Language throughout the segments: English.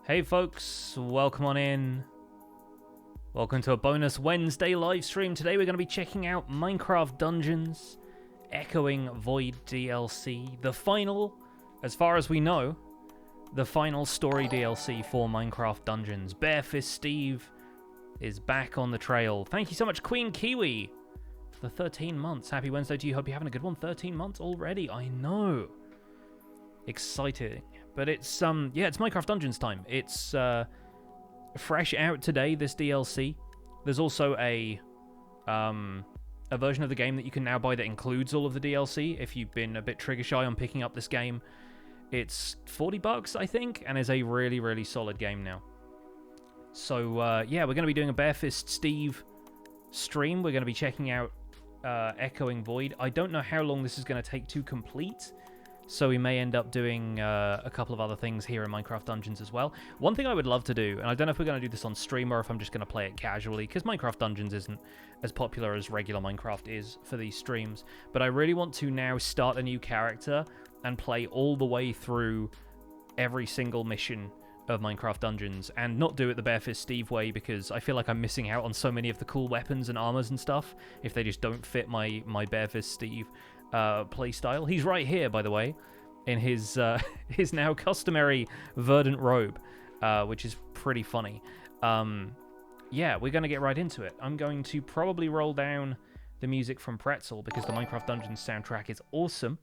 Hey folks, welcome on in. Welcome to a bonus Wednesday live stream. Today we're going to be checking out Minecraft Dungeons, Echoing Void DLC, the final, as far as we know, the final story DLC for Minecraft Dungeons. Barefist Steve is back on the trail. Thank you so much, Queen Kiwi, for the 13 months. Happy Wednesday to you. Hope you're having a good one. 13 months already, I know. Exciting. But it's it's Minecraft Dungeons time. It's fresh out today, this DLC. There's also a version of the game that you can now buy that includes all of the DLC if you've been a bit trigger shy on picking up this game. It's $40, I think, and is a really, really solid game now. So yeah, we're going to be doing a Barefist Steve stream. We're going to be checking out Echoing Void. I don't know how long this is going to take to complete, so we may end up doing a couple of other things here in Minecraft Dungeons as well. One thing I would love to do, and I don't know if we're going to do this on stream or if I'm just going to play it casually, because Minecraft Dungeons isn't as popular as regular Minecraft is for these streams, but I really want to now start a new character and play all the way through every single mission of Minecraft Dungeons, and not do it the Barefist Steve way, because I feel like I'm missing out on so many of the cool weapons and armors and stuff if they just don't fit my Barefist Steve playstyle. He's right here, by the way, in his his now customary verdant robe, which is pretty funny. Yeah, we're going to get right into it. I'm going to probably roll down the music from Pretzel because the Minecraft Dungeons soundtrack is awesome,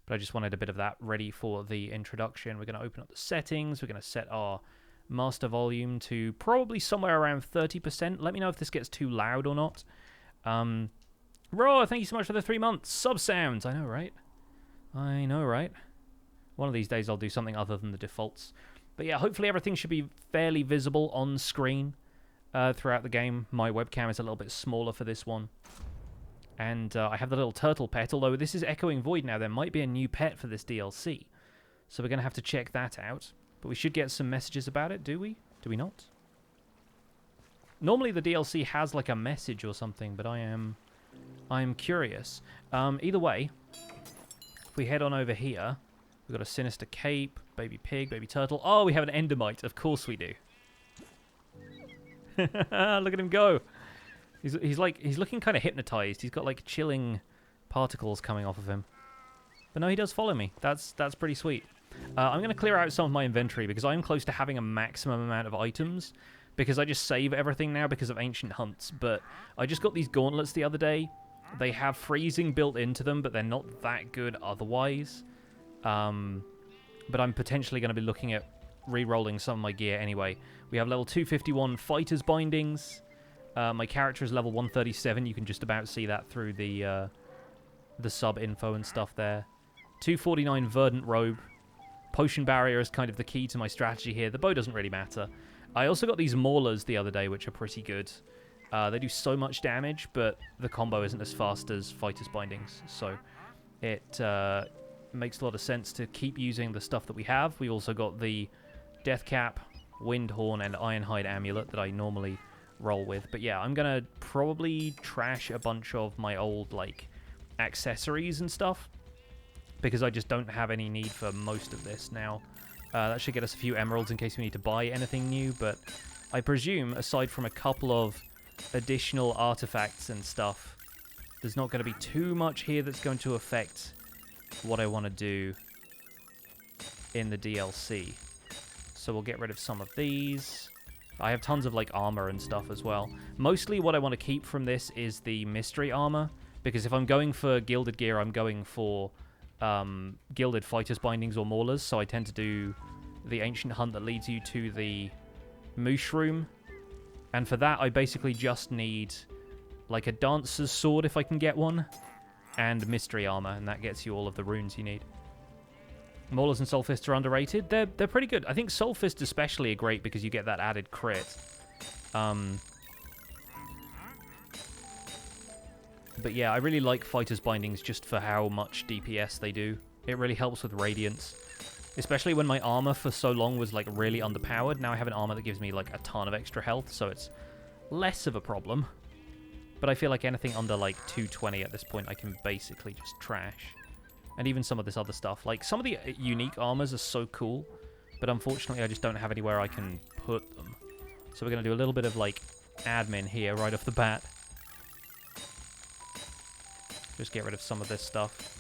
but I just wanted a bit of that ready for the introduction. We're going to open up the settings. We're going to set our master volume to probably somewhere around 30%. Let me know if this gets too loud or not. Raw, thank you so much for the 3 months. Sub sounds. I know, right? I know, right? One of these days I'll do something other than the defaults. But yeah, hopefully everything should be fairly visible on screen throughout the game. My webcam is a little bit smaller for this one. And I have the little turtle pet, although this is Echoing Void now. There might be a new pet for this DLC. So we're going to have to check that out. But we should get some messages about it, do we? Do we not? Normally the DLC has like a message or something, but I'm curious. Either way, if we head on over here, we've got a Sinister Cape, Baby Pig, Baby Turtle. Oh, we have an Endermite. Of course we do. Look at him go. He's looking kind of hypnotized. He's got like chilling particles coming off of him. But no, he does follow me. That's pretty sweet. I'm going to clear out some of my inventory because I'm close to having a maximum amount of items because I just save everything now because of ancient hunts. But I just got these gauntlets the other day. They have freezing built into them, but they're not that good otherwise. But I'm potentially going to be looking at re-rolling some of my gear anyway. We have level 251 Fighter's Bindings. My character is level 137. You can just about see that through the sub-info and stuff there. 249 Verdant Robe. Potion Barrier is kind of the key to my strategy here. The bow doesn't really matter. I also got these Maulers the other day, which are pretty good. They do so much damage, but the combo isn't as fast as Fighter's Bindings. So it makes a lot of sense to keep using the stuff that we have. We also got the Death Cap, Wind Horn, and Ironhide Amulet that I normally roll with. But yeah, I'm going to probably trash a bunch of my old, like, accessories and stuff because I just don't have any need for most of this now. That should get us a few emeralds in case we need to buy anything new, but I presume, aside from a couple of additional artifacts and stuff, there's not going to be too much here that's going to affect what I want to do in the DLC. So we'll get rid of some of these. I have tons of like armor and stuff as well. Mostly what I want to keep from this is the mystery armor, because if I'm going for gilded gear, I'm going for gilded Fighter's Bindings or Maulers, so I tend to do the ancient hunt that leads you to the Mushroom. And for that, I basically just need like a Dancer's Sword if I can get one, and mystery armor, and that gets you all of the runes you need. Maulers and Soulfists are underrated. They're pretty good. I think Soulfists especially are great because you get that added crit. But yeah, I really like Fighter's Bindings just for how much DPS they do. It really helps with Radiance. Especially when my armor for so long was like really underpowered. Now I have an armor that gives me like a ton of extra health, so it's less of a problem. But I feel like anything under like 220 at this point I can basically just trash. And even some of this other stuff. Like some of the unique armors are so cool, but unfortunately I just don't have anywhere I can put them. So we're going to do a little bit of like admin here right off the bat. Just get rid of some of this stuff.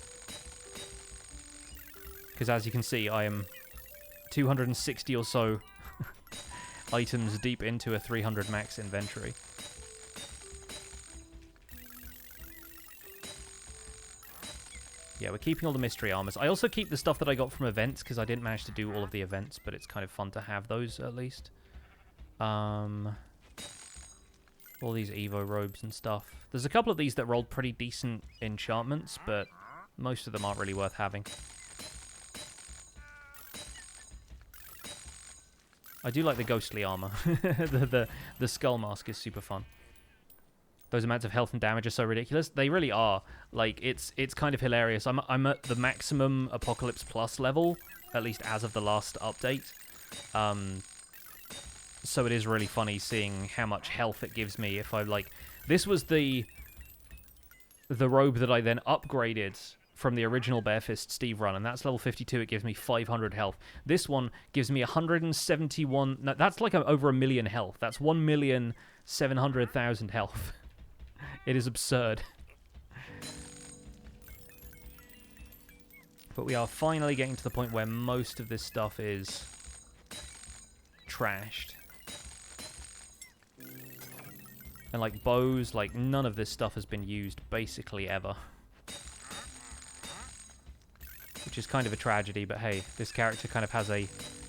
Because as you can see, I am 260 or so items deep into a 300 max inventory. Yeah, we're keeping all the mystery armors. I also keep the stuff that I got from events, because I didn't manage to do all of the events, but it's kind of fun to have those, at least. All these Evo robes and stuff. There's a couple of these that rolled pretty decent enchantments, but most of them aren't really worth having. I do like the ghostly armor. the skull mask is super fun. Those amounts of health and damage are so ridiculous. They really are. Like, it's kind of hilarious. I'm at the maximum Apocalypse Plus level, at least as of the last update. So it is really funny seeing how much health it gives me if I, like... This was the robe that I then upgraded from the original Barefist Steve run, and that's level 52. It gives me 500 health. This one gives me 171... No, that's like over 1 million health. That's 1,700,000 health. It is absurd. But we are finally getting to the point where most of this stuff is trashed. And like bows, like none of this stuff has been used basically ever. Which is kind of a tragedy, but hey, this character kind of has a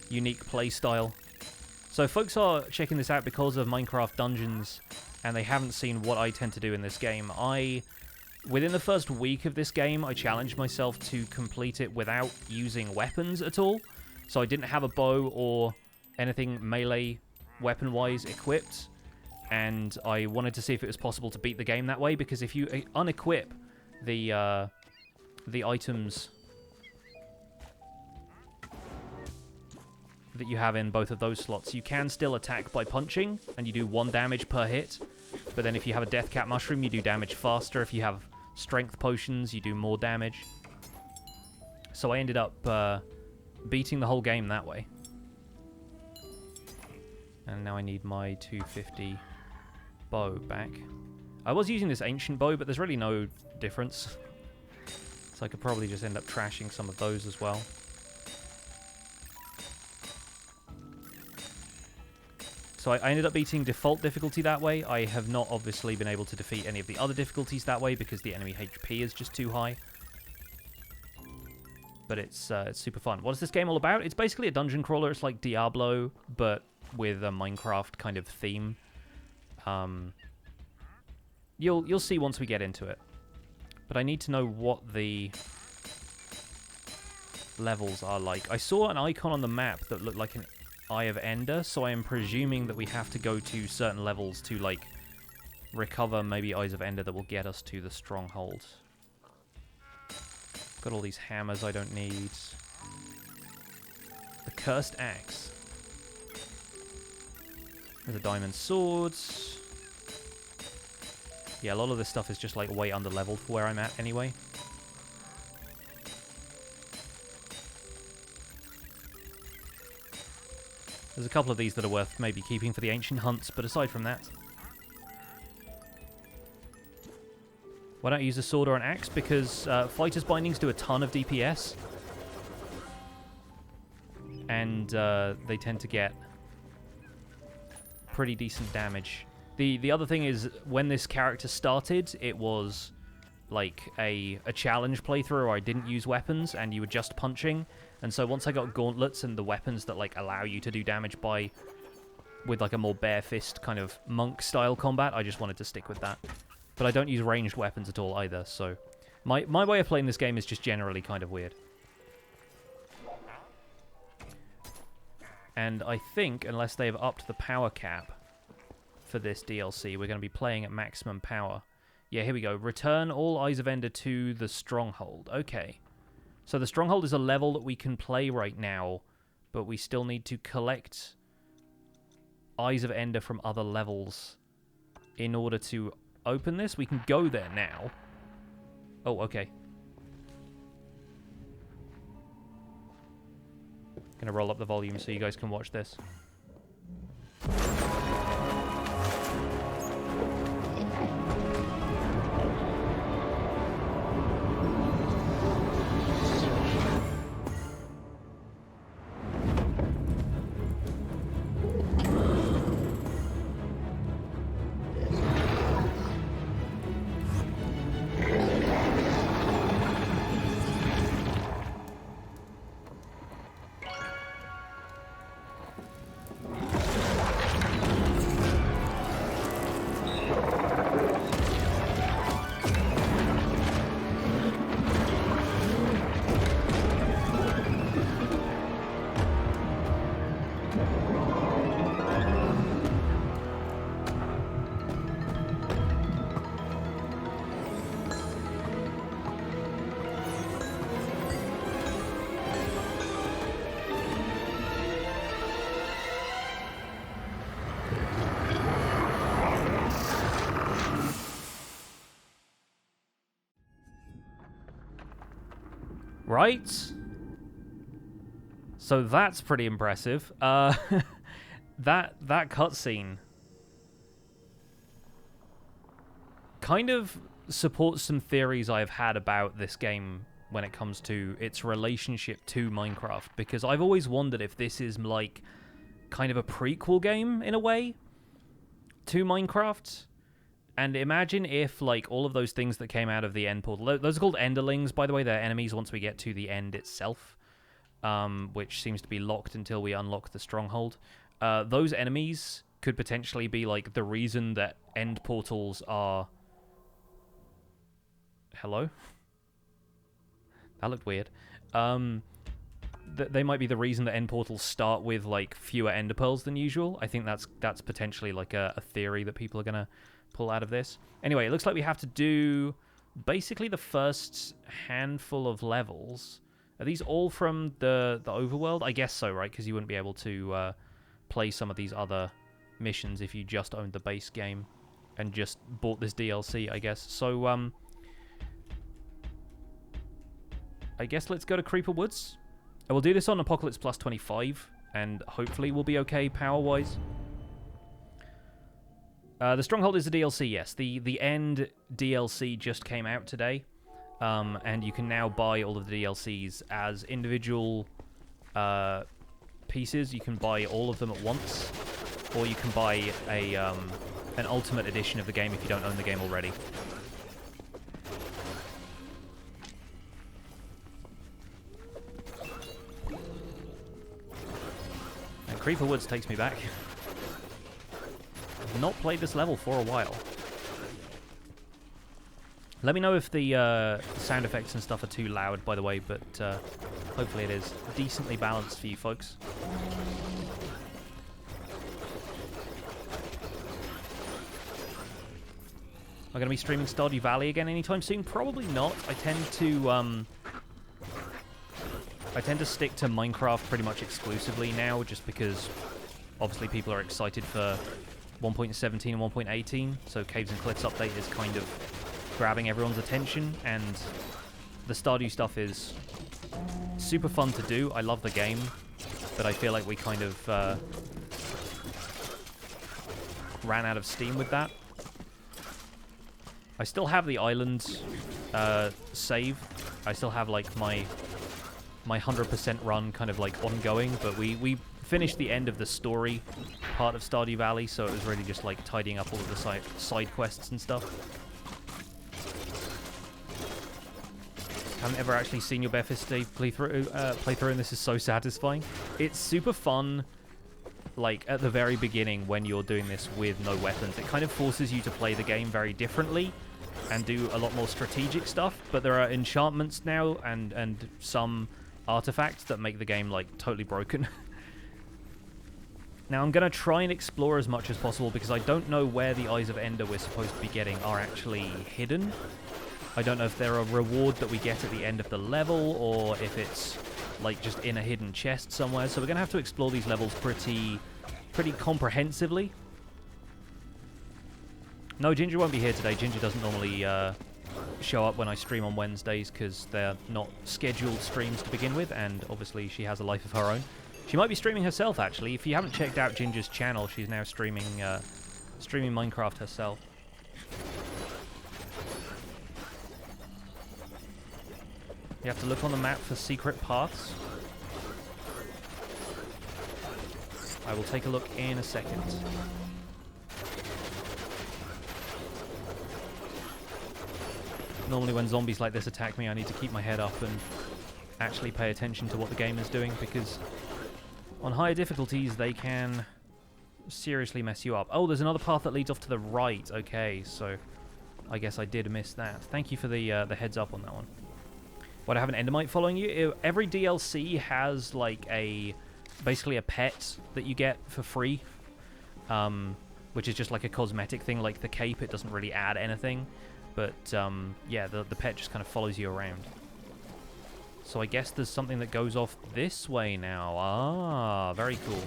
unique playstyle. So if folks are checking this out because of Minecraft Dungeons and they haven't seen what I tend to do in this game, within the first week of this game, I challenged myself to complete it without using weapons at all. So I didn't have a bow or anything melee weapon-wise equipped, and I wanted to see if it was possible to beat the game that way, because if you unequip the items that you have in both of those slots, you can still attack by punching, and you do 1 damage per hit. But then if you have a Death Cap Mushroom, you do damage faster. If you have Strength Potions, you do more damage. So I ended up beating the whole game that way. And now I need my 250 bow back. I was using this ancient bow, but there's really no difference. So I could probably just end up trashing some of those as well. So I ended up beating default difficulty that way. I have not obviously been able to defeat any of the other difficulties that way because the enemy HP is just too high. But it's super fun. What is this game all about? It's basically a dungeon crawler. It's like Diablo, but with a Minecraft kind of theme. You'll see once we get into it. But I need to know what the levels are like. I saw an icon on the map that looked like an Eye of Ender, so I am presuming that we have to go to certain levels to, like, recover maybe Eyes of Ender that will get us to the Stronghold. Got all these hammers I don't need. The Cursed Axe. There's a diamond sword. Yeah, a lot of this stuff is just, like, way under-leveled for where I'm at anyway. There's a couple of these that are worth maybe keeping for the ancient hunts, but aside from that... Why don't I use a sword or an axe? Because Fighter's Bindings do a ton of DPS. And they tend to get pretty decent damage. The other thing is, when this character started, it was like a challenge playthrough where I didn't use weapons and you were just punching. And so once I got gauntlets and the weapons that like allow you to do damage with like a more bare fist kind of monk style combat, I just wanted to stick with that. But I don't use ranged weapons at all either, so my way of playing this game is just generally kind of weird. And I think, unless they've upped the power cap for this DLC, we're going to be playing at maximum power. Yeah, here we go. Return all Eyes of Ender to the Stronghold. Okay. So the Stronghold is a level that we can play right now, but we still need to collect Eyes of Ender from other levels in order to open this. We can go there now. Oh, okay. Gonna roll up the volume so you guys can watch this. Right? So that's pretty impressive. That cutscene kind of supports some theories I've had about this game when it comes to its relationship to Minecraft, because I've always wondered if this is like kind of a prequel game in a way to Minecraft. And imagine if, like, all of those things that came out of the end portal... Those are called Enderlings, by the way. They're enemies once we get to the end itself, which seems to be locked until we unlock the Stronghold. Those enemies could potentially be, like, the reason that end portals are... Hello? That looked weird. They might be the reason that end portals start with, like, fewer ender pearls than usual. I think that's potentially, like, a theory that people are going to pull out of this. Anyway, it looks like we have to do basically the first handful of levels. Are these all from the overworld? I guess so, right? Because you wouldn't be able to play some of these other missions if you just owned the base game and just bought this DLC, I guess. So, I guess let's go to Creeper Woods. I will do this on Apocalypse Plus 25, and hopefully we'll be okay power-wise. The Stronghold is a DLC, yes. The End DLC just came out today, and you can now buy all of the DLCs as individual pieces. You can buy all of them at once, or you can buy an Ultimate Edition of the game if you don't own the game already. And Creeper Woods takes me back. I've not played this level for a while. Let me know if the sound effects and stuff are too loud, by the way, but hopefully it is decently balanced for you folks. Am I going to be streaming Stardew Valley again anytime soon? Probably not. I tend to stick to Minecraft pretty much exclusively now, just because obviously people are excited for 1.17 and 1.18, so Caves and Cliffs update is kind of grabbing everyone's attention, and the Stardew stuff is super fun to do. I love the game, but I feel like we kind of ran out of steam with that. I still have the island save. I still have like my 100% run kind of like ongoing, but we finished the end of the story part of Stardew Valley, so it was really just like tidying up all of the side quests and stuff. Haven't ever actually seen your Barefist Steve playthrough, and this is so satisfying. It's super fun, like at the very beginning when you're doing this with no weapons. It kind of forces you to play the game very differently and do a lot more strategic stuff, but there are enchantments now and some artifacts that make the game like totally broken. Now I'm going to try and explore as much as possible because I don't know where the Eyes of Ender we're supposed to be getting are actually hidden. I don't know if they're a reward that we get at the end of the level or if it's like just in a hidden chest somewhere. So we're going to have to explore these levels pretty comprehensively. No, Ginger won't be here today. Ginger doesn't normally show up when I stream on Wednesdays because they're not scheduled streams to begin with, and obviously she has a life of her own. She might be streaming herself, actually. If you haven't checked out Ginger's channel, she's now streaming Minecraft herself. You have to look on the map for secret paths. I will take a look in a second. Normally when zombies like this attack me, I need to keep my head up and actually pay attention to what the game is doing, because on higher difficulties they can seriously mess you up. Oh, there's another path that leads off to the right. Okay, so I guess I did miss that. Thank you for the heads up on that one. What, I have an Endermite following you? Every DLC has like basically a pet that you get for free, which is just like a cosmetic thing, like the cape. It doesn't really add anything, but yeah, the pet just kind of follows you around. So I guess there's something that goes off this way now. Ah, very cool.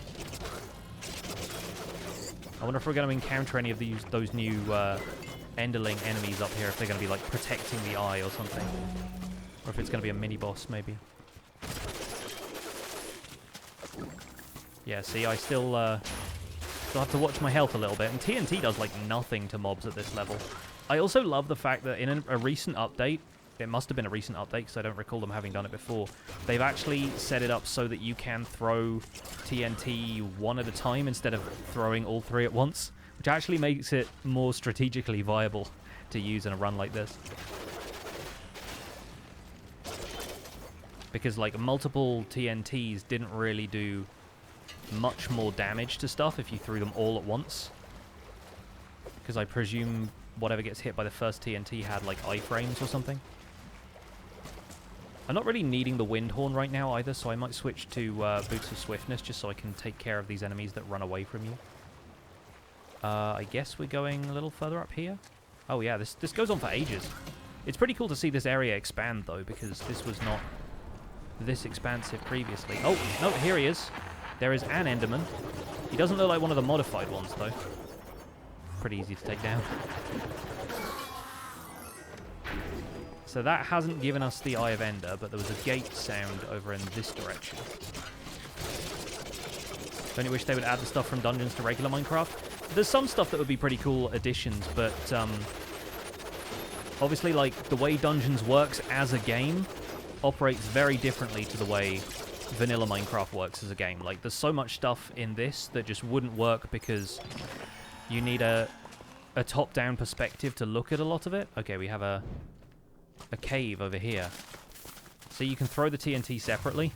I wonder if we're going to encounter any of those new Enderling enemies up here, if they're going to be like protecting the eye or something. Or if it's going to be a mini-boss, maybe. Yeah, see, I still have to watch my health a little bit. And TNT does, like, nothing to mobs at this level. I also love the fact that in a recent update, it must have been a recent update because I don't recall them having done it before, they've actually set it up so that you can throw TNT one at a time instead of throwing all three at once, which actually makes it more strategically viable to use in a run like this. Because, like, multiple TNTs didn't really do much more damage to stuff if you threw them all at once. Because I presume whatever gets hit by the first TNT had, like, iframes or something. I'm not really needing the Wind Horn right now either, so I might switch to Boots of Swiftness just so I can take care of these enemies that run away from you. I guess we're going a little further up here. Oh yeah, this goes on for ages. It's pretty cool to see this area expand, though, because this was not this expansive previously. Oh, no, here he is. There is an Enderman. He doesn't look like one of the modified ones, though. Pretty easy to take down. So that hasn't given us the Eye of Ender, but there was a gate sound over in this direction. I only wish they would add the stuff from dungeons to regular Minecraft. There's some stuff that would be pretty cool additions, but obviously, like, the way Dungeons works as a game operates very differently to the way vanilla Minecraft works as a game. Like, there's so much stuff in this that just wouldn't work because you need a top-down perspective to look at a lot of it. Okay, we have a cave over here. So you can throw the TNT separately.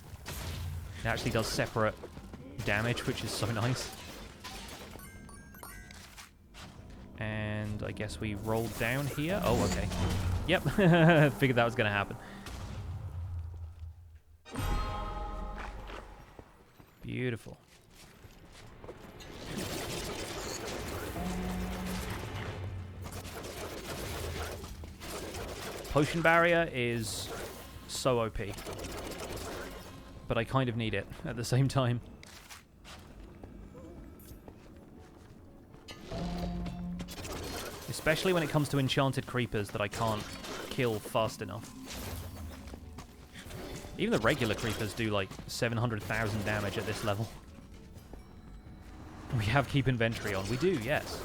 It actually does separate damage, which is so nice. And I guess we rolled down here. Oh, okay. Yep. Figured that was going to happen. Beautiful. Potion barrier is so OP. But I kind of need it at the same time. Especially when it comes to enchanted creepers that I can't kill fast enough. Even the regular creepers do like 700,000 damage at this level. We have keep inventory on. We do, yes.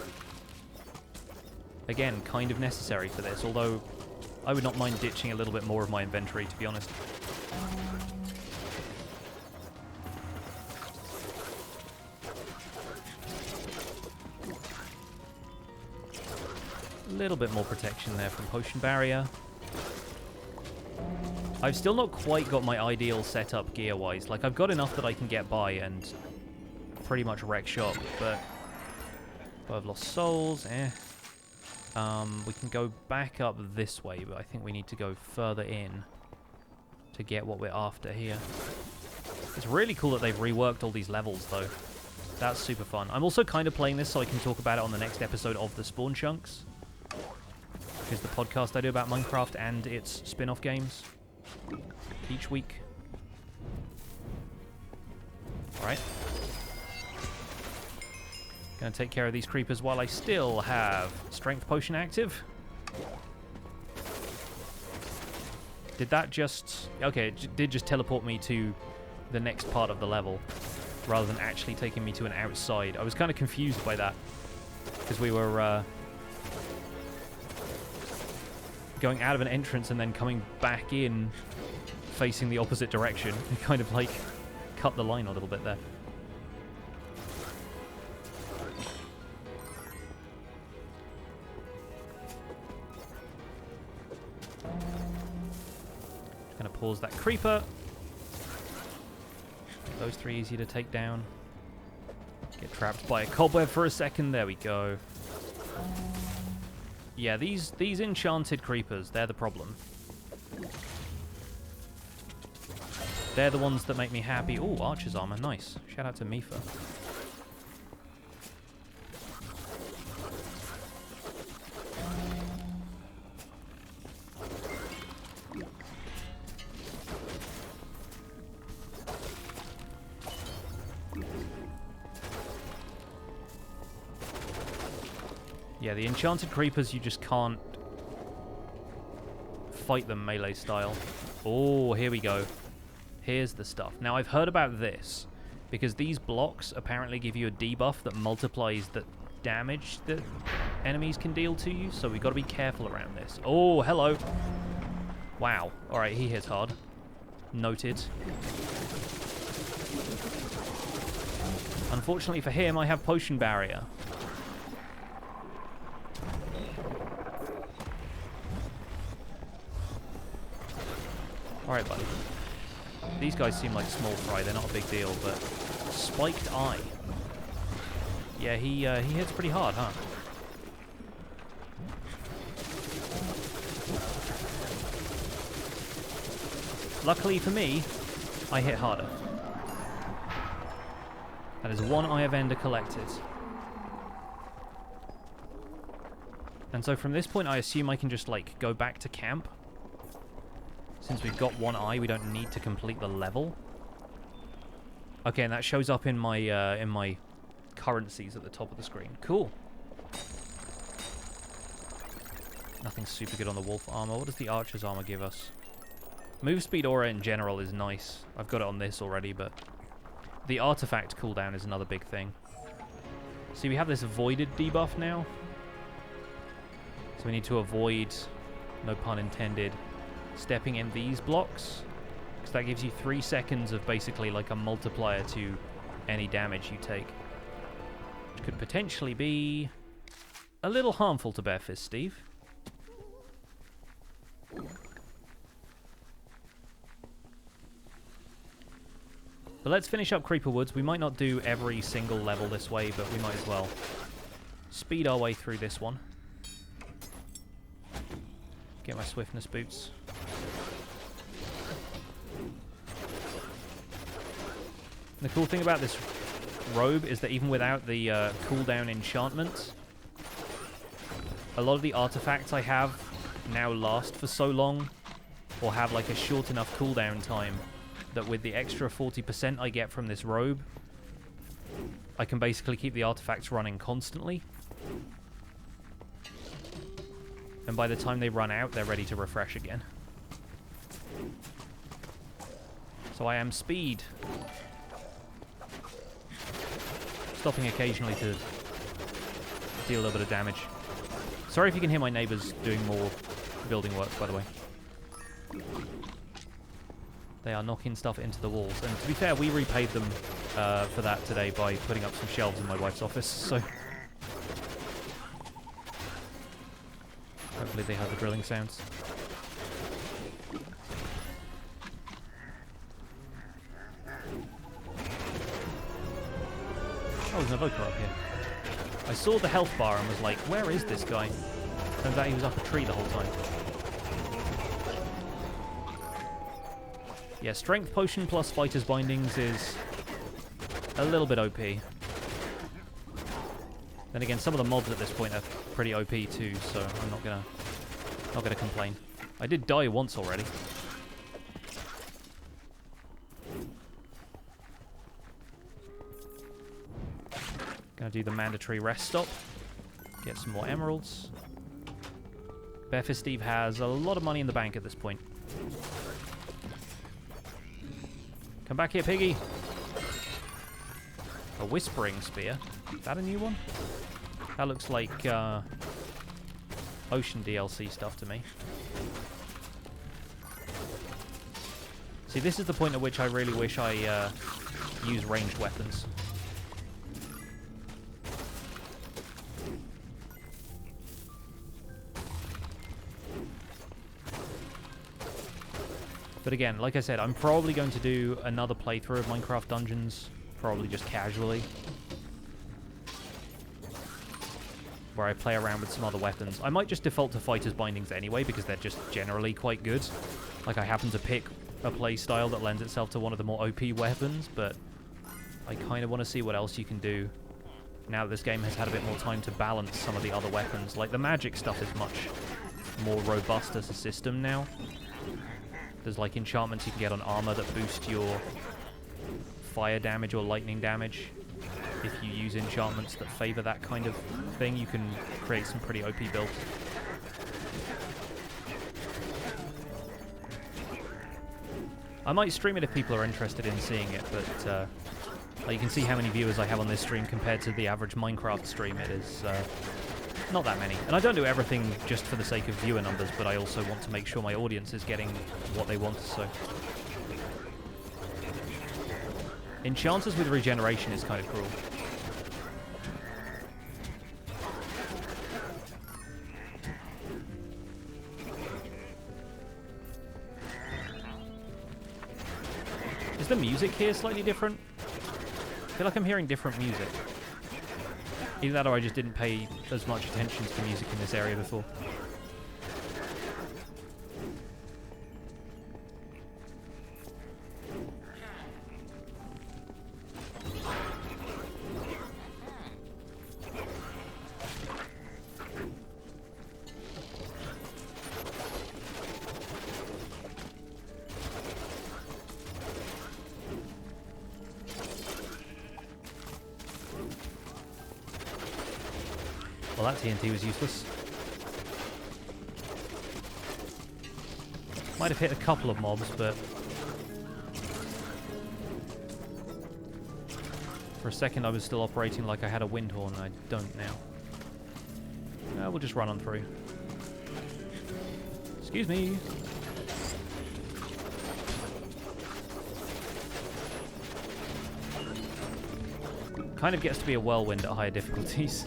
Again, kind of necessary for this, although I would not mind ditching a little bit more of my inventory, to be honest. A little bit more protection there from potion barrier. I've still not quite got my ideal setup gear-wise. Like, I've got enough that I can get by and pretty much wreck shop, but I've lost souls, we can go back up this way, but I think we need to go further in to get what we're after here. It's really cool that they've reworked all these levels, though. That's super fun. I'm also kind of playing this so I can talk about it on the next episode of the Spawn Chunks, which is the podcast I do about Minecraft and its spin-off games each week. Alright. Gonna take care of these creepers while I still have Strength Potion active. Did that just... Okay, it did just teleport me to the next part of the level, rather than actually taking me to an outside. I was kind of confused by that, because we were going out of an entrance and then coming back in facing the opposite direction. It kind of like cut the line a little bit there. Just gonna pause that creeper. Those three easy to take down. Get trapped by a cobweb for a second. There we go. Yeah, these enchanted creepers, they're the problem. They're the ones that make me happy. Ooh, archer's armor, nice. Shout out to Mifa. Yeah, the enchanted creepers, you just can't fight them melee style. Oh, here we go. Here's the stuff. Now, I've heard about this, because these blocks apparently give you a debuff that multiplies the damage that enemies can deal to you, so we've got to be careful around this. Oh, hello. Wow. Alright, he hits hard. Noted. Unfortunately for him, I have potion barrier. Alright, buddy. These guys seem like small fry, they're not a big deal, but... Spiked eye. Yeah, he hits pretty hard, huh? Luckily for me, I hit harder. That is one Eye of Ender collected. And so from this point, I assume I can just, like, go back to camp. Since we've got one eye, we don't need to complete the level. Okay, and that shows up in my currencies at the top of the screen. Cool. Nothing super good on the wolf armor. What does the archer's armor give us? Move speed aura in general is nice. I've got it on this already, but the artifact cooldown is another big thing. See, we have this voided debuff now. So we need to avoid, no pun intended, stepping in these blocks. Because that gives you 3 seconds of basically like a multiplier to any damage you take. Which could potentially be a little harmful to Barefist Steve. But let's finish up Creeper Woods. We might not do every single level this way, but we might as well speed our way through this one. Get my swiftness boots. The cool thing about this robe is that even without the cooldown enchantments, a lot of the artifacts I have now last for so long, or have like a short enough cooldown time, that with the extra 40% I get from this robe, I can basically keep the artifacts running constantly. And by the time they run out, they're ready to refresh again. So I am speed. Stopping occasionally to deal a little bit of damage. Sorry if you can hear my neighbors doing more building work, by the way. They are knocking stuff into the walls. And to be fair, we repaid them for that today by putting up some shelves in my wife's office, so hopefully they heard the drilling sounds. Oh, there's an evoker up here. I saw the health bar and was like, where is this guy? Turns out he was up a tree the whole time. Yeah, Strength Potion plus Fighter's Bindings is a little bit OP. Then again, some of the mobs at this point are pretty OP too, so I'm not gonna complain. I did die once already. Gonna do the mandatory rest stop. Get some more emeralds. Barefist Steve has a lot of money in the bank at this point. Come back here, piggy. A Whispering Spear. Is that a new one? That looks like Ocean DLC stuff to me. See, this is the point at which I really wish I use ranged weapons. But again, like I said, I'm probably going to do another playthrough of Minecraft Dungeons, probably just casually, where I play around with some other weapons. I might just default to Fighter's Bindings anyway, because they're just generally quite good. Like, I happen to pick a playstyle that lends itself to one of the more OP weapons, but I kind of want to see what else you can do now that this game has had a bit more time to balance some of the other weapons. Like, the magic stuff is much more robust as a system now. There's like enchantments you can get on armor that boost your fire damage or lightning damage. If you use enchantments that favor that kind of thing, you can create some pretty OP builds. I might stream it if people are interested in seeing it, but like you can see how many viewers I have on this stream compared to the average Minecraft stream. It is not that many. And I don't do everything just for the sake of viewer numbers, but I also want to make sure my audience is getting what they want, so. Enchanters with regeneration is kind of cruel. Is the music here slightly different? I feel like I'm hearing different music. Either that or I just didn't pay as much attention to the music in this area before. Well, that TNT was useless. Might have hit a couple of mobs, but for a second I was still operating like I had a wind horn, and I don't now. We'll just run on through. Excuse me. Kind of gets to be a whirlwind at higher difficulties.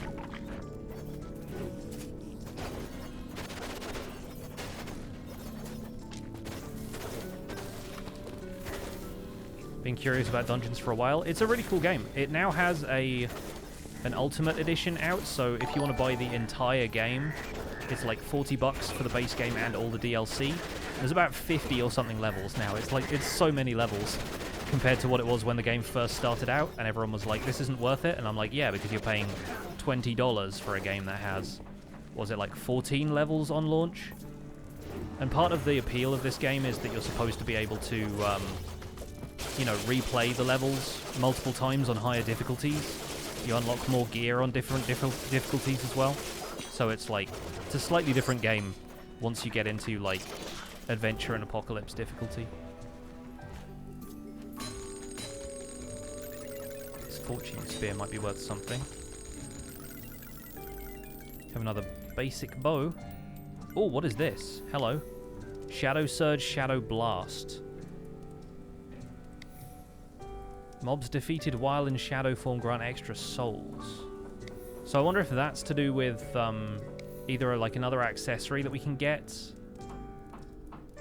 Been curious about dungeons for a while. It's a really cool game. It now has an Ultimate Edition out, so if you want to buy the entire game, it's like $40 for the base game and all the DLC. There's about 50 or something levels now. It's so many levels compared to what it was when the game first started out, and everyone was like, this isn't worth it, and I'm like, yeah, because you're paying $20 for a game that has, was it like 14 levels on launch? And part of the appeal of this game is that you're supposed to be able to, you know, replay the levels multiple times on higher difficulties. You unlock more gear on different difficulties as well. So it's like, it's a slightly different game once you get into like adventure and apocalypse difficulty. This fortune spear might be worth something. Have another basic bow. Oh, what is this? Hello. Shadow Surge, Shadow Blast. Mobs defeated while in shadow form grant extra souls. So I wonder if that's to do with either like another accessory that we can get,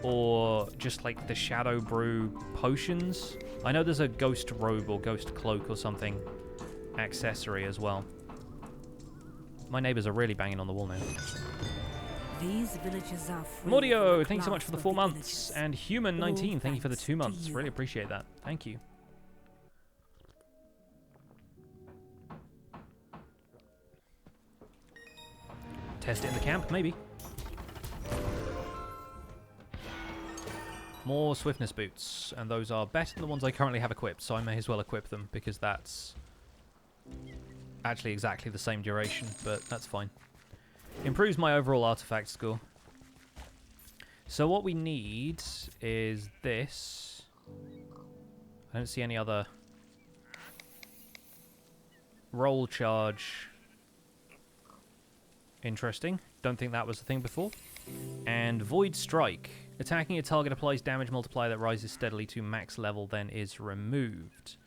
or just like the Shadow Brew potions. I know there's a ghost robe or ghost cloak or something accessory as well. My neighbors are really banging on the wall now. These villages are free. Mordio, thank you so much for the 4 months. And Human19, thank you for the 2 months. Really appreciate that. Thank you. Test it in the camp, maybe. More swiftness boots, and those are better than the ones I currently have equipped, so I may as well equip them, because that's actually exactly the same duration, but that's fine. Improves my overall artifact score. So what we need is this. I don't see any other. Roll charge. Interesting. Don't think that was the thing before. And Void Strike. Attacking a target applies damage multiplier that rises steadily to max level, then is removed.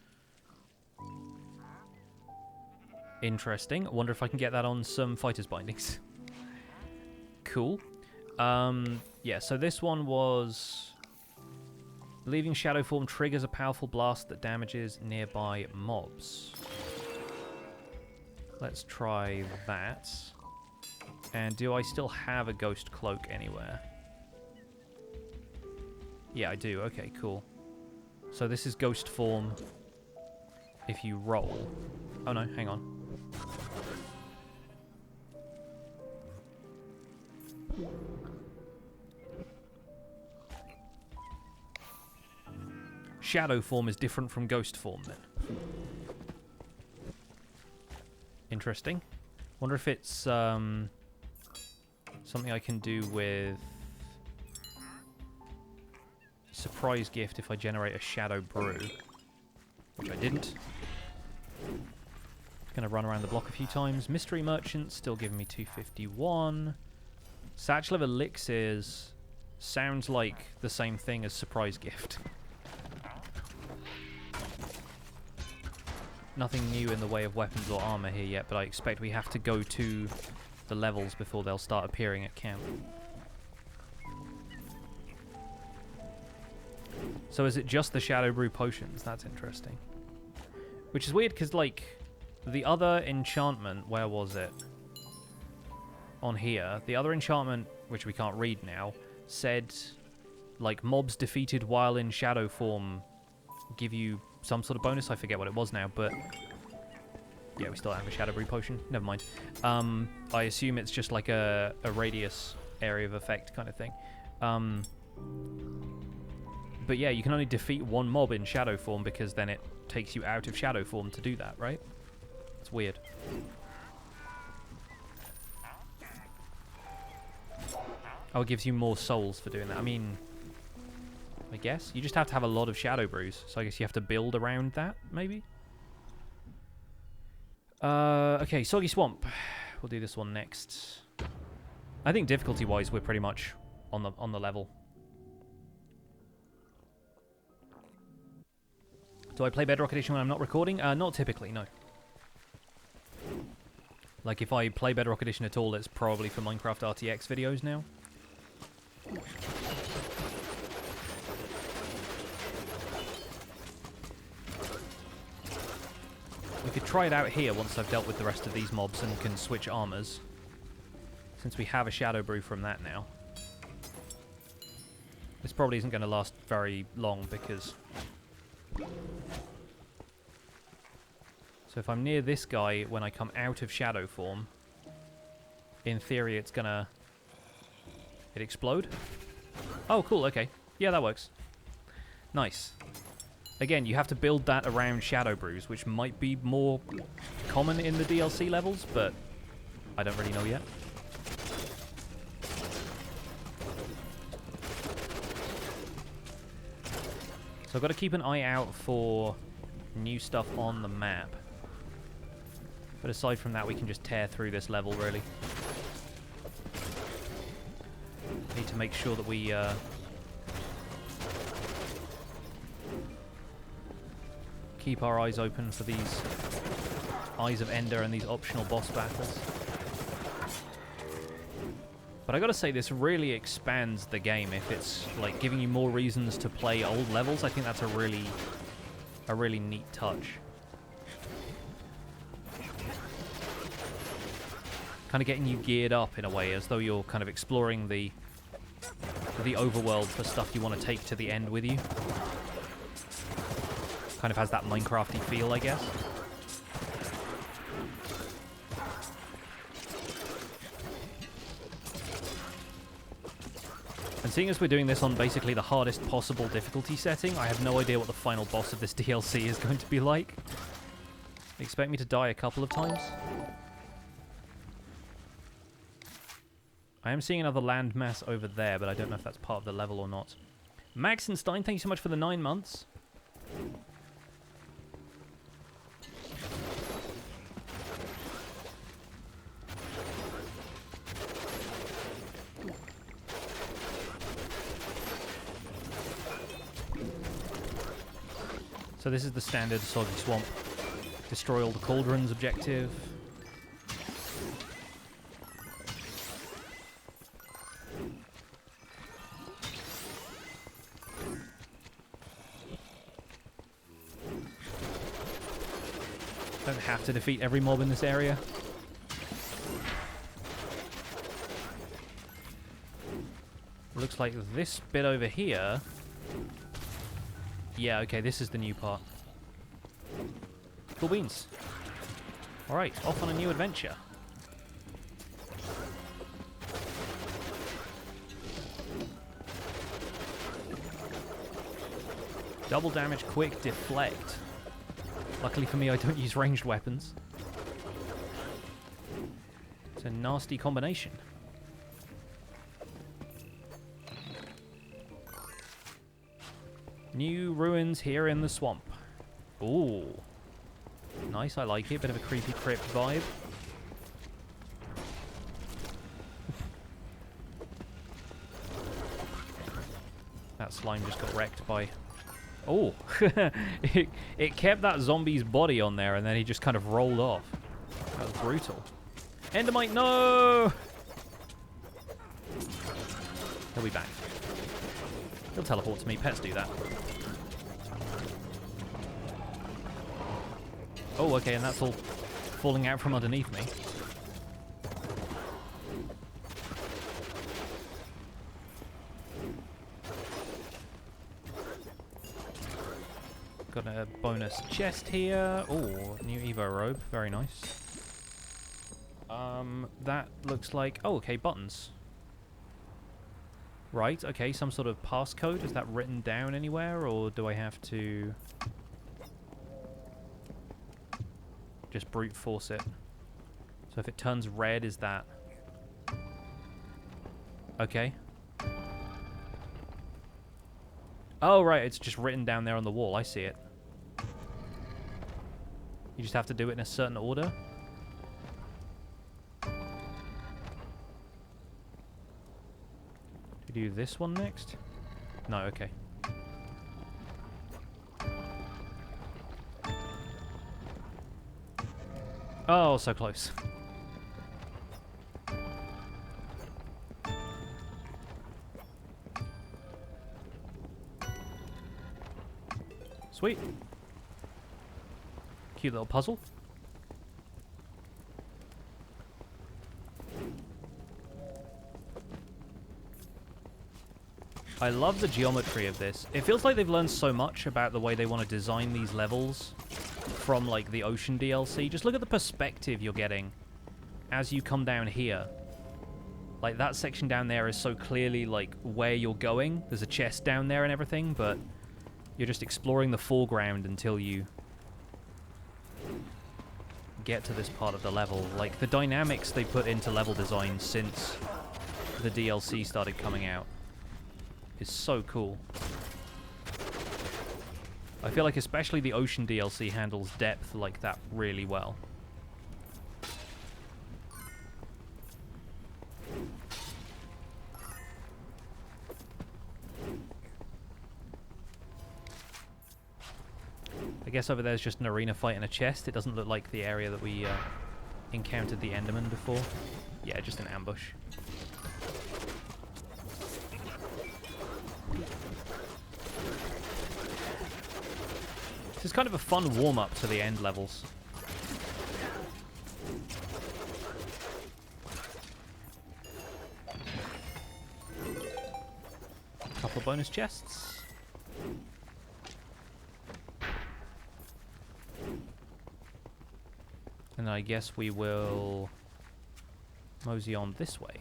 Interesting. I wonder if I can get that on some fighters' bindings. Cool. Yeah, so this one was... Leaving shadow form triggers a powerful blast that damages nearby mobs. Let's try that. And do I still have a ghost cloak anywhere? Yeah, I do. Okay, cool. So this is ghost form if you roll. Oh no, hang on. Shadow form is different from ghost form then. Interesting. Wonder if it's something I can do with surprise gift if I generate a shadow brew, which I didn't. Gonna run around the block a few times. Mystery merchant still giving me 251. Satchel of elixirs sounds like the same thing as surprise gift. Nothing new in the way of weapons or armor here yet, but I expect we have to go to the levels before they'll start appearing at camp. So is it just the Shadow Brew potions? That's interesting. Which is weird because, like, the other enchantment, where was it? On here. The other enchantment, which we can't read now, said, like, mobs defeated while in shadow form give you some sort of bonus. I forget what it was now, but yeah, we still have a Shadow Brew potion. Never mind. I assume it's just like a radius area of effect kind of thing. But yeah, you can only defeat one mob in shadow form because then it takes you out of shadow form to do that, right? It's weird. Oh, it gives you more souls for doing that. I mean, I guess. You just have to have a lot of Shadow Brews, so I guess you have to build around that, maybe? Okay, Soggy Swamp. We'll do this one next. I think difficulty-wise, we're pretty much on the level. Do I play Bedrock Edition when I'm not recording? Not typically, no. Like, if I play Bedrock Edition at all, it's probably for Minecraft RTX videos now. We could try it out here once I've dealt with the rest of these mobs and can switch armors. Since we have a Shadow Brew from that now. This probably isn't going to last very long because... So if I'm near this guy when I come out of Shadow form, in theory it's gonna... It explode? Oh, cool, okay. Yeah, that works. Nice. Again, you have to build that around Shadow Brews, which might be more common in the DLC levels, but I don't really know yet. So I've got to keep an eye out for new stuff on the map. But aside from that, we can just tear through this level, really. Need to make sure that we... keep our eyes open for these Eyes of Ender and these optional boss battles. But I gotta say, this really expands the game if it's like giving you more reasons to play old levels. I think that's a really neat touch. Kind of getting you geared up in a way, as though you're kind of exploring the overworld for stuff you want to take to the end with you. Kind of has that Minecrafty feel, I guess. And seeing as we're doing this on basically the hardest possible difficulty setting, I have no idea what the final boss of this DLC is going to be like. Expect me to die a couple of times? I am seeing another landmass over there, but I don't know if that's part of the level or not. Maxenstein, thank you so much for the 9 months. So this is the standard Soggy Swamp. Destroy all the cauldrons objective. Don't have to defeat every mob in this area. Looks like this bit over here... Yeah, okay, this is the new part. Cool beans. Alright, off on a new adventure. Double damage, quick, deflect. Luckily for me, I don't use ranged weapons. It's a nasty combination. New ruins here in the swamp. Ooh. Nice, I like it. Bit of a creepy crypt vibe. That slime just got wrecked by... Oh! it kept that zombie's body on there and then he just kind of rolled off. That was brutal. Endermite, no! He'll be back. He'll teleport to me. Pets do that. Oh, okay, and that's all falling out from underneath me. Got a bonus chest here. Oh, new Evo robe. Very nice. That looks like... Oh, okay, buttons. Right, okay, some sort of passcode. Is that written down anywhere, or do I have to just brute force it? So if it turns red, is that... Okay. Oh, right, it's just written down there on the wall. I see it. You just have to do it in a certain order. Do you do this one next? No, okay. Oh, so close. Sweet. Cute little puzzle. I love the geometry of this. It feels like they've learned so much about the way they want to design these levels from, like, the Ocean DLC. Just look at the perspective you're getting as you come down here. Like, that section down there is so clearly, like, where you're going. There's a chest down there and everything, but you're just exploring the foreground until you get to this part of the level. Like, the dynamics they put into level design since the DLC started coming out is so cool. I feel like especially the Ocean DLC handles depth like that really well. I guess over there is just an arena fight and a chest. It doesn't look like the area that we encountered the Enderman before. Yeah, just an ambush. This is kind of a fun warm-up to the end levels. Couple of bonus chests. And I guess we will mosey on this way.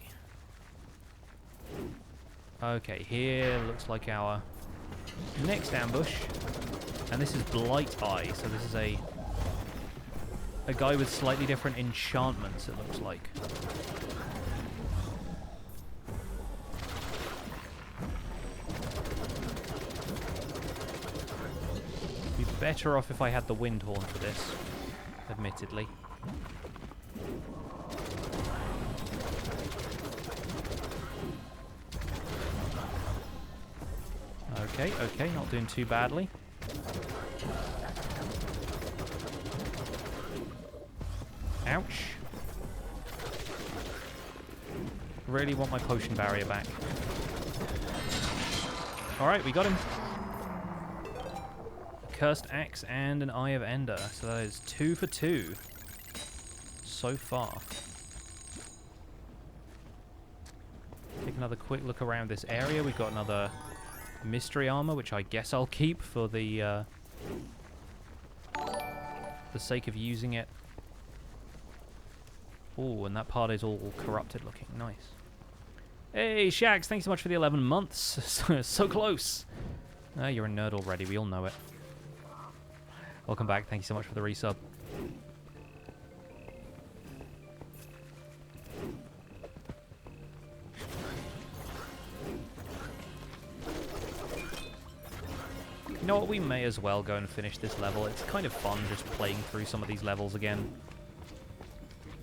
Okay, here looks like our next ambush. And this is Blight Eye, so this is a guy with slightly different enchantments, it looks like. Be better off if I had the wind horn for this, admittedly. Okay, not doing too badly. Ouch. Really want my potion barrier back. Alright, we got him. Cursed Axe and an Eye of Ender. So that is 2 for 2 so far. Take another quick look around this area. We've got another mystery armor, which I guess I'll keep for the sake of using it. Oh, and that part is all corrupted looking. Nice. Hey, Shags, thanks so much for the 11 months. So close. You're a nerd already. We all know it. Welcome back. Thank you so much for the resub. You know what? We may as well go and finish this level. It's kind of fun just playing through some of these levels again.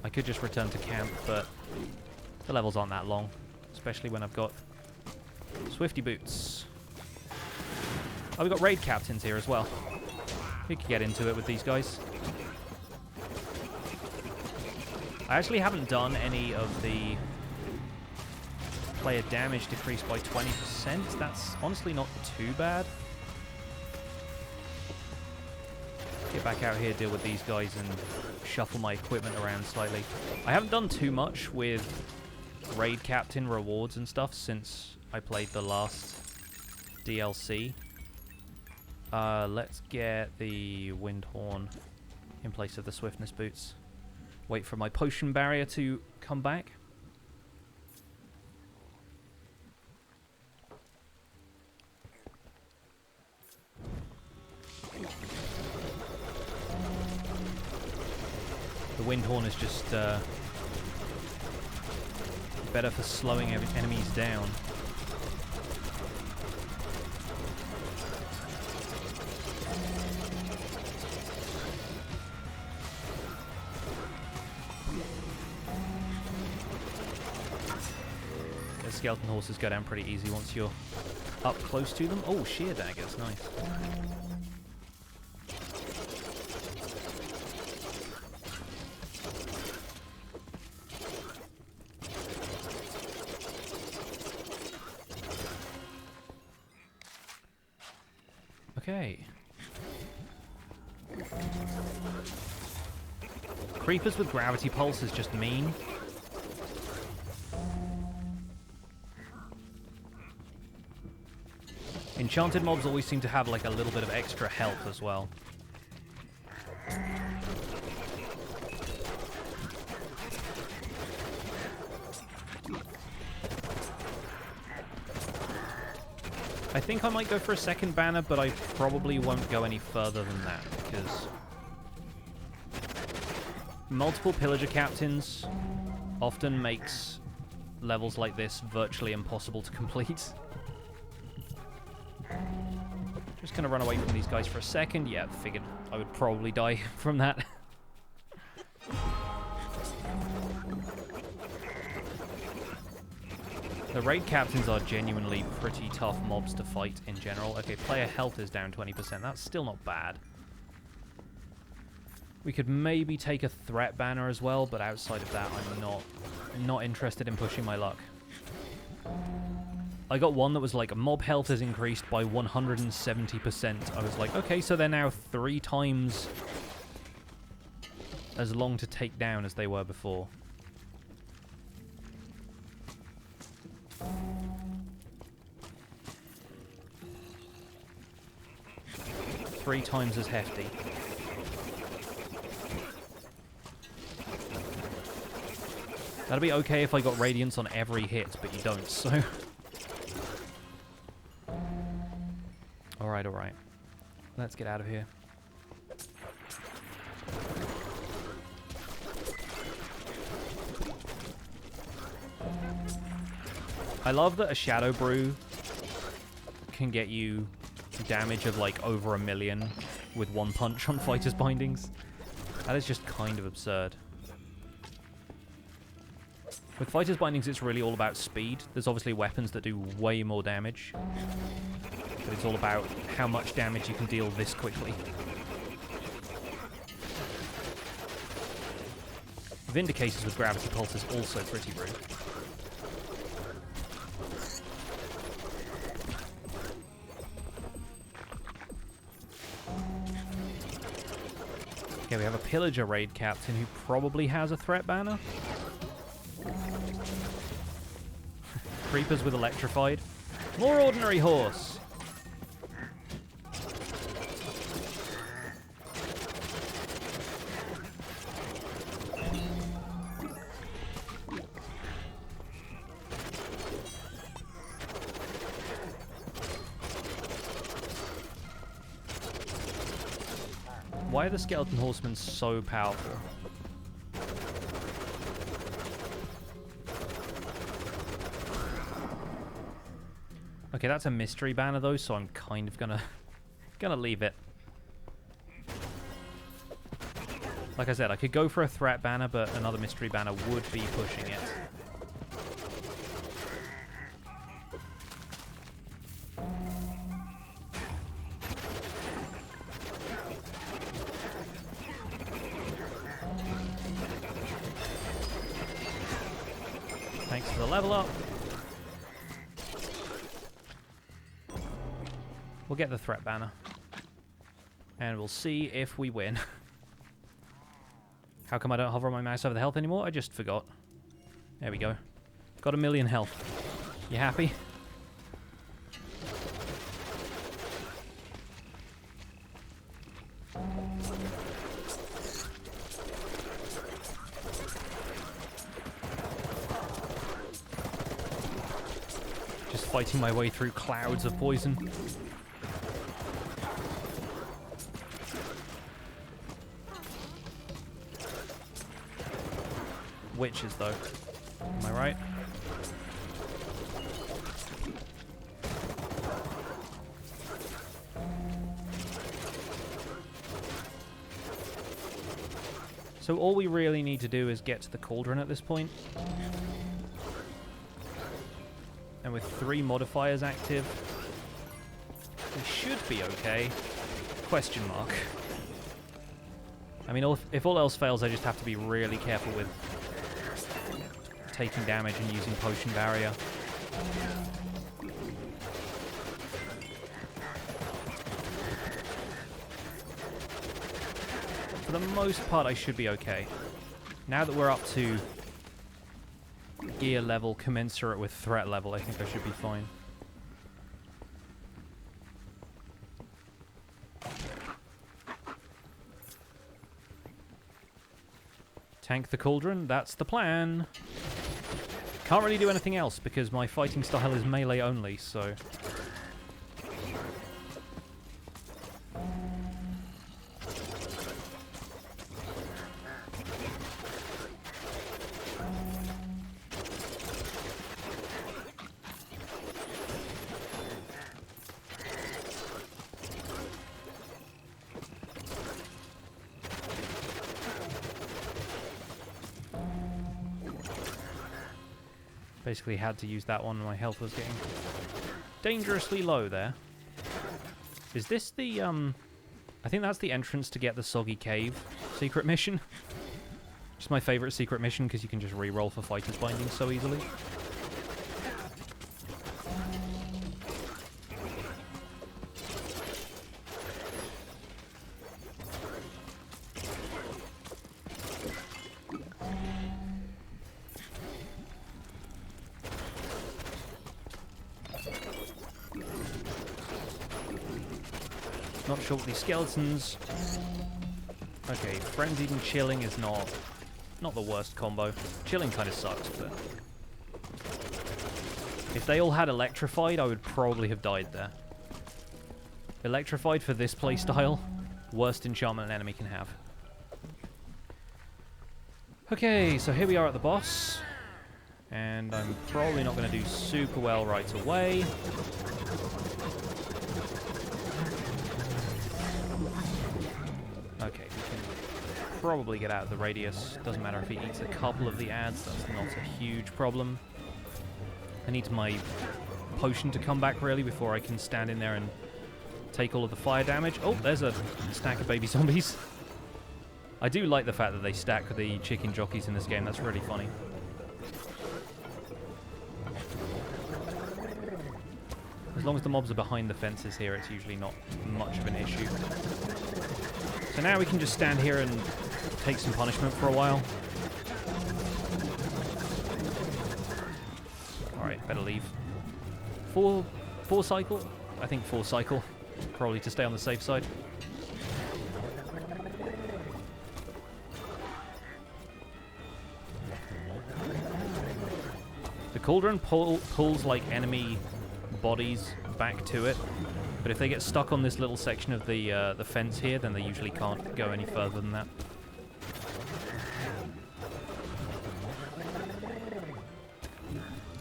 I could just return to camp, but the levels aren't that long, especially when I've got Swifty Boots. Oh, we've got raid captains here as well. We could get into it with these guys. I actually haven't done any of the player damage decreased by 20%. That's honestly not too bad. Get back out here, deal with these guys, and shuffle my equipment around slightly. I haven't done too much with raid captain rewards and stuff since I played the last DLC. Let's get the wind horn in place of the swiftness boots. Wait for my potion barrier to come back. The wind horn is just better for slowing enemies down. skeleton horses go down pretty easy once you're up close to them. Oh, sheer daggers, nice. Okay. Creepers with gravity pulse is just mean. Enchanted mobs always seem to have like a little bit of extra health as well. I think I might go for a second banner, but I probably won't go any further than that, because multiple pillager captains often makes levels like this virtually impossible to complete. Just gonna run away from these guys for a second. Yeah, figured I would probably die from that. The raid captains are genuinely pretty tough mobs to fight in general. Okay, player health is down 20%. That's still not bad. We could maybe take a threat banner as well, but outside of that, I'm not interested in pushing my luck. I got one that was like, mob health is increased by 170%. I was like, okay, so they're now 3 times as long to take down as they were before. Three times as hefty. That'd be okay if I got Radiance on every hit, but you don't, so... Alright, alright. Let's get out of here. I love that a Shadow Brew can get you damage of like over 1 million with one punch on Fighter's Bindings. That is just kind of absurd. With Fighter's Bindings, it's really all about speed. There's obviously weapons that do way more damage, but it's all about how much damage you can deal this quickly. Vindicators with Gravity Pulse is also pretty rude. Okay, we have a Pillager raid captain who probably has a threat banner. Creepers with Electrified. More ordinary horse. Why are the Skeleton Horsemen so powerful? Okay, that's a mystery banner though, so I'm kind of gonna leave it. Like I said, I could go for a threat banner, but another mystery banner would be pushing it. Thanks for the level up. We'll get the threat banner. And we'll see if we win. How come I don't hover my mouse over the health anymore? I just forgot. There we go. Got 1 million health. You happy? Just fighting my way through clouds of poison. Witches, though. Am I right? So all we really need to do is get to the cauldron at this point. And with 3 modifiers active, we should be okay. Question mark. I mean, if all else fails, I just have to be really careful with taking damage and using Potion Barrier. For the most part, I should be okay. Now that we're up to gear level commensurate with threat level, I think I should be fine. Tank the cauldron, that's the plan. Can't really do anything else because my fighting style is melee only, so... Basically had to use that one when my health was getting dangerously low there. Is this the, I think that's the entrance to get the Soggy Cave secret mission. Which is my favorite secret mission because you can just re-roll for Fighter's Binding so easily. Not sure what these skeletons... Okay, Frenzied and Chilling is not the worst combo. Chilling kind of sucks, but... If they all had Electrified, I would probably have died there. Electrified for this playstyle, worst enchantment an enemy can have. Okay, so here we are at the boss. And I'm probably not going to do super well right away. Okay, we can probably get out of the radius. Doesn't matter if he eats a couple of the ads, that's not a huge problem. I need my potion to come back, really, before I can stand in there and take all of the fire damage. Oh, there's a stack of baby zombies. I do like the fact that they stack the chicken jockeys in this game. That's really funny. As long as the mobs are behind the fences here, it's usually not much of an issue. So now we can just stand here and take some punishment for a while. Alright, better leave. Four cycle? I think 4 cycle. Probably to stay on the safe side. The cauldron pulls like enemy bodies back to it, but if they get stuck on this little section of the fence here, then they usually can't go any further than that.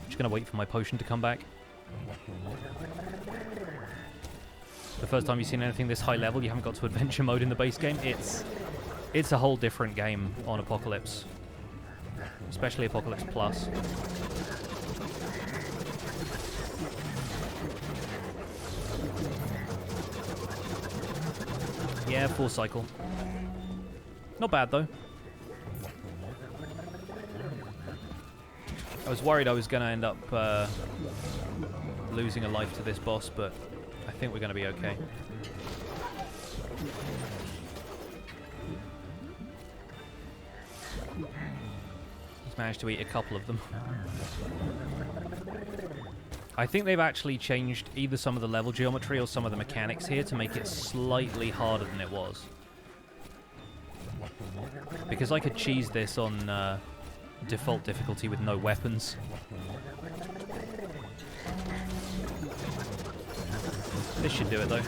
Just gonna wait for my potion to come back. The first time you've seen anything this high level, you haven't got to adventure mode in the base game. It's a whole different game on Apocalypse, especially Apocalypse Plus. Yeah, 4 cycle. Not bad, though. I was worried I was going to end up losing a life to this boss, but I think we're going to be okay. He's managed to eat a couple of them. I think they've actually changed either some of the level geometry or some of the mechanics here to make it slightly harder than it was. Because I could cheese this on default difficulty with no weapons. This should do it, though.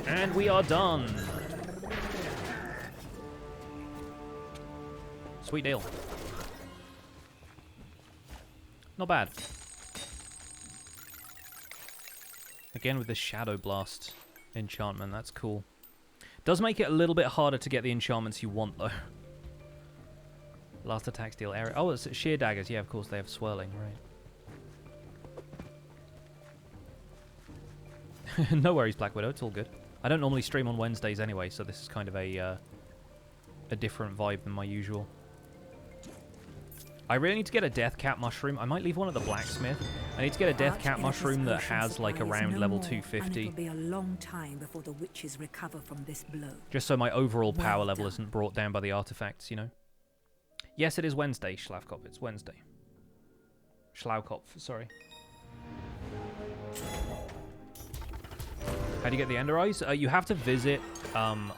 And we are done. Sweet deal. Not bad. Again with the Shadow Blast enchantment, that's cool. Does make it a little bit harder to get the enchantments you want, though. Last attack deal area. Oh, it's sheer daggers. Yeah, of course they have swirling, right. No worries, Black Widow. It's all good. I don't normally stream on Wednesdays anyway, so this is kind of a different vibe than my usual. I really need to get a death cap mushroom. I might leave one at the blacksmith. I need to get a death cap mushroom that has like around level 250. It'll be a long time before the witches recover from this blow. Just so my overall power level isn't brought down by the artifacts, you know. Yes, it is Wednesday, Schlaufkopf. It's Wednesday. Schlaukopf, sorry. How do you get the Ender Eyes? You have to visit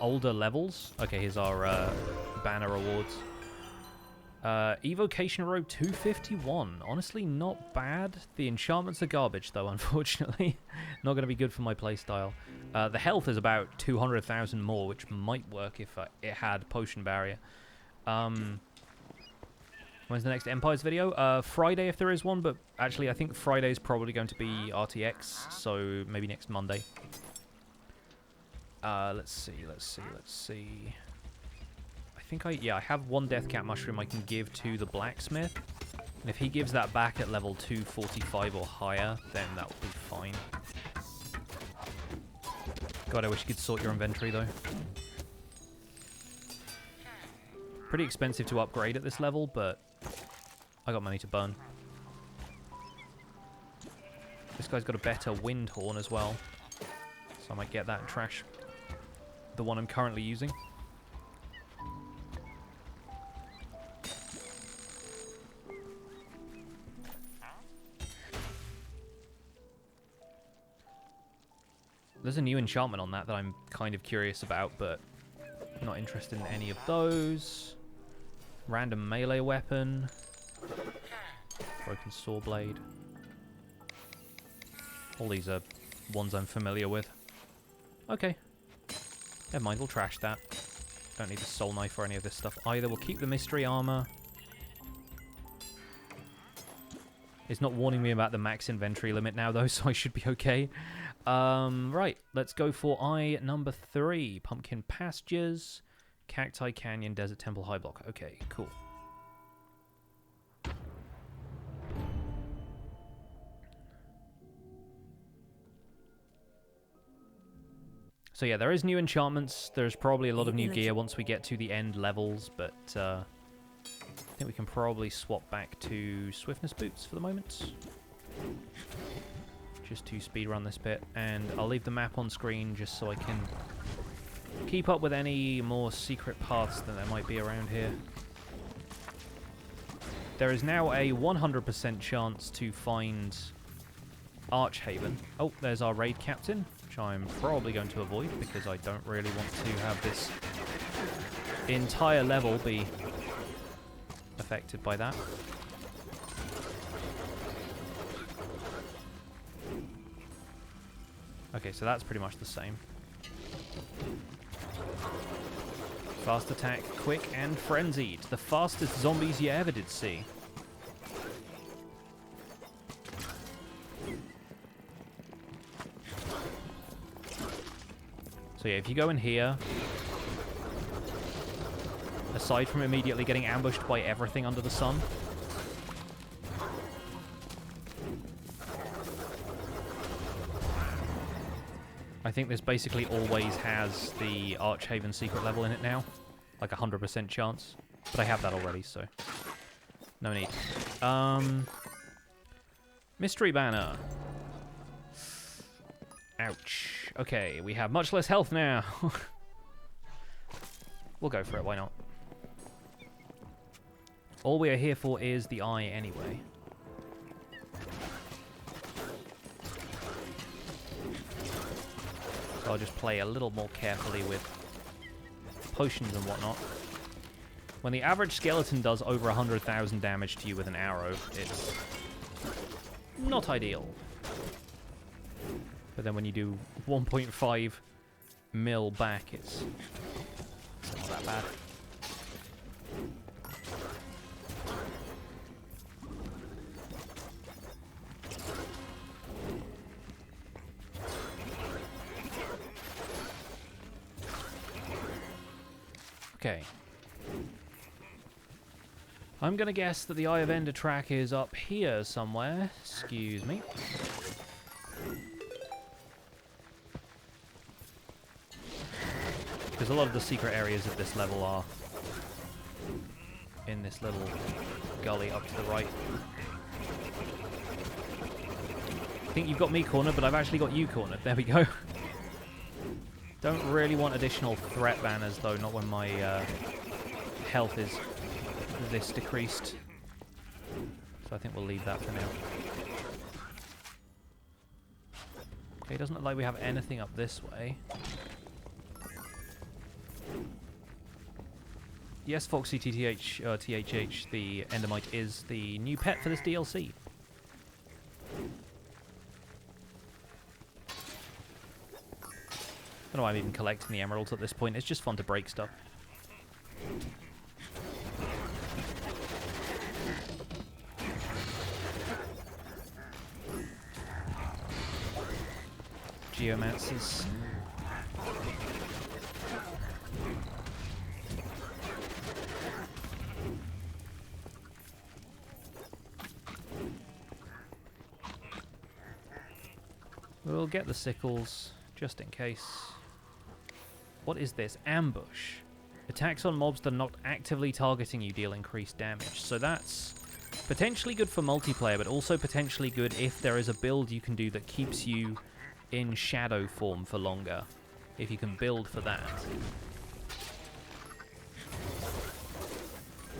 older levels. Okay, here's our banner rewards. Evocation Robe 251. Honestly, not bad. The enchantments are garbage, though, unfortunately. Not going to be good for my playstyle. The health is about 200,000 more, which might work if it had Potion Barrier. When's the next Empires video? Friday, if there is one, but actually, I think Friday is probably going to be RTX, so maybe next Monday. Let's see. I have one Death Cap Mushroom I can give to the blacksmith. And if he gives that back at level 245 or higher, then that will be fine. God, I wish you could sort your inventory, though. Pretty expensive to upgrade at this level, but I got money to burn. This guy's got a better wind horn as well, so I might get that and trash the one I'm currently using. There's a new enchantment on that I'm kind of curious about, but not interested in any of those. Random melee weapon. Broken saw blade. All these are ones I'm familiar with. Okay. Never mind, we'll trash that. Don't need the soul knife or any of this stuff either. We'll keep the mystery armor. It's not warning me about the max inventory limit now, though, so I should be okay. Right, let's go for eye number 3. Pumpkin Pastures, Cacti Canyon, Desert Temple, Highblock. Okay, cool. So yeah, there is new enchantments. There's probably a lot of new gear once we get to the end levels, but I think we can probably swap back to Swiftness Boots for the moment. Just to speedrun this bit, and I'll leave the map on screen just so I can keep up with any more secret paths that there might be around here. There is now a 100% chance to find Archhaven. Oh, there's our raid captain, which I'm probably going to avoid because I don't really want to have this entire level be affected by that. Okay, so that's pretty much the same. Fast attack, quick and frenzied. The fastest zombies you ever did see. So yeah, if you go in here, aside from immediately getting ambushed by everything under the sun, I think this basically always has the Archhaven secret level in it now. Like 100% chance. But I have that already, so no need. Mystery banner. Ouch. Okay, we have much less health now. We'll go for it, why not? All we are here for is the eye anyway. So I'll just play a little more carefully with potions and whatnot. When the average skeleton does over 100,000 damage to you with an arrow, it's not ideal. But then when you do 1.5 mil back, it's not that bad. Okay. I'm going to guess that the Eye of Ender track is up here somewhere. Excuse me. Because a lot of the secret areas of this level are in this little gully up to the right. I think you've got me cornered, but I've actually got you cornered. There we go. Don't really want additional threat banners, though, not when my health is this decreased. So I think we'll leave that for now. Okay, it doesn't look like we have anything up this way. Yes, Foxy THH, the Endermite is the new pet for this DLC. I don't know why I'm even collecting the emeralds at this point. It's just fun to break stuff. Geomancers. We'll get the sickles, just in case. What is this? Ambush. Attacks on mobs that are not actively targeting you deal increased damage. So that's potentially good for multiplayer, but also potentially good if there is a build you can do that keeps you in shadow form for longer. If you can build for that.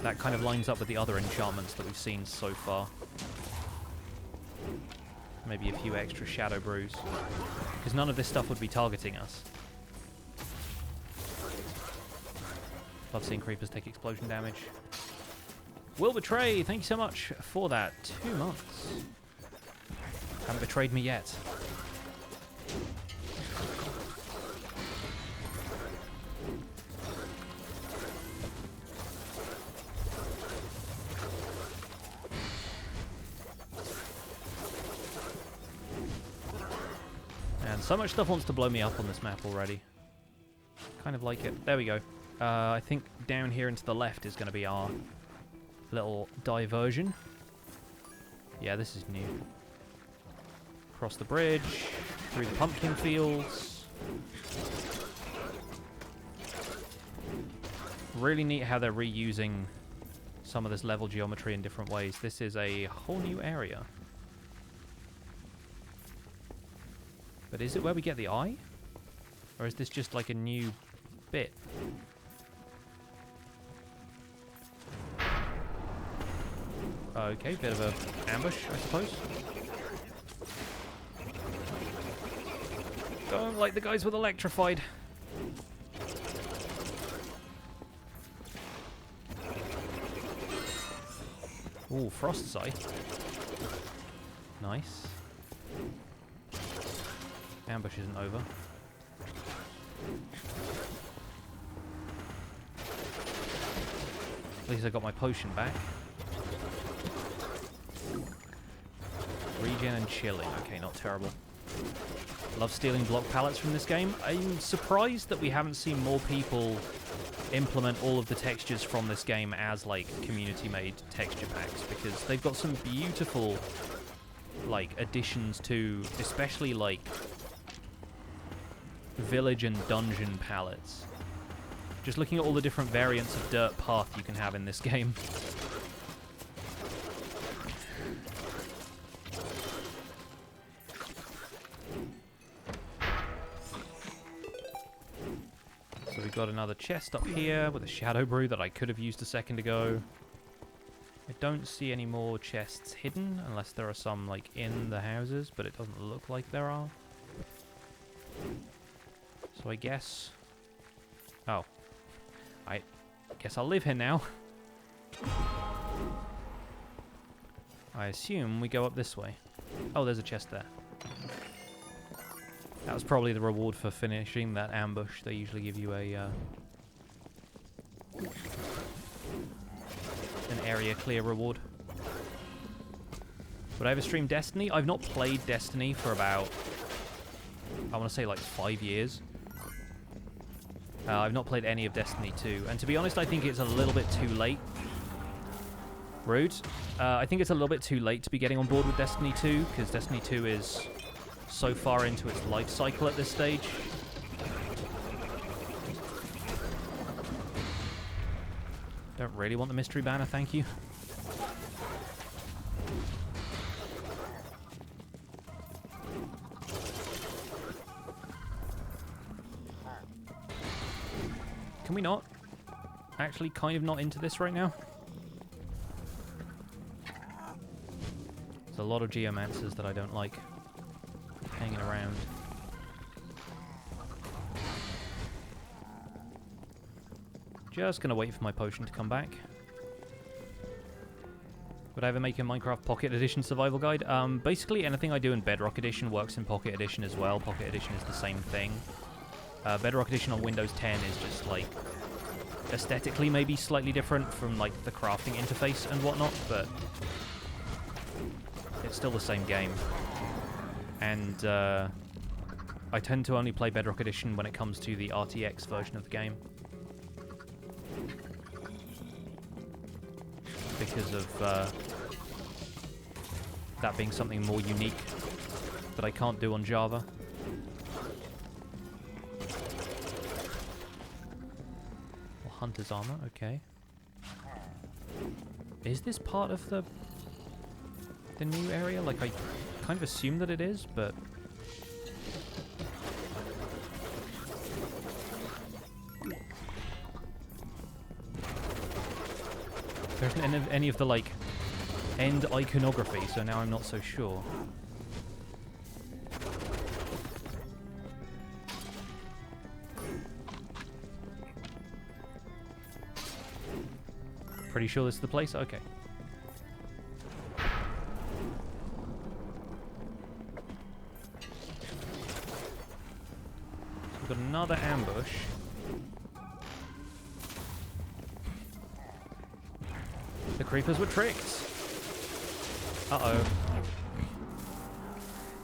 That kind of lines up with the other enchantments that we've seen so far. Maybe a few extra shadow brews. Because none of this stuff would be targeting us. Love seeing creepers take explosion damage. Will Betray, thank you so much for that. 2 months. Haven't betrayed me yet. And so much stuff wants to blow me up on this map already. Kind of like it. There we go. I think down here and to the left is going to be our little diversion. Yeah, this is new. Across the bridge, through the pumpkin fields. Really neat how they're reusing some of this level geometry in different ways. This is a whole new area. But is it where we get the eye? Or is this just like a new bit? Okay, bit of a ambush, I suppose. Don't like the guys with electrified. Ooh, Frost Sight. Nice. Ambush isn't over. At least I got my potion back. Regen and chilling. Okay, not terrible. Love stealing block pallets from this game. I'm surprised that we haven't seen more people implement all of the textures from this game as, like, community-made texture packs, because they've got some beautiful, like, additions to, especially, like, village and dungeon palettes. Just looking at all the different variants of dirt path you can have in this game. So we've got another chest up here with a shadow brew that I could have used a second ago. I don't see any more chests hidden, unless there are some, like, in the houses, but it doesn't look like there are. So I guess... Oh. I guess I'll live here now. I assume we go up this way. Oh, there's a chest there. That was probably the reward for finishing that ambush. They usually give you a... an area clear reward. Would I ever stream Destiny? I've not played Destiny for about... I want to say like 5 years. I've not played any of Destiny 2, and to be honest, I think it's a little bit too late. Rude. I think it's a little bit too late to be getting on board with Destiny 2, because Destiny 2 is so far into its life cycle at this stage. Don't really want the mystery banner, thank you. Can we not? Actually, kind of not into this right now. There's a lot of geomancers that I don't like hanging around. Just gonna wait for my potion to come back. Would I ever make a Minecraft Pocket Edition survival guide? Basically, anything I do in Bedrock Edition works in Pocket Edition as well. Pocket Edition is the same thing. Bedrock Edition on Windows 10 is just, like, aesthetically maybe slightly different from, like, the crafting interface and whatnot, but it's still the same game. And I tend to only play Bedrock Edition when it comes to the RTX version of the game. Because of that being something more unique that I can't do on Java. Well, Hunter's armor, okay. Is this part of the new area? Like, I kind of assume that it is, but... There isn't any of the, like, end iconography, so now I'm not so sure. Pretty sure this is the place? Okay. We've got another ambush. The creepers were tricked. Uh-oh.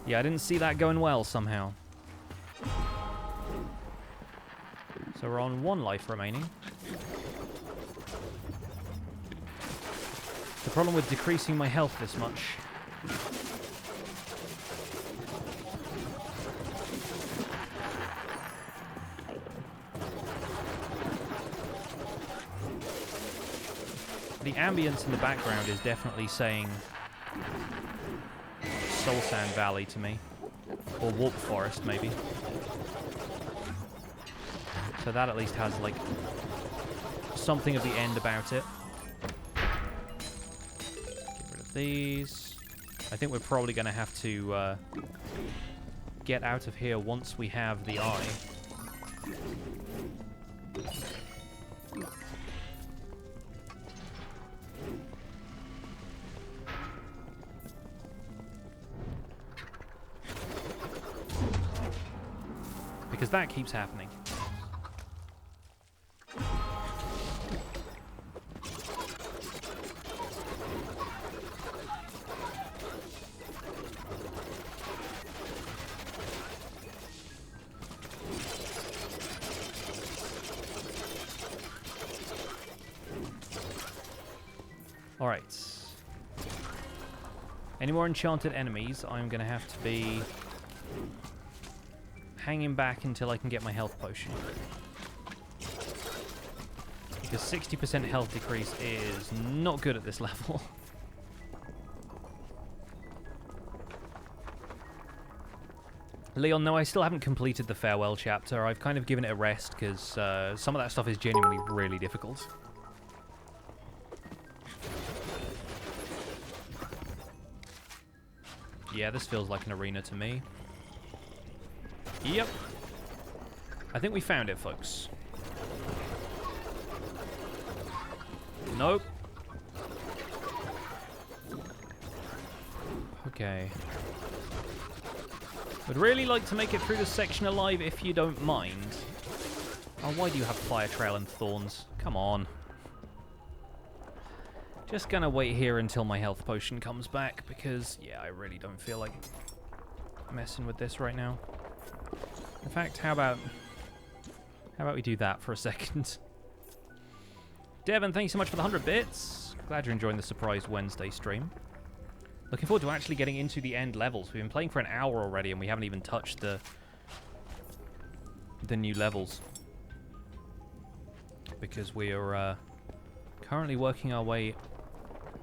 Yeah, I didn't see that going well somehow. So we're on 1 life remaining. The problem with decreasing my health this much... The ambience in the background is definitely saying Soul Sand Valley to me. Or Warp Forest, maybe. So that at least has, like, something of the end about it. Get rid of these. I think we're probably going to have to get out of here once we have the eye. Because that keeps happening. Alright. Any more enchanted enemies, I'm going to have to be hanging back until I can get my health potion. Because 60% health decrease is not good at this level. Leon, no, I still haven't completed the farewell chapter. I've kind of given it a rest because some of that stuff is genuinely really difficult. Yeah, this feels like an arena to me. Yep. I think we found it, folks. Nope. Okay. Would really like to make it through this section alive if you don't mind. Oh, why do you have fire trail and thorns? Come on. Just gonna wait here until my health potion comes back because, yeah, I really don't feel like messing with this right now. In fact, how about we do that for a second? Devon, thank you so much for the 100 bits. Glad you're enjoying the surprise Wednesday stream. Looking forward to actually getting into the end levels. We've been playing for an hour already, and we haven't even touched the new levels. Because we are currently working our way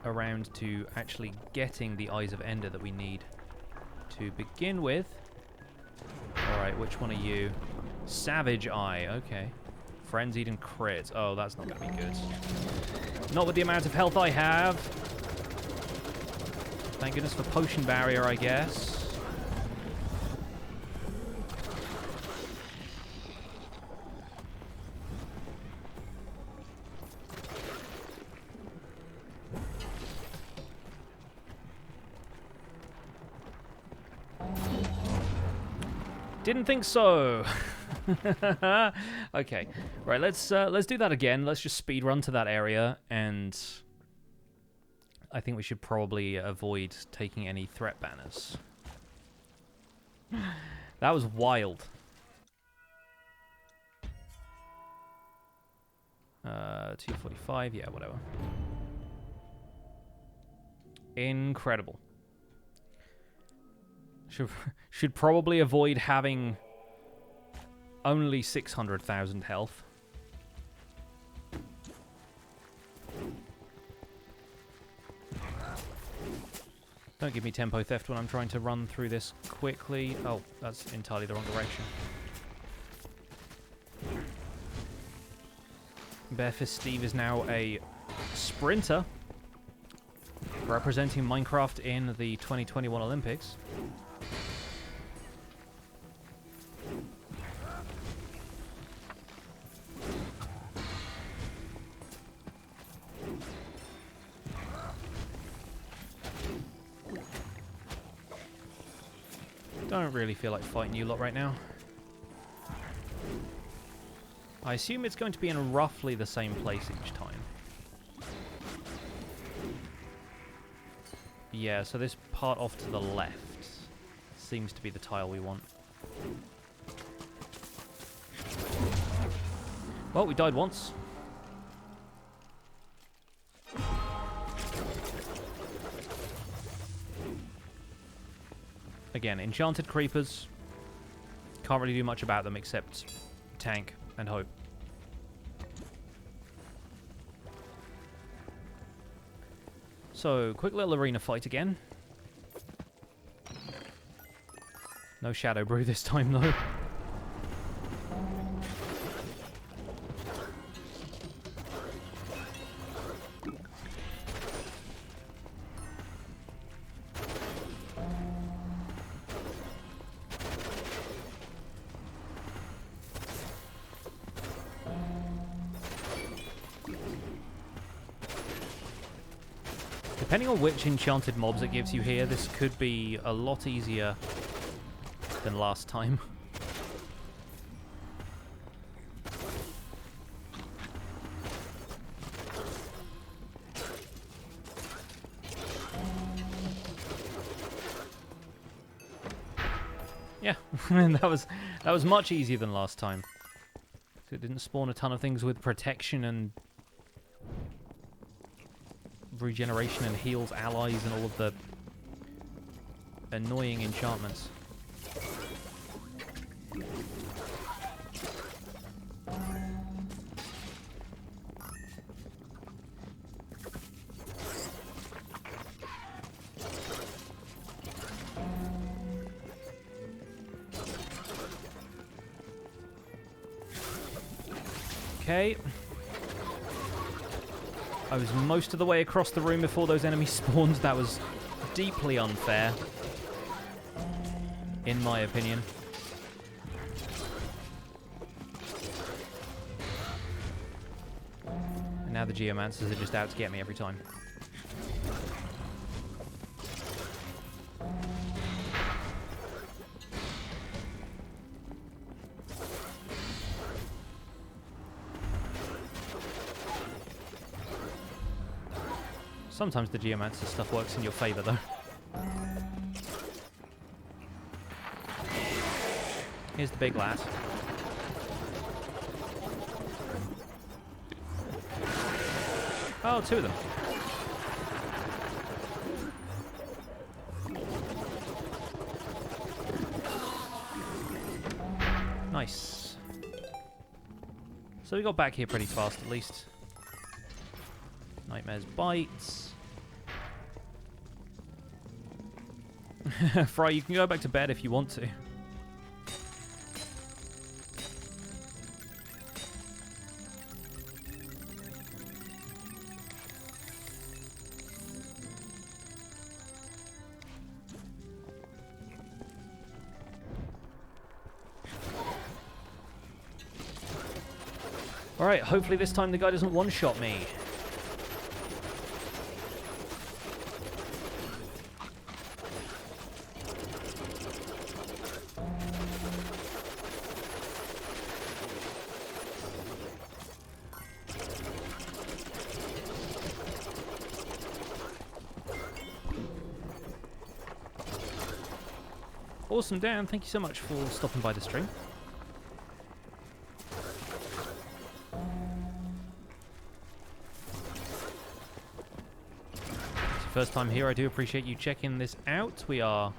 around to actually getting the Eyes of Ender that we need to begin with. Alright, which one are you? Savage Eye, okay. Frenzied and Crit. Oh, that's not going to be good. Not with the amount of health I have. Thank goodness for Potion Barrier, I guess. Didn't think so. Okay, right. Let's do that again. Let's just speed run to that area, and I think we should probably avoid taking any threat banners. That was wild. 245. Yeah, whatever. Incredible. Should probably avoid having only 600,000 health. Don't give me tempo theft when I'm trying to run through this quickly. Oh, that's entirely the wrong direction. Barefist Steve is now a sprinter, representing Minecraft in the 2021 Olympics. Don't really feel like fighting you lot right now. I assume it's going to be in roughly the same place each time. Yeah, so this part off to the left seems to be the tile we want. Well, we died once. Again, enchanted creepers. Can't really do much about them except tank and hope. So, quick little arena fight again. No Shadow Brew this time, though. Depending on which enchanted mobs it gives you here, this could be a lot easier than last time. Yeah, that was much easier than last time. So it didn't spawn a ton of things with protection and regeneration and heals allies and all of the annoying enchantments. Okay. I was most of the way across the room before those enemies spawned. That was deeply unfair, in my opinion. And now the Geomancers are just out to get me every time. Sometimes the Geomancer stuff works in your favor, though. Here's the big lad. Oh, two of them. Nice. So we got back here pretty fast, at least. Nightmare's bites. Fry, you can go back to bed if you want to. Alright, hopefully this time the guy doesn't one-shot me. Awesome, Dan. Thank you so much for stopping by the stream. First time here, I do appreciate you checking this out. We are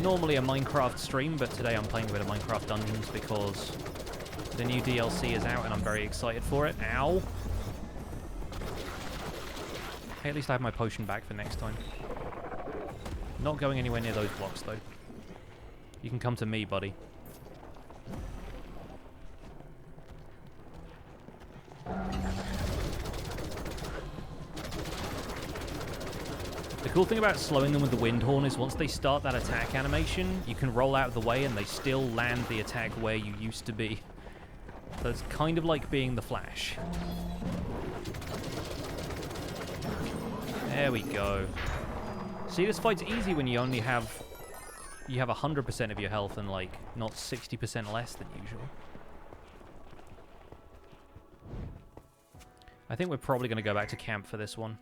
normally a Minecraft stream, but today I'm playing a bit of Minecraft Dungeons because the new DLC is out and I'm very excited for it. Ow! Hey, at least I have my potion back for next time. Not going anywhere near those blocks, though. You can come to me, buddy. The cool thing about slowing them with the wind horn is once they start that attack animation, you can roll out of the way and they still land the attack where you used to be. So it's kind of like being the Flash. There we go. See, this fight's easy when you only have... You have 100% of your health and, like, not 60% less than usual. I think we're probably going to go back to camp for this one.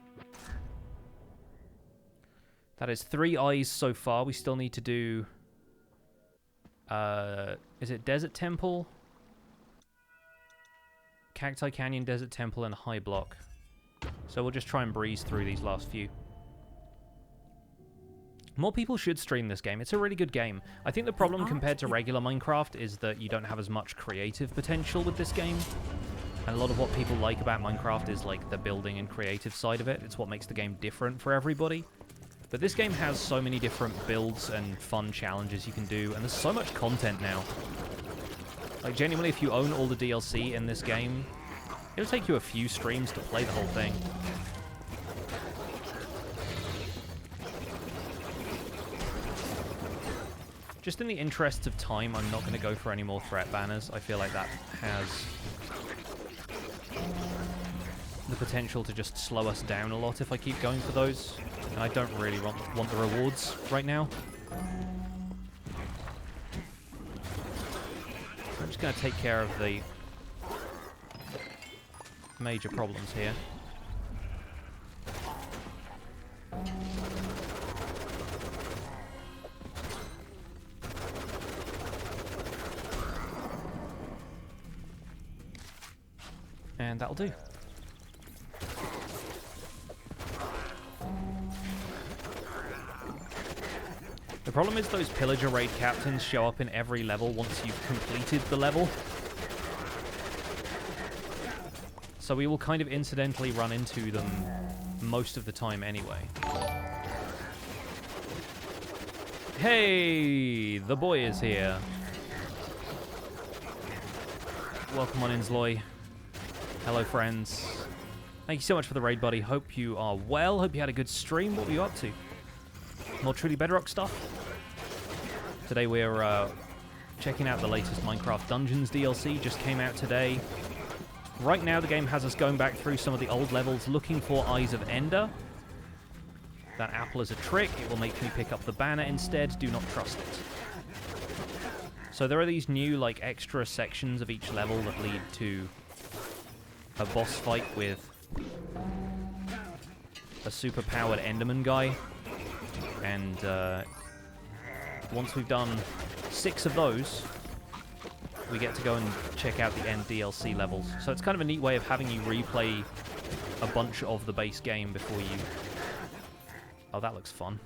That is 3 eyes so far. We still need to do... is it Desert Temple? Cacti Canyon, Desert Temple, and Highblock. So we'll just try and breeze through these last few. More people should stream this game. It's a really good game. I think the problem compared to regular Minecraft is that you don't have as much creative potential with this game. And a lot of what people like about Minecraft is like the building and creative side of it. It's what makes the game different for everybody. But this game has so many different builds and fun challenges you can do, and there's so much content now. Like, genuinely, if you own all the DLC in this game, it'll take you a few streams to play the whole thing. Just in the interests of time, I'm not going to go for any more threat banners. I feel like that has the potential to just slow us down a lot if I keep going for those. And I don't really want the rewards right now. I'm just going to take care of the major problems here. And that'll do. The problem is those pillager raid captains show up in every level once you've completed the level. So we will kind of incidentally run into them most of the time anyway. Hey, the boy is here. Welcome on in, Zloy. Hello, friends. Thank you so much for the raid, buddy. Hope you are well. Hope you had a good stream. What were you up to? More Truly Bedrock stuff? Today we're checking out the latest Minecraft Dungeons DLC. Just came out today. Right now the game has us going back through some of the old levels looking for Eyes of Ender. That apple is a trick. It will make me pick up the banner instead. Do not trust it. So there are these new, like, extra sections of each level that lead to a boss fight with a super-powered Enderman guy. And once we've done 6 of those, we get to go and check out the end DLC levels. So it's kind of a neat way of having you replay a bunch of the base game before you... Oh, that looks fun.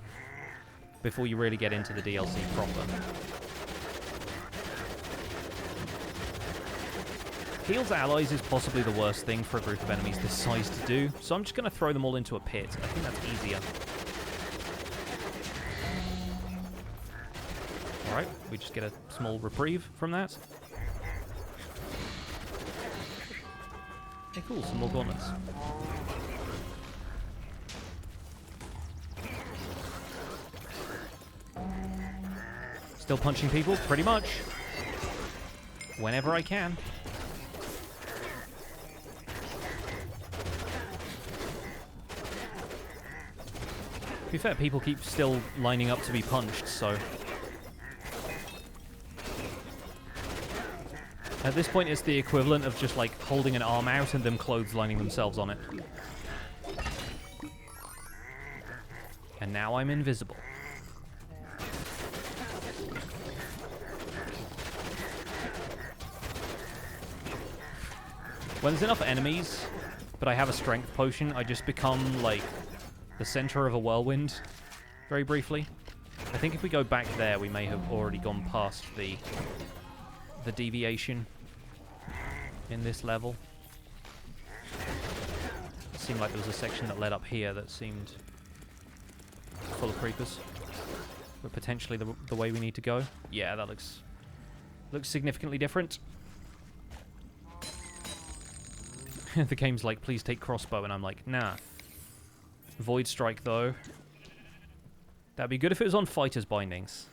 Before you really get into the DLC proper. Heals allies is possibly the worst thing for a group of enemies this size to do, so I'm just going to throw them all into a pit. I think that's easier. Alright, we just get a small reprieve from that. Hey, cool, some more gauntlets. Still punching people, pretty much. Whenever I can. To be fair, people keep still lining up to be punched, so... At this point, it's the equivalent of just, like, holding an arm out and them clotheslining themselves on it. And now I'm invisible. When there's enough enemies, but I have a strength potion, I just become, like, the center of a whirlwind, very briefly. I think if we go back there, we may have already gone past the deviation in this level. It seemed like there was a section that led up here that seemed full of creepers. But potentially the way we need to go. Yeah, that looks significantly different. The game's like, please take crossbow, and I'm like, nah. Void strike, though. That'd be good if it was on fighter's bindings.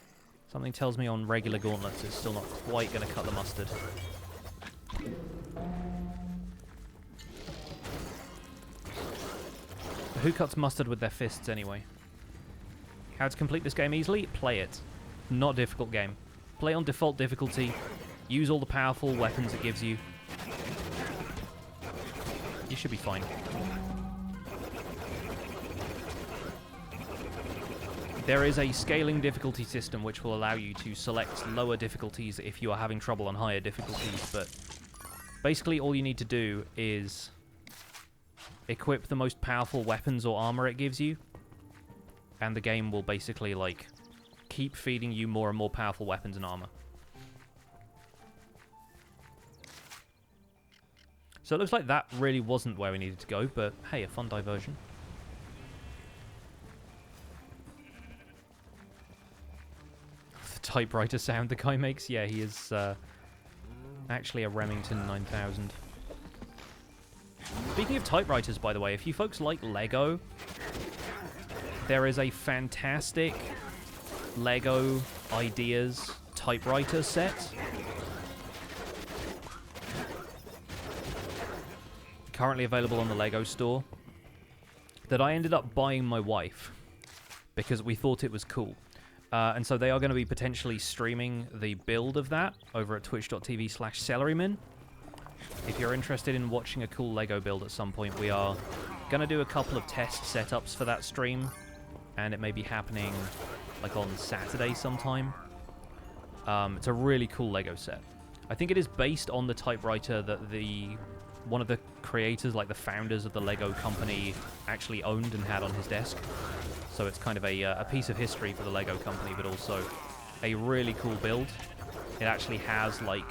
Something tells me on regular gauntlets it's still not quite going to cut the mustard. But who cuts mustard with their fists, anyway? How to complete this game easily? Play it. Not a difficult game. Play on default difficulty. Use all the powerful weapons it gives you. You should be fine. There is a scaling difficulty system which will allow you to select lower difficulties if you are having trouble on higher difficulties, but basically all you need to do is equip the most powerful weapons or armor it gives you, and the game will basically, like, keep feeding you more and more powerful weapons and armor. So it looks like that really wasn't where we needed to go, but hey, a fun diversion. The typewriter sound the guy makes? Yeah, he is actually a Remington 9000. Speaking of typewriters, by the way, if you folks like Lego, there is a fantastic Lego Ideas typewriter set. Currently available on the Lego store, that I ended up buying my wife because we thought it was cool. And so they are going to be potentially streaming the build of that over at twitch.tv/celeryman. If you're interested in watching a cool Lego build at some point, we are going to do a couple of test setups for that stream, and it may be happening like on Saturday sometime. It's a really cool Lego set. I think it is based on the typewriter that one of the creators, like the founders of the Lego company, actually owned and had on his desk. So it's kind of a piece of history for the Lego company, but also a really cool build. It actually has, like,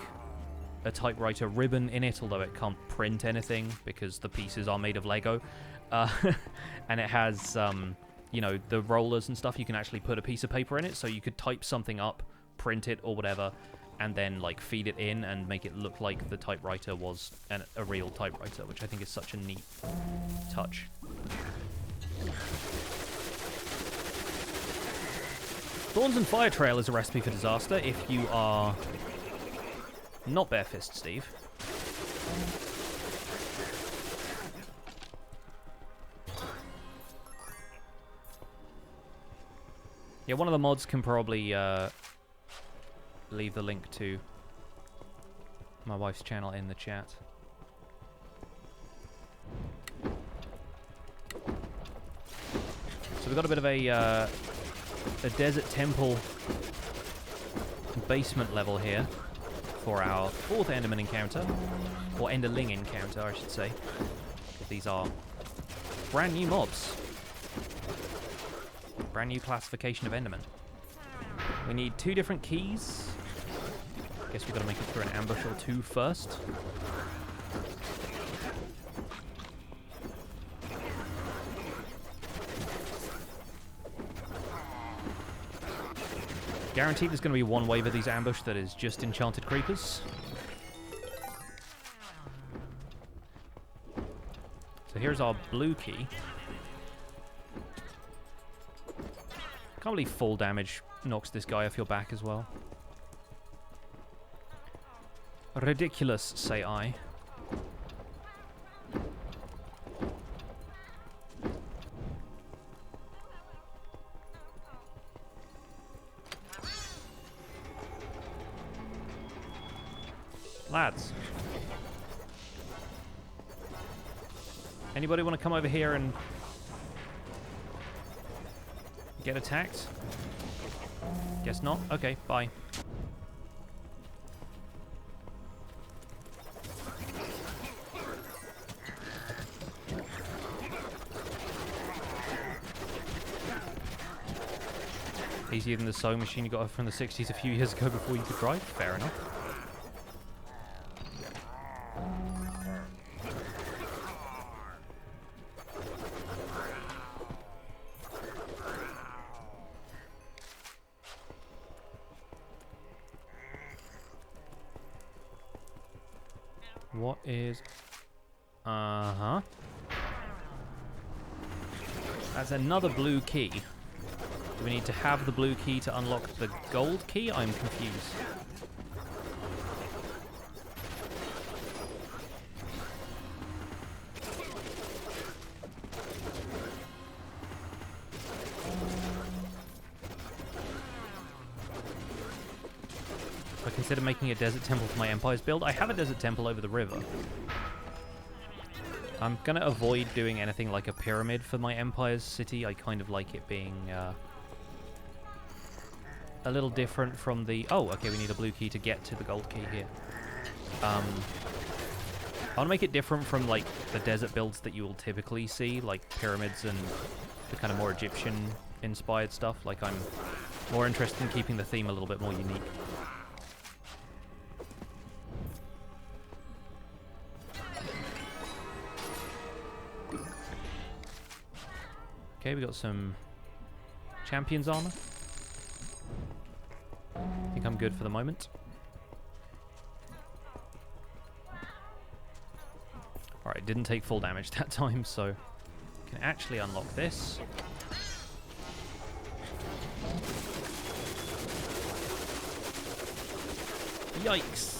a typewriter ribbon in it, although it can't print anything because the pieces are made of Lego. And it has, you know, the rollers and stuff. You can actually put a piece of paper in it, so you could type something up, print it or whatever, and then, like, feed it in and make it look like the typewriter was a real typewriter, which I think is such a neat touch. Thorns and Fire Trail is a recipe for disaster if you are not Barefist Steve. Yeah, one of the mods can probably leave the link to my wife's channel in the chat. So we've got a bit of a desert temple basement level here for our 4th Enderman encounter, or Enderling encounter, I should say. These are brand new mobs. Brand new classification of Enderman. We need 2 different keys. Guess we gotta make it through an ambush or two first. Guaranteed there's going to be one wave of these ambush that is just enchanted creepers. So here's our blue key. Can't believe full damage knocks this guy off your back as well. Ridiculous, say I. Lads. Anybody want to come over here and get attacked? Guess not. Okay, bye. Easier than the sewing machine you got from the 60s a few years ago before you could drive? Fair enough. What is... Uh-huh. That's another blue key. Do we need to have the blue key to unlock the gold key? I'm confused. I consider making a desert temple for my Empire's build. I have a desert temple over the river. I'm going to avoid doing anything like a pyramid for my Empire's city. I kind of like it being a little different from the... Oh, okay, we need a blue key to get to the gold key here. I want to make it different from like the desert builds that you will typically see, like pyramids and the kind of more Egyptian-inspired stuff. Like, I'm more interested in keeping the theme a little bit more unique. Okay, we got some champion's armor. I think I'm good for the moment. Alright, didn't take full damage that time, so can actually unlock this. Yikes!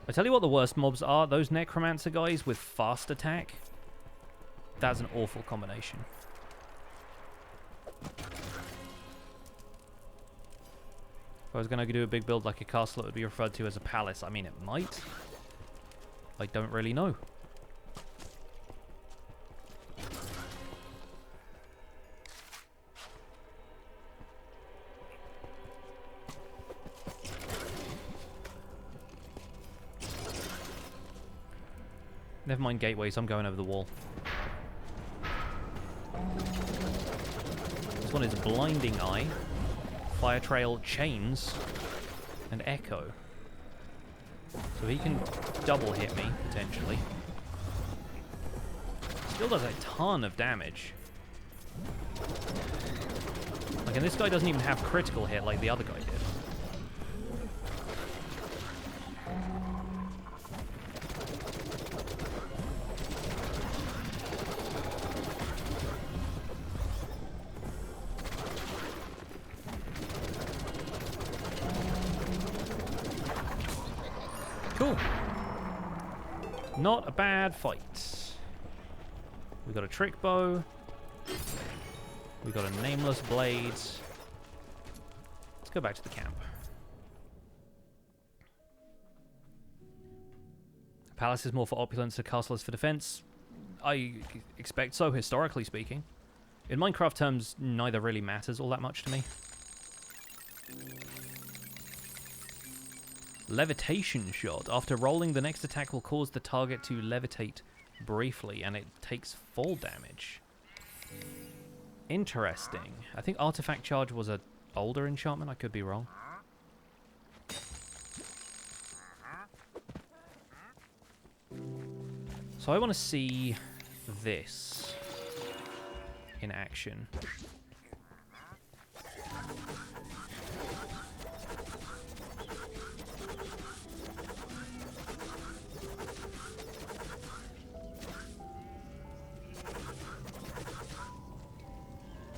I tell you what the worst mobs are, those Necromancer guys with fast attack. That's an awful combination. If I was going to do a big build like a castle, it would be referred to as a palace. I mean, it might. I don't really know. Never mind gateways, I'm going over the wall. This one is Blinding Eye, Fire Trail, Chains, and Echo. So he can double hit me, potentially. Still does a ton of damage. Like, and this guy doesn't even have critical hit like the other guy did. Cool. Not a bad fight. We got a trick bow. We got a nameless blade. Let's go back to the camp. The palace is more for opulence, the castle is for defense. I expect so, historically speaking. In Minecraft terms, neither really matters all that much to me. Levitation shot. After rolling, the next attack will cause the target to levitate briefly, and it takes fall damage. Interesting. I think Artifact Charge was a older enchantment. I could be wrong. So I want to see this in action.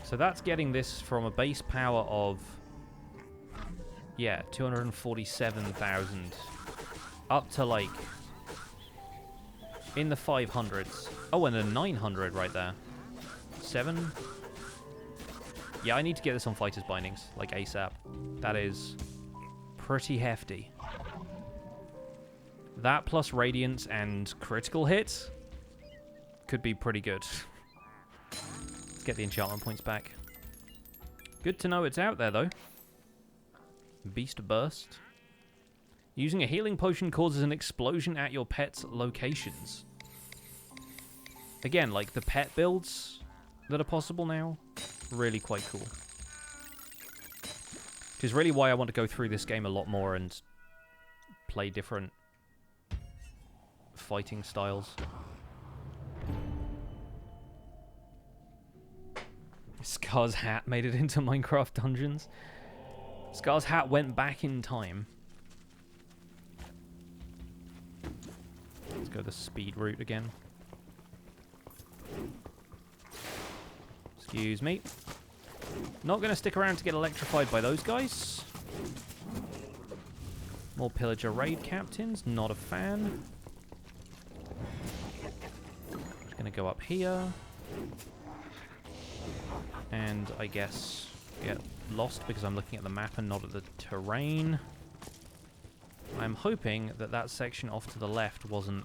So that's getting this from a base power of, yeah, 247,000 up to like in the 500s. Oh, and a 900 right there. 7. Yeah, I need to get this on Fighter's Bindings, like ASAP. That is pretty hefty. That plus Radiance and critical hits could be pretty good. Get the enchantment points back. Good to know it's out there, though. Beast Burst. Using a healing potion causes an explosion at your pet's locations. Again, like the pet builds that are possible now, really quite cool. Which is really why I want to go through this game a lot more and play different fighting styles. Scar's hat made it into Minecraft Dungeons. Scar's hat went back in time. Let's go the speed route again. Excuse me. Not going to stick around to get electrified by those guys. More pillager raid captains. Not a fan. Just going to go up here. And I guess get lost because I'm looking at the map and not at the terrain. I'm hoping that that section off to the left wasn't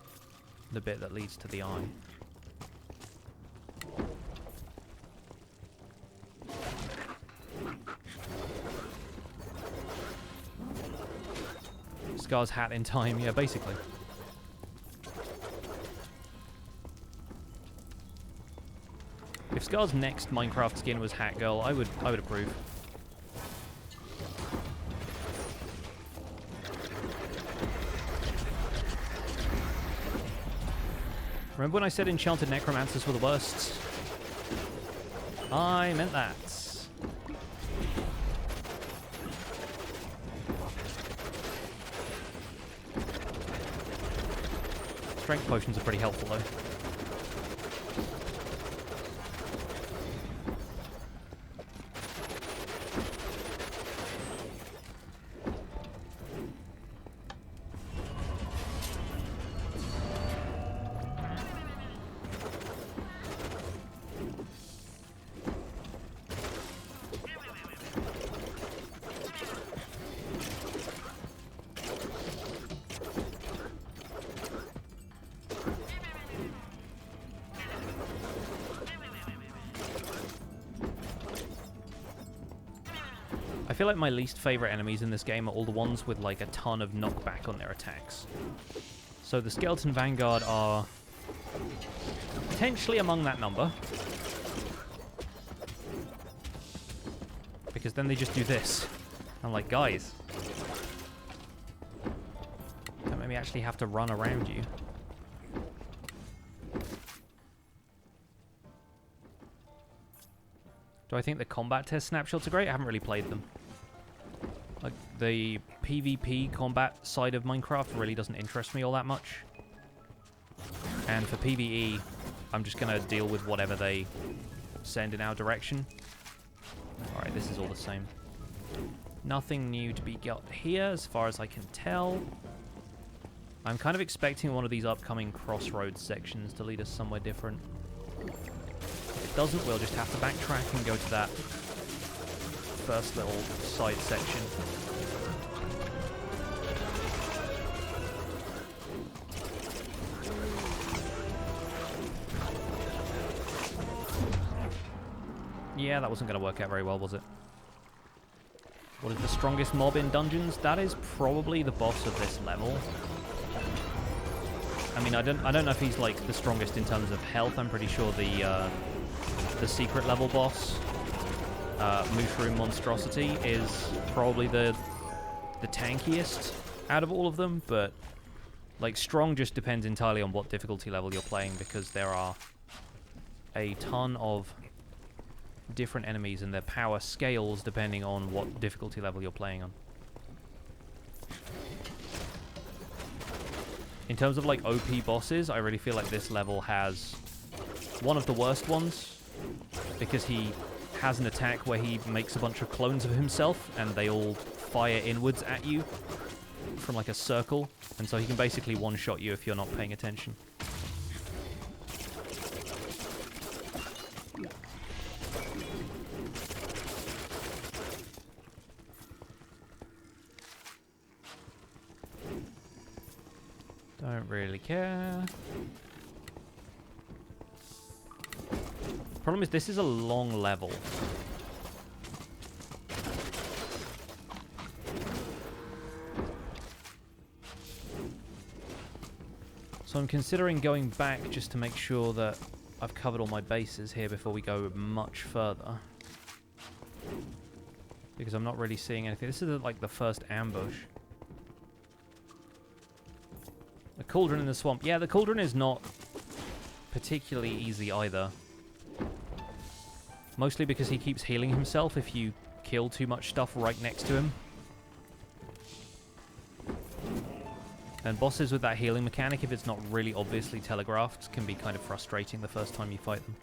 the bit that leads to the eye. Scar's hat in time, yeah, basically. If Scar's next Minecraft skin was Hat Girl, I would approve. Remember when I said Enchanted Necromancers were the worst? I meant that. Strength potions are pretty helpful though. I feel like my least favorite enemies in this game are all the ones with like a ton of knockback on their attacks. So the Skeleton Vanguard are potentially among that number. Because then they just do this. I'm like, guys, don't make me actually have to run around you. Do I think the combat test snapshots are great? I haven't really played them. Like, the PvP combat side of Minecraft really doesn't interest me all that much. And for PvE, I'm just going to deal with whatever they send in our direction. Alright, this is all the same. Nothing new to be got here, as far as I can tell. I'm kind of expecting one of these upcoming crossroads sections to lead us somewhere different. If it doesn't, we'll just have to backtrack and go to that first little side section. Yeah, that wasn't going to work out very well, was it? What is the strongest mob in dungeons? That is probably the boss of this level. I mean, I don't know if he's like the strongest in terms of health. I'm pretty sure the secret level boss, Mushroom Monstrosity, is probably the tankiest out of all of them, but like strong just depends entirely on what difficulty level you're playing, because there are a ton of different enemies and their power scales depending on what difficulty level you're playing on. In terms of like OP bosses, I really feel like this level has one of the worst ones, because he has an attack where he makes a bunch of clones of himself and they all fire inwards at you from like a circle, and so he can basically one-shot you if you're not paying attention. Don't really care. Problem is, this is a long level. So I'm considering going back just to make sure that I've covered all my bases here before we go much further. Because I'm not really seeing anything. This is like the first ambush. The cauldron in the swamp. Yeah, the cauldron is not particularly easy either. Mostly because he keeps healing himself if you kill too much stuff right next to him. And bosses with that healing mechanic, if it's not really obviously telegraphed, can be kind of frustrating the first time you fight them.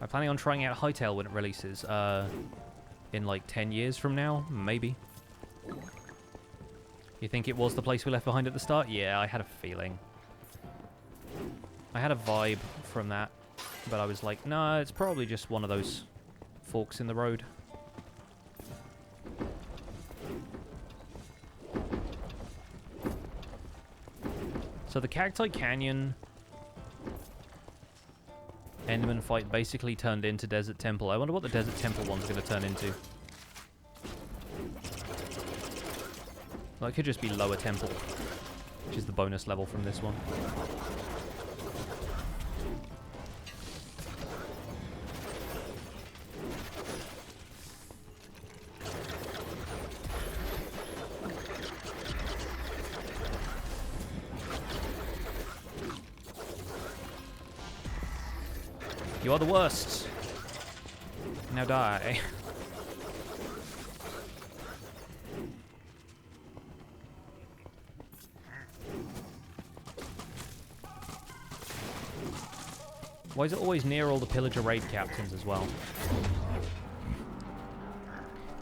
I'm planning on trying out Hightail when it releases. In like 10 years from now, maybe. You think it was the place we left behind at the start? Yeah, I had a feeling. I had a vibe from that, but I was like, no, it's probably just one of those forks in the road. So the Cacti Canyon Enderman fight basically turned into Desert Temple. I wonder what the Desert Temple one's going to turn into. Well, it could just be Lower Temple, which is the bonus level from this one. You are the worst. Now die. Why is it always near all the pillager raid captains as well?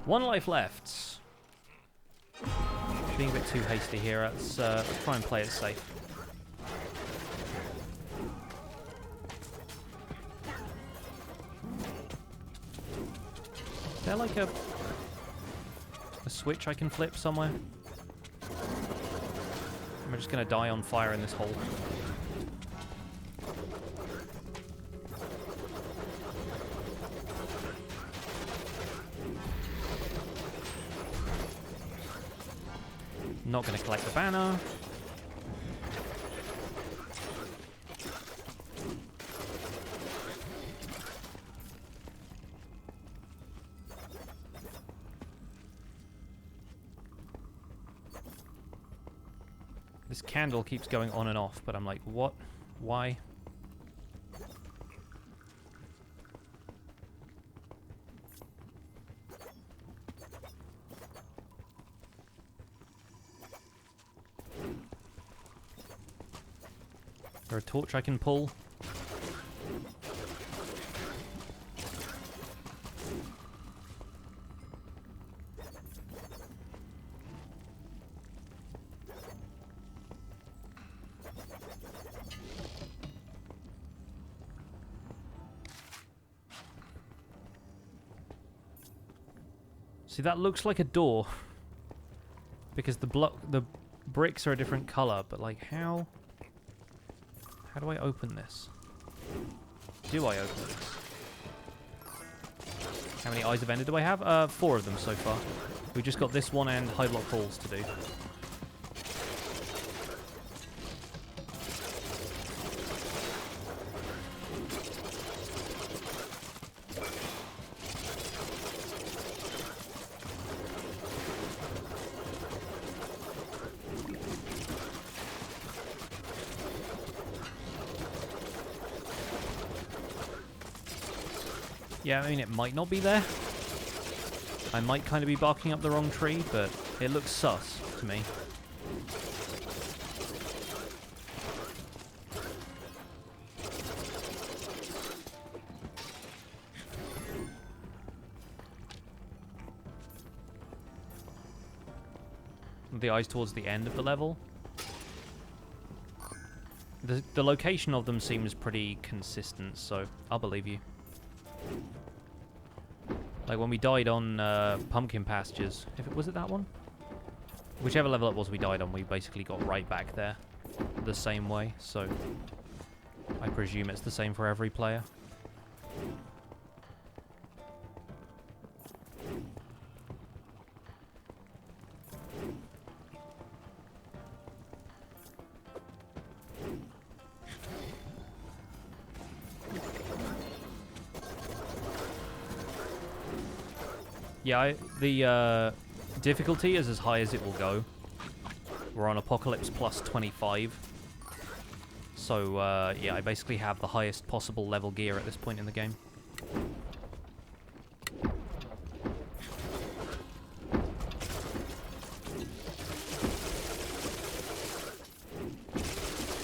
1 life left. Being a bit too hasty here. Let's try and play it safe. Is there like a switch I can flip somewhere? Am I just gonna die on fire in this hole? Not gonna collect the banner. This candle keeps going on and off, but I'm like, what? Why? Is there a torch I can pull? See, that looks like a door, because the bricks are a different color, but like how do I open this? Do I open this? How many Eyes of Ender do I have? 4 of them so far. We just got this one and Highblock Halls to do. Yeah, I mean, it might not be there. I might kind of be barking up the wrong tree, but it looks sus to me. The eyes towards the end of the level. The location of them seems pretty consistent, so I'll believe you. Like when we died on Pumpkin Pastures, was it that one? Whichever level it was we died on, we basically got right back there the same way, so I presume it's the same for every player. Yeah, the difficulty is as high as it will go. We're on Apocalypse plus 25. So, yeah, I basically have the highest possible level gear at this point in the game.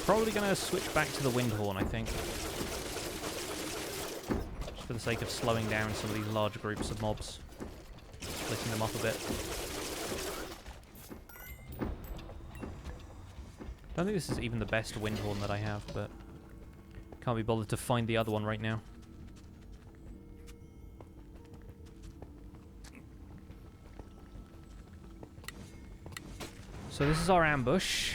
Probably going to switch back to the Windhorn, I think. Just for the sake of slowing down some of these larger groups of mobs. Splitting them up a bit. I don't think this is even the best Windhorn that I have, but can't be bothered to find the other one right now. So this is our ambush.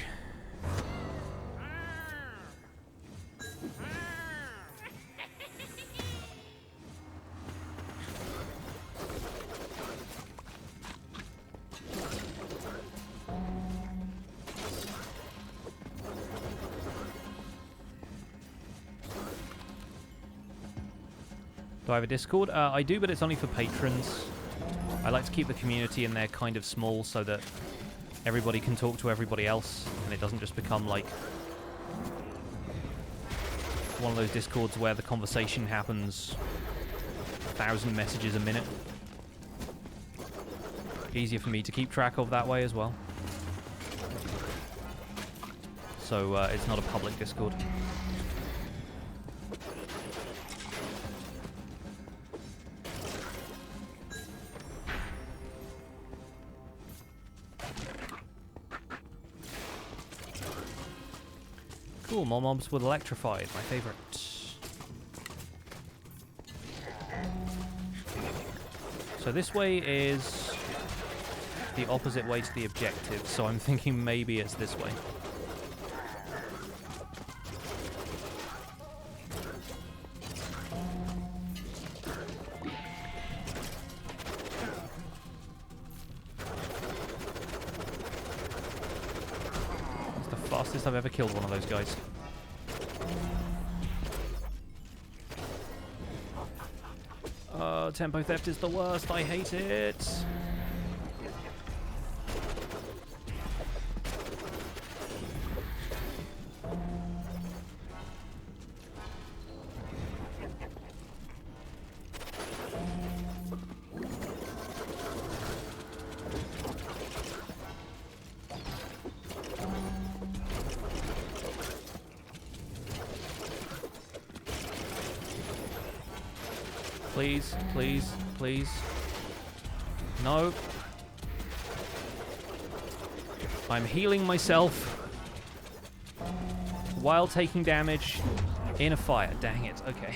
Do I have a Discord? I do, but it's only for patrons. I like to keep the community in there kind of small so that everybody can talk to everybody else, and it doesn't just become like one of those Discords where the conversation happens 1,000 messages a minute. Easier for me to keep track of that way as well. So it's not a public Discord. Cool, more mobs with electrified, my favorite. So this way is the opposite way to the objective, so I'm thinking maybe it's this way. Fastest I've ever killed one of those guys. Tempo theft is the worst. I hate it. Please, please, please. No. I'm healing myself while taking damage in a fire. Dang it. Okay.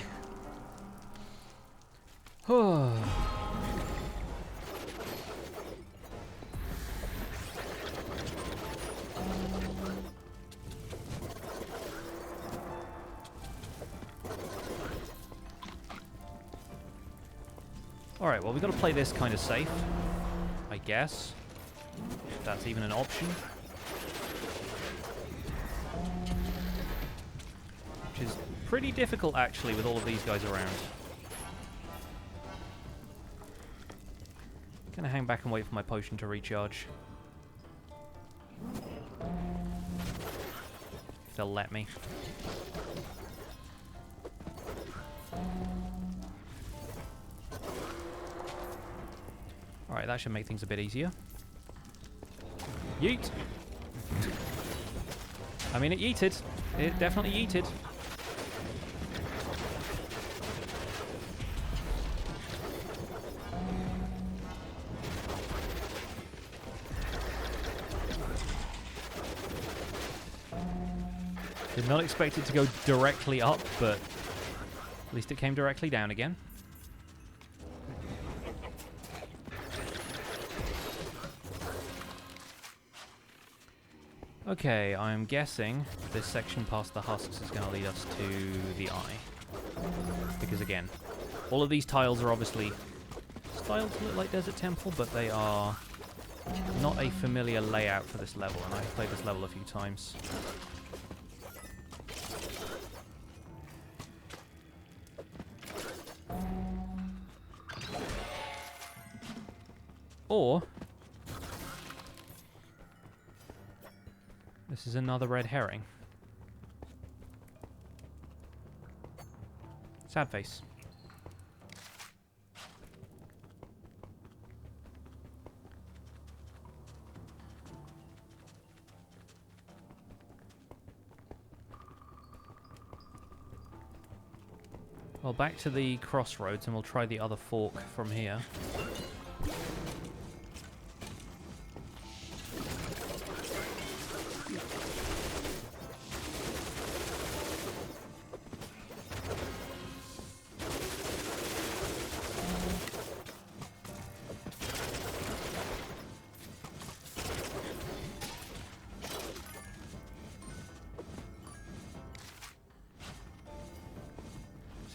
Alright, well, we've got to play this kind of safe, I guess. If that's even an option. Which is pretty difficult, actually, with all of these guys around. Gonna hang back and wait for my potion to recharge. If they'll let me. Alright, that should make things a bit easier. Yeet! I mean, it yeeted. It definitely yeeted. Did not expect it to go directly up, but at least it came directly down again. Okay, I'm guessing this section past the husks is going to lead us to the eye. Because again, all of these tiles are obviously styled to look like Desert Temple, but they are not a familiar layout for this level, and I've played this level a few times. Or this is another red herring. Sad face. Well, back to the crossroads, and we'll try the other fork from here.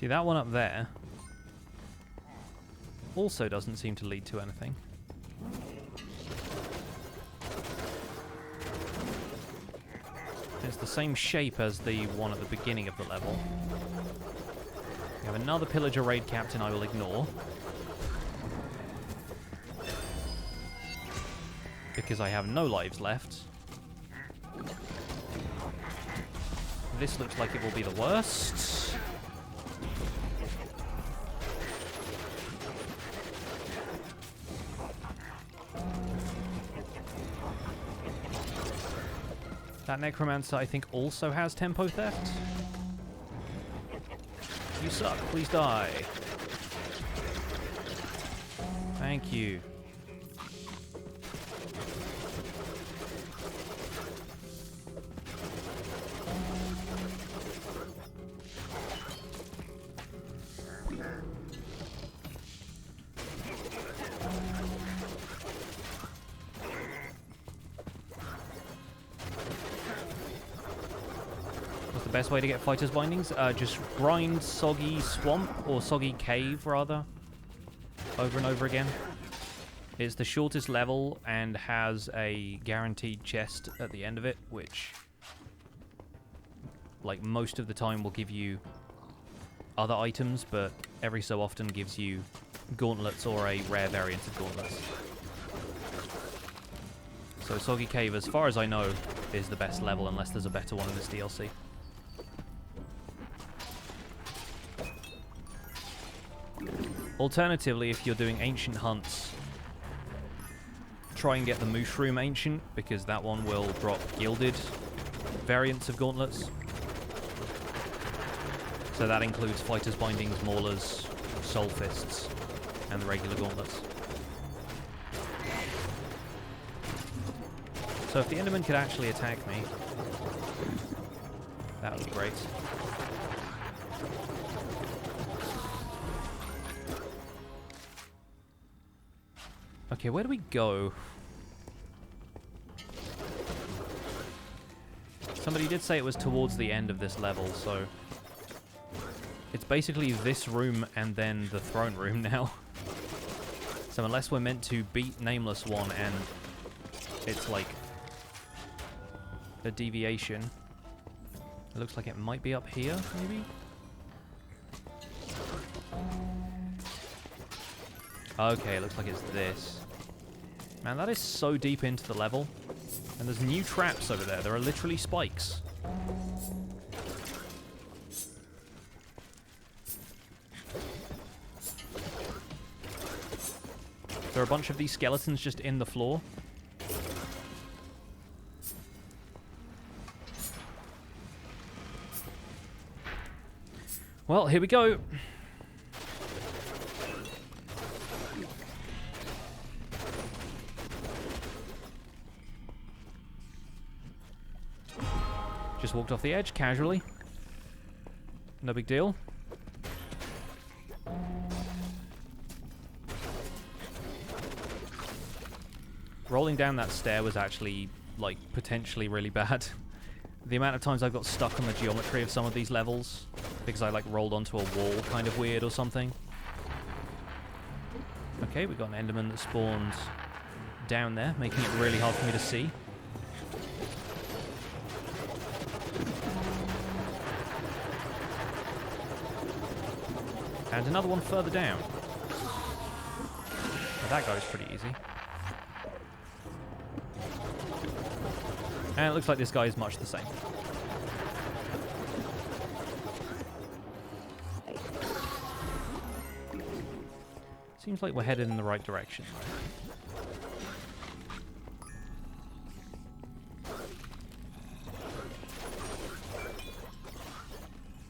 See, that one up there also doesn't seem to lead to anything. It's the same shape as the one at the beginning of the level. We have another pillager raid captain I will ignore, because I have no lives left. This looks like it will be the worst. That Necromancer, I think, also has tempo theft. You suck. Please die. Thank you. Best way to get Fighter's Bindings? Just grind Soggy Swamp, or Soggy Cave, rather, over and over again. It's the shortest level and has a guaranteed chest at the end of it, which, like, most of the time will give you other items, but every so often gives you gauntlets or a rare variant of gauntlets. So Soggy Cave, as far as I know, is the best level, unless there's a better one in this DLC. Alternatively, if you're doing ancient hunts, try and get the Mushroom Ancient, because that one will drop gilded variants of gauntlets. So that includes Fighter's Bindings, Maulers, Soul Fists, and the regular gauntlets. So if the Enderman could actually attack me, that would be great. Okay, where do we go? Somebody did say it was towards the end of this level, so it's basically this room and then the throne room now. So unless we're meant to beat Nameless One and it's like a deviation, it looks like it might be up here, maybe? Okay, it looks like it's this. Man, that is so deep into the level. And there's new traps over there. There are literally spikes. There are a bunch of these skeletons just in the floor. Well, here we go. Just walked off the edge casually. No big deal. Rolling down that stair was actually, like, potentially really bad. The amount of times I've got stuck on the geometry of some of these levels because I, like, rolled onto a wall kind of weird or something. Okay, we got an Enderman that spawned down there, making it really hard for me to see. And another one further down. Well, that guy's pretty easy. And it looks like this guy is much the same. Seems like we're headed in the right direction.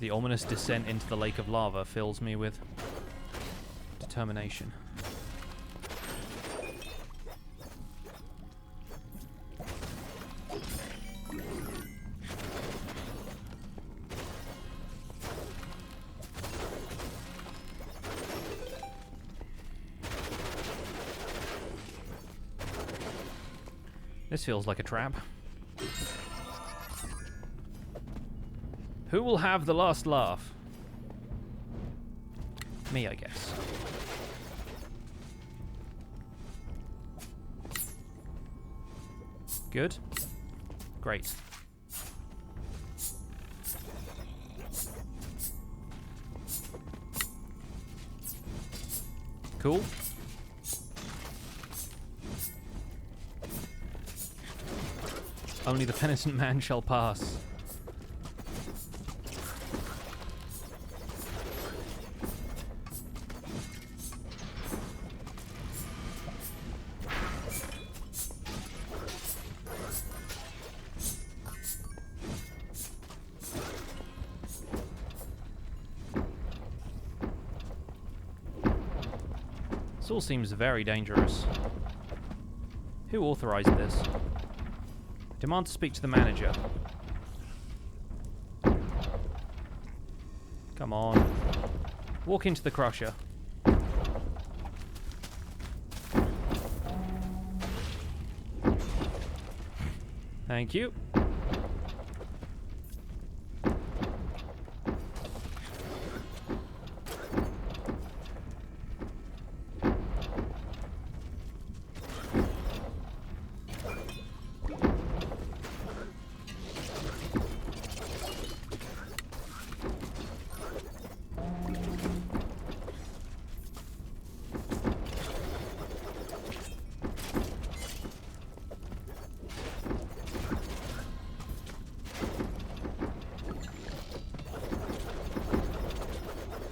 The ominous descent into the lake of lava fills me with determination. This feels like a trap. Who will have the last laugh? Me, I guess. Good. Great. Cool. Only the penitent man shall pass. This all seems very dangerous. Who authorized this? Demand to speak to the manager. Come on. Walk into the crusher. Thank you.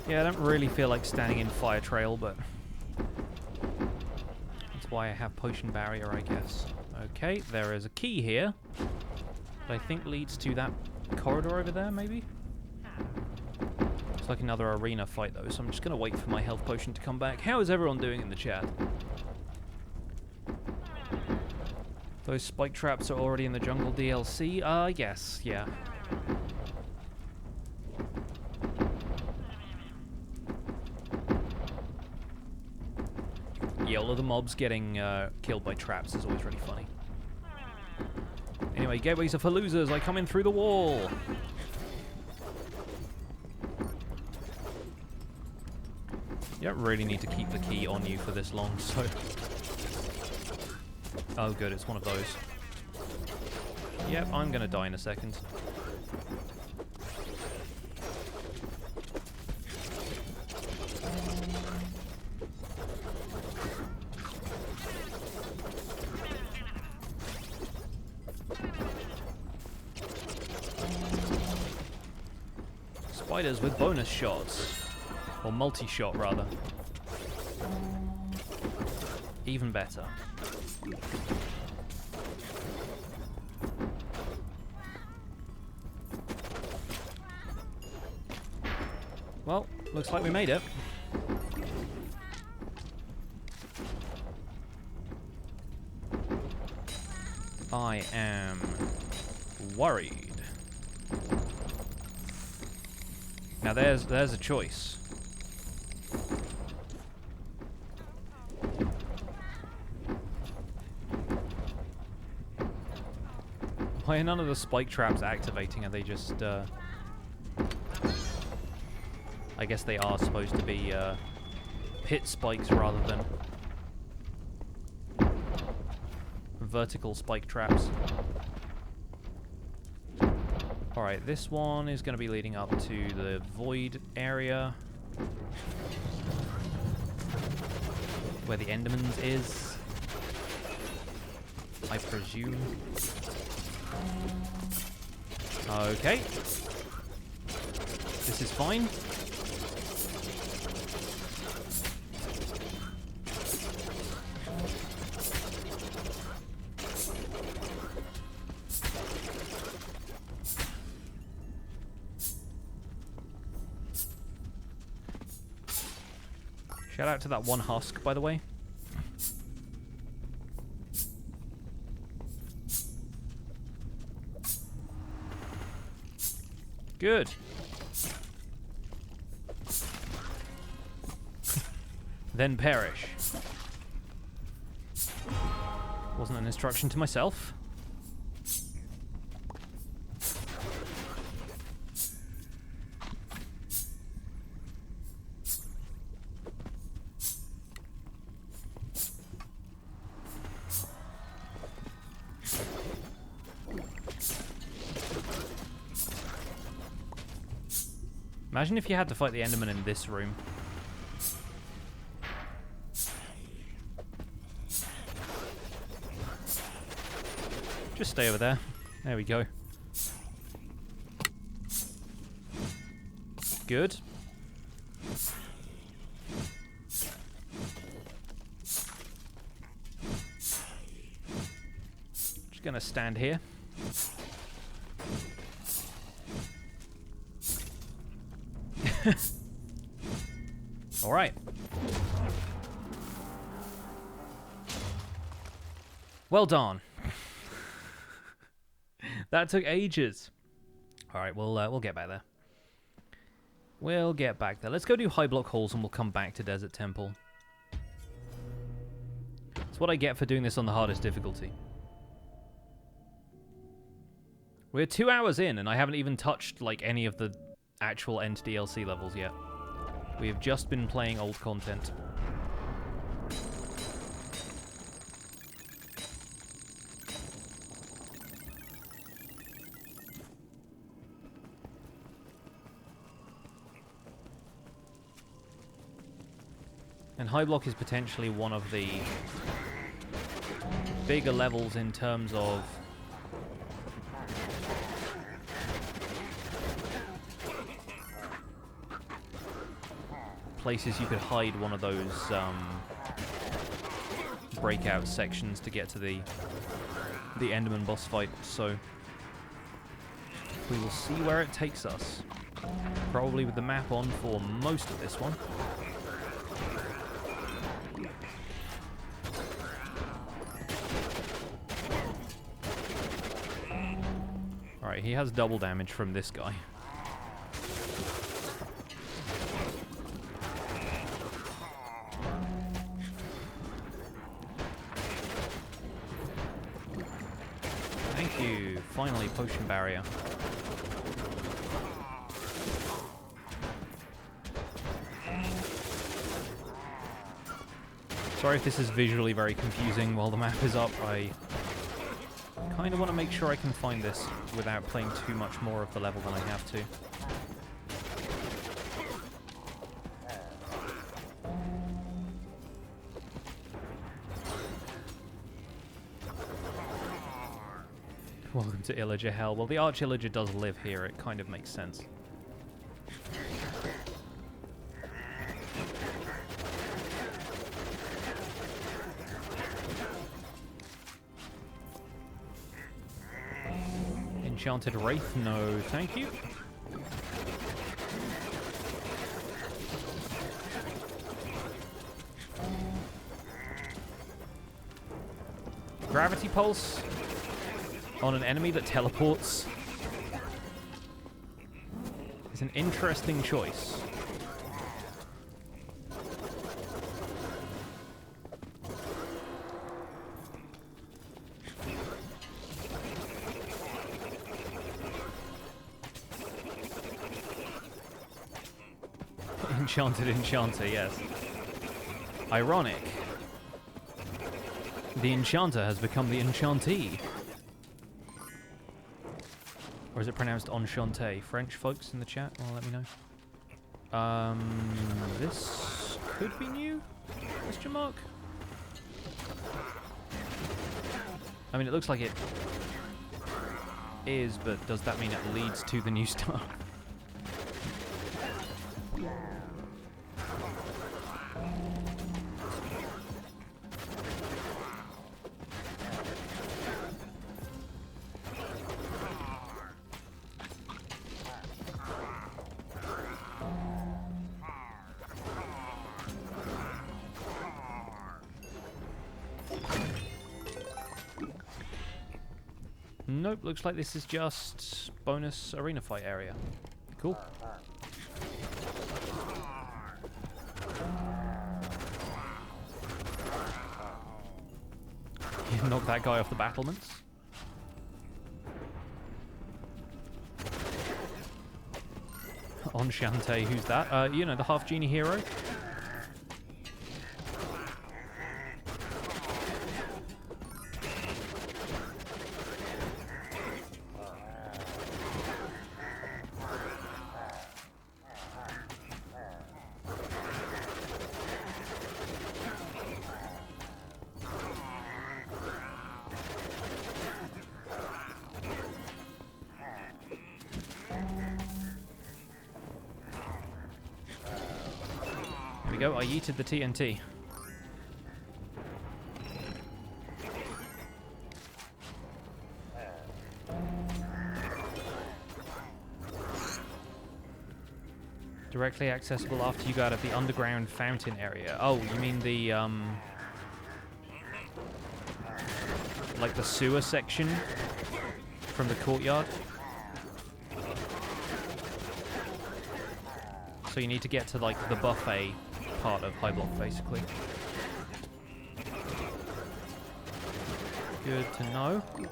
Yeah, I don't really feel like standing in Fire Trail, but that's why I have Potion Barrier, I guess. Okay, there is a key here that I think leads to that corridor over there, maybe? It's like another arena fight, though, so I'm just going to wait for my health potion to come back. How is everyone doing in the chat? Those spike traps are already in the jungle DLC? Yes, yeah. Yeah, all of the mobs getting killed by traps is always really funny. Anyway, gateways are for losers. I come in through the wall. You don't really need to keep the key on you for this long, so... Oh, good, it's one of those. Yep, I'm gonna die in a second. Spiders with bonus shots. Or multi-shot, rather. Even better. Well, looks like we made it. I am worried. Now there's a choice. Why are none of the spike traps activating? Are they just, I guess they are supposed to be, pit spikes rather than vertical spike traps. Alright, this one is going to be leading up to the void area, where the Enderman's is, I presume. Okay. This is fine. Shout out to that one husk, by the way. Good. Then perish. Wasn't an instruction to myself. Imagine if you had to fight the Enderman in this room. Just stay over there. There we go. Good. Just gonna stand here. All right. Well done. That took ages. All right, we'll get back there. We'll get back there. Let's go do Highblock Halls and we'll come back to Desert Temple. It's what I get for doing this on the hardest difficulty. We're 2 hours in and I haven't even touched like any of the actual end DLC levels yet. We have just been playing old content. And Highblock is potentially one of the bigger levels in terms of places you could hide one of those breakout sections to get to the Enderman boss fight, so we will see where it takes us. Probably with the map on for most of this one. Alright, he has double damage from this guy. Finally, potion barrier. Sorry if this is visually very confusing while the map is up. I kind of want to make sure I can find this without playing too much more of the level than I have to. Welcome to Illager Hell. Well, the Arch-Illager does live here. It kind of makes sense. Enchanted Wraith? No, thank you. Gravity Pulse on an enemy that teleports is an interesting choice. Enchanted Enchanter, yes. Ironic. The Enchanter has become the Enchantee. Or is it pronounced Enchante? French folks in the chat? Well, let me know. This could be new? Question mark? I mean, it looks like it is, but does that mean it leads to the new stuff? Nope, looks like this is just bonus arena fight area. Cool. You knock that guy off the battlements. Enchante, who's that? You know, the half-genie hero. Go, I yeeted the TNT. Directly accessible after you go out of the underground fountain area. Oh, you mean the, like the sewer section from the courtyard? So you need to get to, like, the buffet part of Highblock, basically. Good to know. Can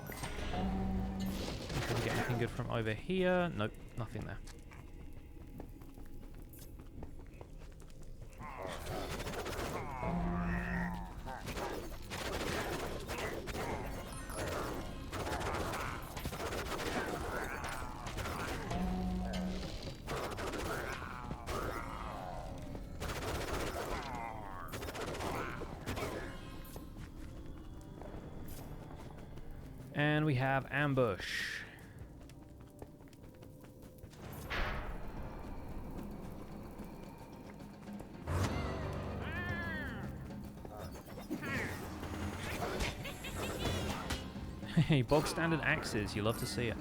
we get anything good from over here? Nope, nothing there. And we have ambush. Hey, bog standard axes, you love to see it.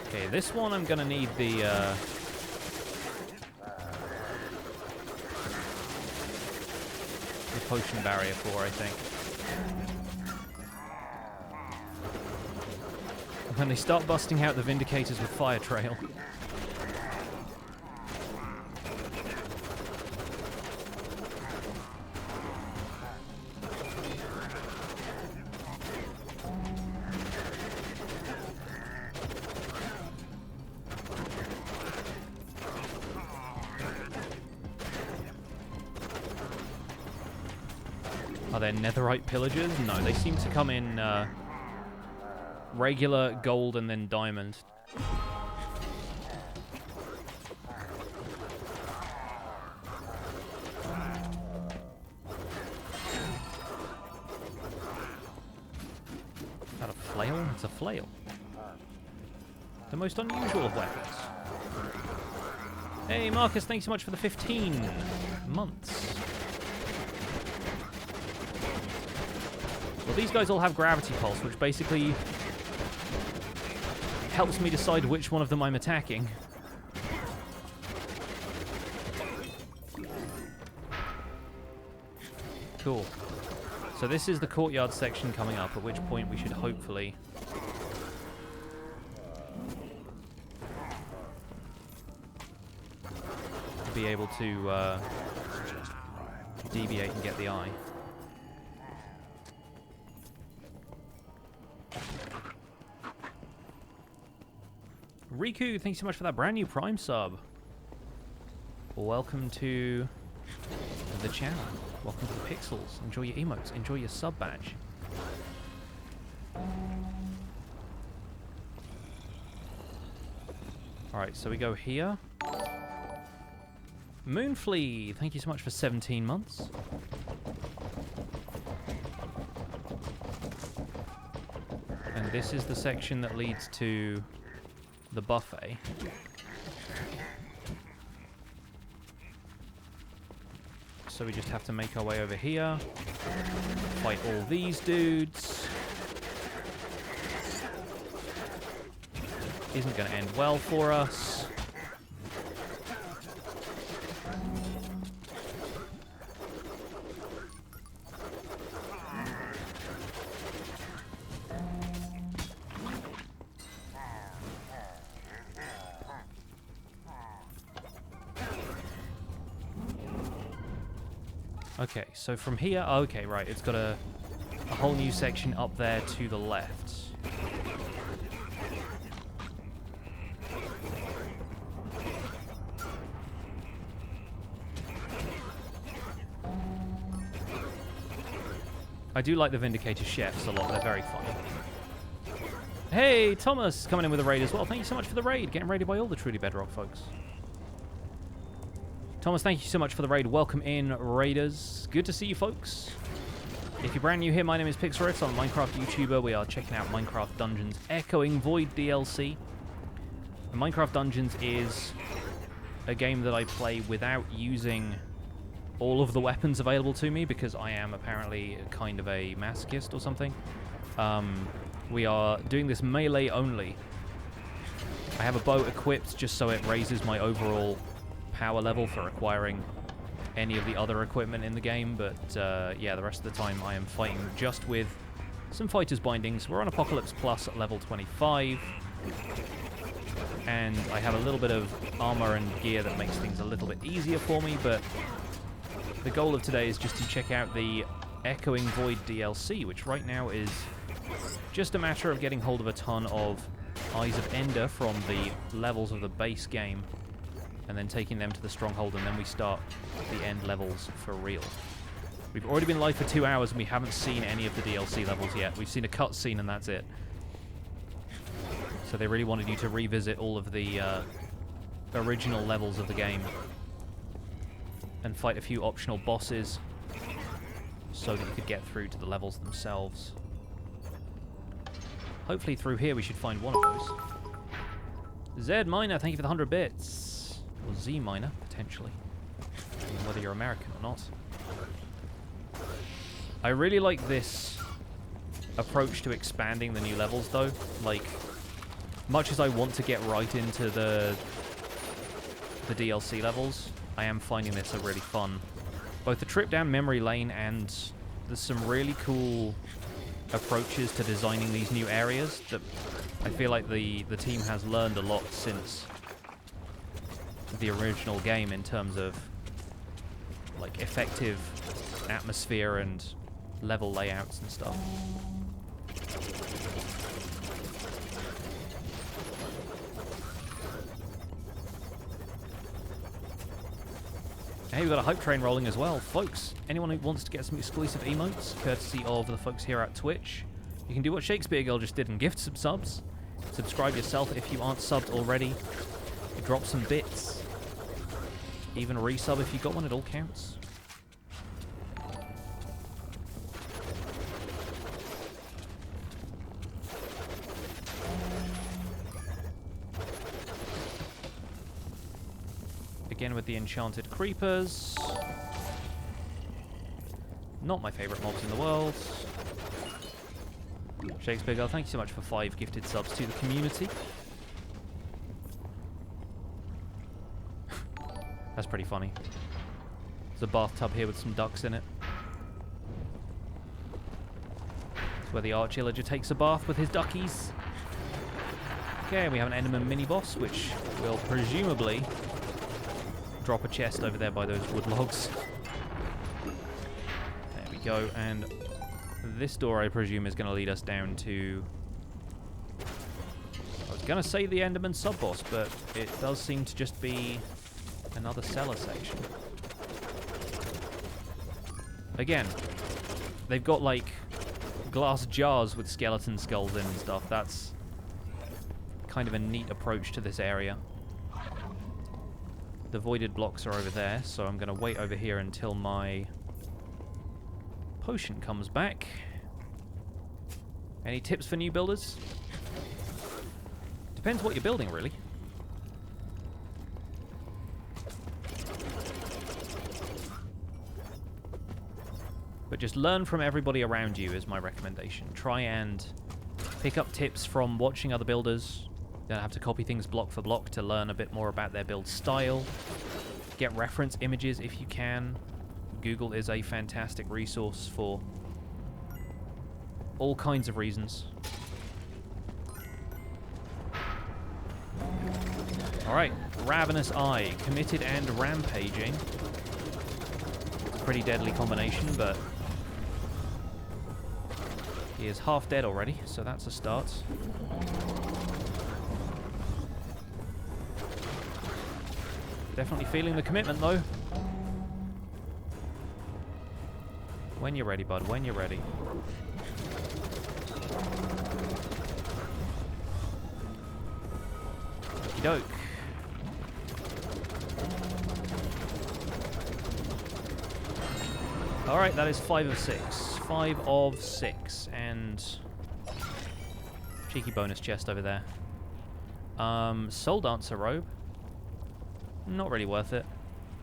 Okay, this one I'm gonna need the potion barrier for, I think. When they start busting out the Vindicators with Fire Trail. Are there netherite pillagers? No, they seem to come in regular, gold, and then diamond. Is that a flail? It's a flail. The most unusual of weapons. Hey, Marcus, thanks so much for the 15 months. Well, these guys all have Gravity Pulse, which basically helps me decide which one of them I'm attacking. Cool. So this is the courtyard section coming up, at which point we should hopefully be able to deviate and get the eye. Riku, thanks so much for that brand new Prime sub. Welcome to the channel. Welcome to the pixels. Enjoy your emotes. Enjoy your sub badge. Alright, so we go here. Moonflea, thank you so much for 17 months. And this is the section that leads to the buffet. So we just have to make our way over here, fight all these dudes. Isn't going to end well for us. Okay, so from here, okay, right, it's got a whole new section up there to the left. I do like the Vindicator chefs a lot, they're very funny. Hey, Thomas, coming in with a raid as well. Thank you so much for the raid, getting raided by all the Truly Bedrock folks. Thomas, thank you so much for the raid. Welcome in, raiders. Good to see you, folks. If you're brand new here, my name is Pixelriffs. I'm a Minecraft YouTuber. We are checking out Minecraft Dungeons Echoing Void DLC. And Minecraft Dungeons is a game that I play without using all of the weapons available to me because I am apparently kind of a masochist or something. We are doing this melee only. I have a bow equipped just so it raises my overall power level for acquiring any of the other equipment in the game, but yeah, the rest of the time I am fighting just with some Fighter's Bindings. We're on Apocalypse Plus at level 25, and I have a little bit of armor and gear that makes things a little bit easier for me, but the goal of today is just to check out the Echoing Void DLC, which right now is just a matter of getting hold of a ton of Eyes of Ender from the levels of the base game, and then taking them to the Stronghold, and then we start the end levels for real. We've already been live for 2 hours, and we haven't seen any of the DLC levels yet. We've seen a cutscene, and that's it. So they really wanted you to revisit all of the original levels of the game and fight a few optional bosses so that you could get through to the levels themselves. Hopefully through here we should find one of those. Zed Miner, thank you for the 100 bits. Or Z Miner, potentially. I mean, whether you're American or not. I really like this approach to expanding the new levels, though. Like, much as I want to get right into the DLC levels, I am finding this a really fun. Both the trip down memory lane and there's some really cool approaches to designing these new areas that I feel like the team has learned a lot since the original game in terms of like effective atmosphere and level layouts and stuff. Hey, we've got a hype train rolling as well. Folks, anyone who wants to get some exclusive emotes, courtesy of the folks here at Twitch, you can do what Shakespeare Girl just did and gift some subs. Subscribe yourself if you aren't subbed already. Drop some bits. Even a resub if you got one, it all counts. Again with the enchanted creepers. Not my favourite mobs in the world. Shakespeare Girl, thank you so much for 5 gifted subs to the community. That's pretty funny. There's a bathtub here with some ducks in it. It's where the Arch-Illager takes a bath with his duckies. Okay, we have an Enderman mini-boss, which will presumably drop a chest over there by those wood logs. There we go, and this door, I presume, is going to lead us down to... I was going to say the Enderman sub-boss, but it does seem to just be another cellar section. Again, they've got, like, glass jars with skeleton skulls in and stuff. That's kind of a neat approach to this area. The voided blocks are over there, so I'm going to wait over here until my potion comes back. Any tips for new builders? Depends what you're building, really. But just learn from everybody around you is my recommendation. Try and pick up tips from watching other builders. You don't have to copy things block for block to learn a bit more about their build style. Get reference images if you can. Google is a fantastic resource for all kinds of reasons. Alright, Ravenous Eye, committed and rampaging. It's a pretty deadly combination, but he is half dead already, so that's a start. Definitely feeling the commitment, though. When you're ready, bud, when you're ready. Okie doke. Alright, that is 5 of 6. 5 of 6. And cheeky bonus chest over there. Soul Dancer robe. Not really worth it.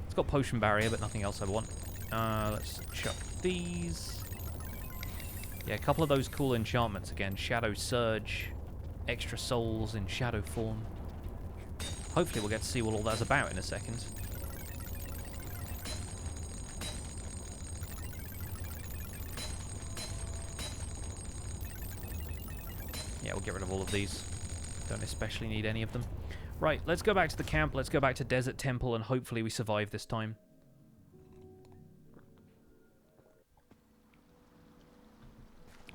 It's got potion barrier, but nothing else I want. Let's chuck these. Yeah, a couple of those cool enchantments again. Shadow Surge, extra souls in shadow form. Hopefully we'll get to see what all that's about in a second. Yeah, we'll get rid of all of these. Don't especially need any of them. Right, let's go back to the camp, let's go back to Desert Temple, and hopefully we survive this time.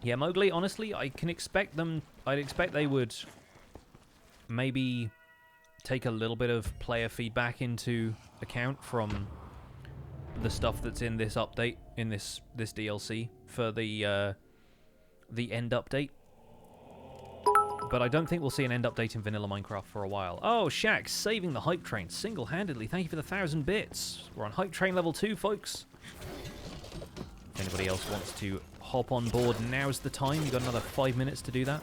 Yeah, Mowgli, honestly, I can expect them... I'd expect they would maybe take a little bit of player feedback into account from the stuff that's in this update, in this DLC, for the end update. But I don't think we'll see an end update in vanilla Minecraft for a while. Oh, Shaq, saving the hype train single-handedly. Thank you for the 1,000 bits. We're on hype train level 2, folks. If anybody else wants to hop on board, now's the time. You've got another 5 minutes to do that.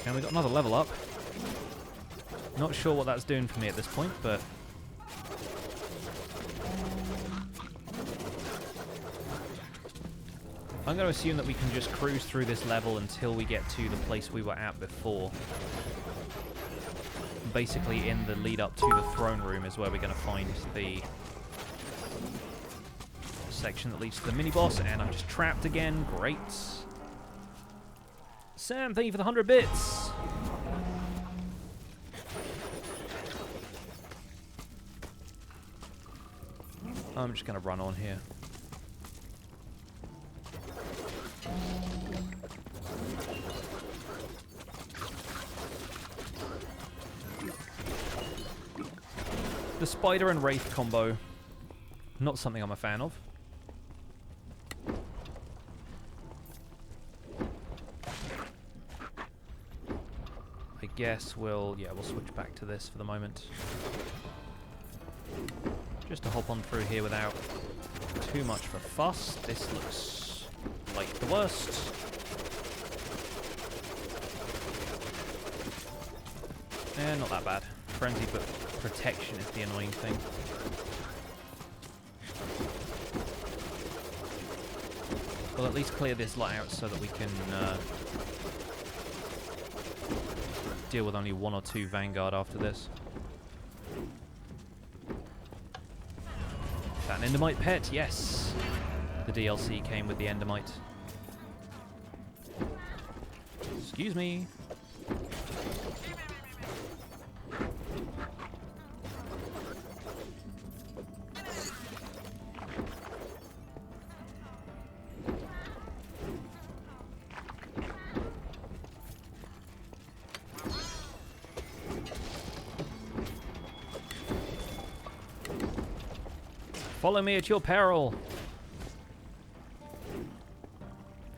And we got another level up. Not sure what that's doing for me at this point, but I'm going to assume that we can just cruise through this level until we get to the place we were at before. Basically, in the lead up to the throne room is where we're going to find the section that leads to the mini-boss, and I'm just trapped again. Great. Sam, thank you for the 100 bits. I'm just going to run on here. The Spider and Wraith combo, not something I'm a fan of. I guess we'll switch back to this for the moment. Just to hop on through here without too much of a fuss. This looks like the worst. Not that bad. Frenzy, but protection is the annoying thing. We'll at least clear this lot out so that we can deal with only 1 or 2 Vanguard after this. Is that an Endermite pet? Yes! The DLC came with the Endermite. Excuse me. Follow me at your peril.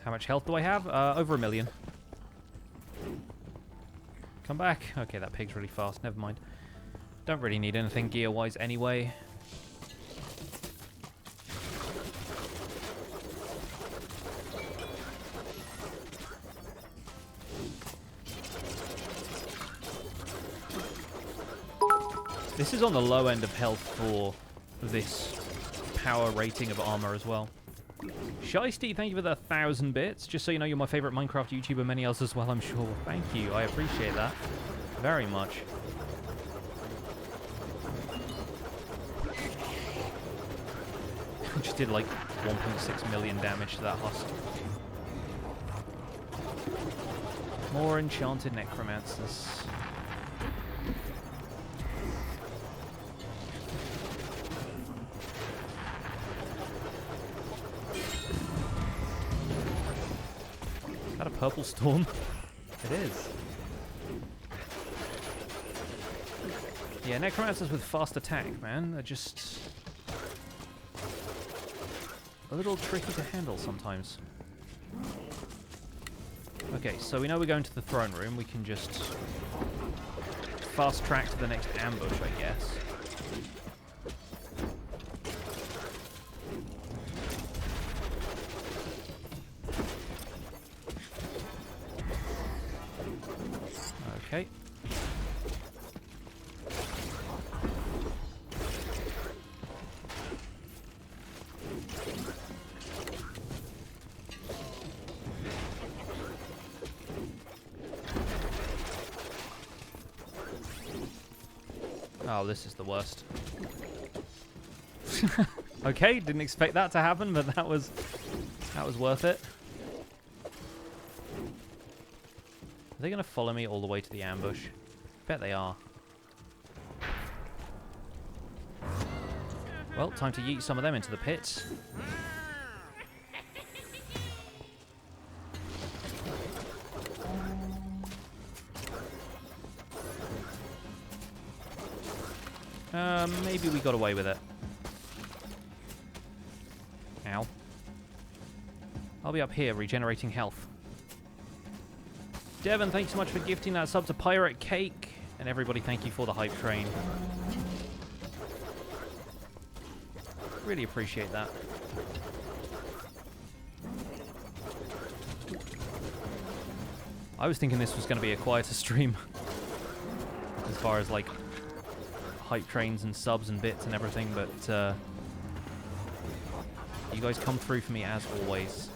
How much health do I have? Over 1 million. Come back. Okay, that pig's really fast. Never mind. Don't really need anything gear-wise anyway. This is on the low end of health for this power rating of armor as well. Shiesty, thank you for the 1,000 bits. Just so you know, you're my favorite Minecraft YouTuber, many others as well, I'm sure. Thank you, I appreciate that very much. Just did like 1.6 million damage to that husk. More enchanted necromancers. Purple storm. It is. Yeah, necromancers with fast attack, man. They're just a little tricky to handle sometimes. Okay, so we know we're going to the throne room. We can just fast track to the next ambush, I guess. Okay. Oh, this is the worst. Okay, didn't expect that to happen, but that was worth it. Are they going to follow me all the way to the ambush? Bet they are. Well, time to yeet some of them into the pits. Maybe we got away with it. Ow. I'll be up here regenerating health. Devon, thanks so much for gifting that sub to Pirate Cake. And everybody, thank you for the hype train. Really appreciate that. I was thinking this was going to be a quieter stream. As far as, like, hype trains and subs and bits and everything, but you guys come through for me as always.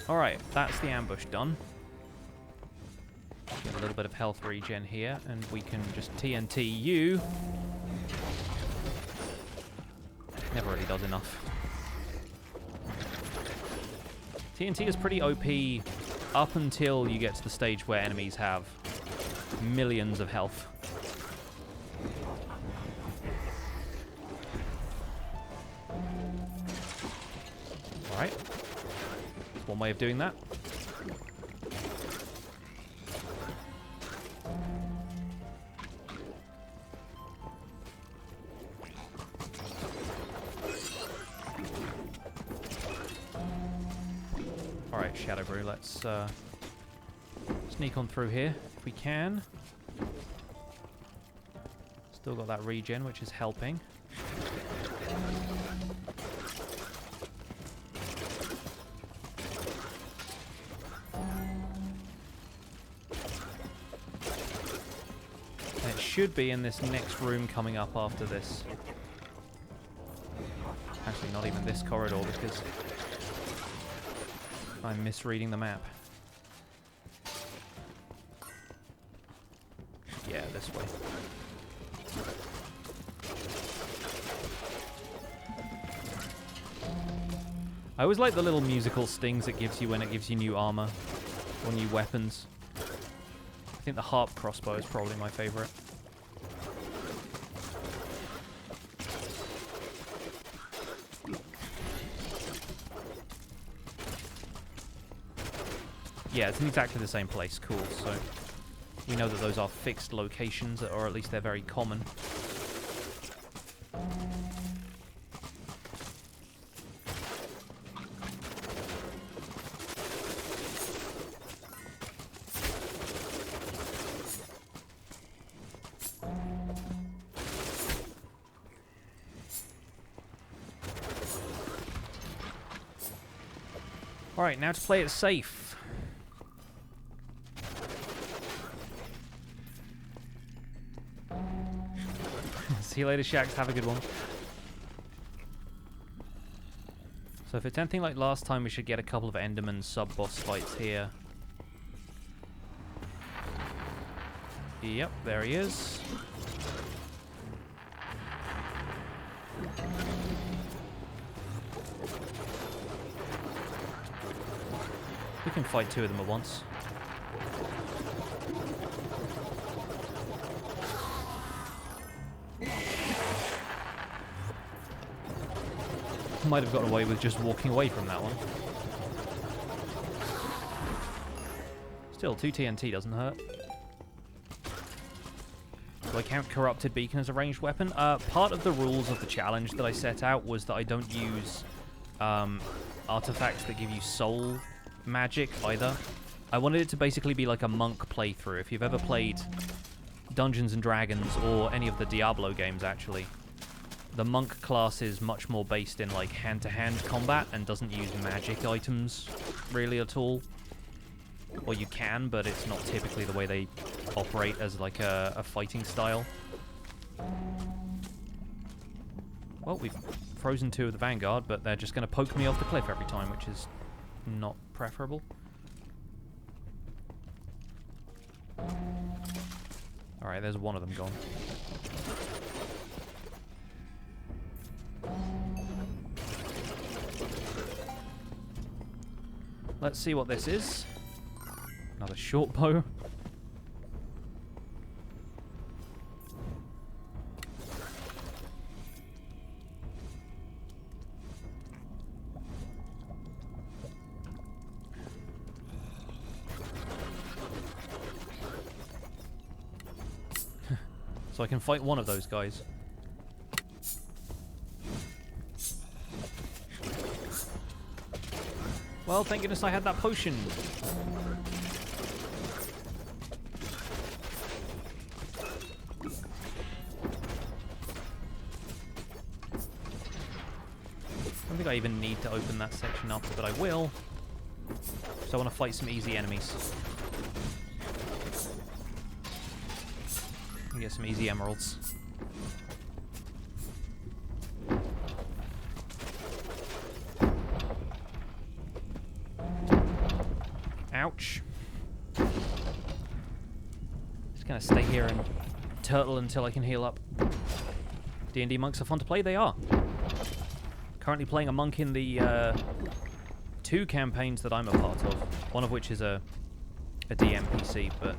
Alright, that's the ambush done. Get a little bit of health regen here, and we can just TNT you. Never really does enough. TNT is pretty OP up until you get to the stage where enemies have millions of health. Alright. That's one way of doing that. Alright, Shadow Brew, let's sneak on through here if we can. Still got that regen, which is helping. And it should be in this next room coming up after this. Actually, not even this corridor because I'm misreading the map. Yeah, this way. I always like the little musical stings it gives you when it gives you new armor or new weapons. I think the harp crossbow is probably my favorite. Yeah, it's in exactly the same place. Cool, so we know that those are fixed locations, or at least they're very common. Alright, now to play it safe. See you later, Shax. Have a good one. So if it's anything like last time, we should get a couple of Enderman sub-boss fights here. Yep, there he is. We can fight two of them at once. Might have gotten away with just walking away from that one. Still, 2 TNT doesn't hurt. Do I count Corrupted Beacon as a ranged weapon? Part of the rules of the challenge that I set out was that I don't use artifacts that give you soul magic either. I wanted it to basically be like a monk playthrough. If you've ever played Dungeons and Dragons or any of the Diablo games, actually, the monk class is much more based in like hand-to-hand combat and doesn't use magic items really at all. Or you can, but it's not typically the way they operate as like a fighting style. Well, we've frozen two of the Vanguard, but they're just going to poke me off the cliff every time, which is not preferable. Alright, there's one of them gone. Let's see what this is. Another short bow. So I can fight one of those guys. Well, thank goodness I had that potion. I don't think I even need to open that section up, but I will. So I want to fight some easy enemies. And get some easy emeralds. Ouch. Just gonna stay here and turtle until I can heal up. D&D monks are fun to play, they are. Currently playing a monk in the 2 campaigns that I'm a part of. One of which is a DMPC, but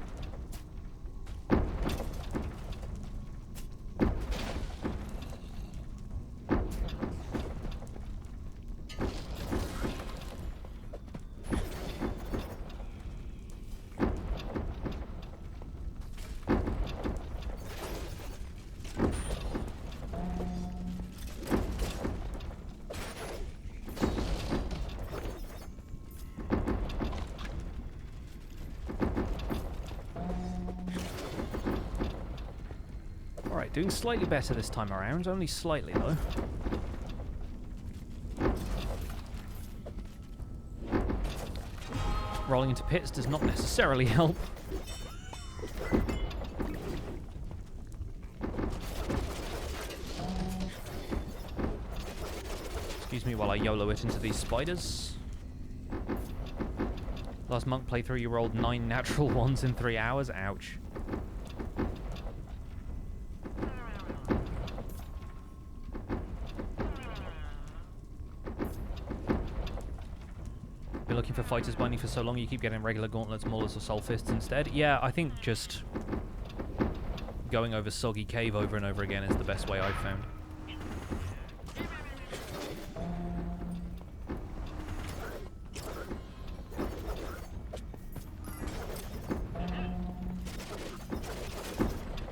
Alright, doing slightly better this time around. Only slightly, though. Rolling into pits does not necessarily help. Excuse me while I YOLO it into these spiders. Last monk playthrough, you rolled 9 natural ones in 3 hours. Ouch. Been looking for fighters binding for so long, you keep getting regular gauntlets, maulers, or soul fists instead. Yeah, I think just going over Soggy Cave over and over again is the best way I've found.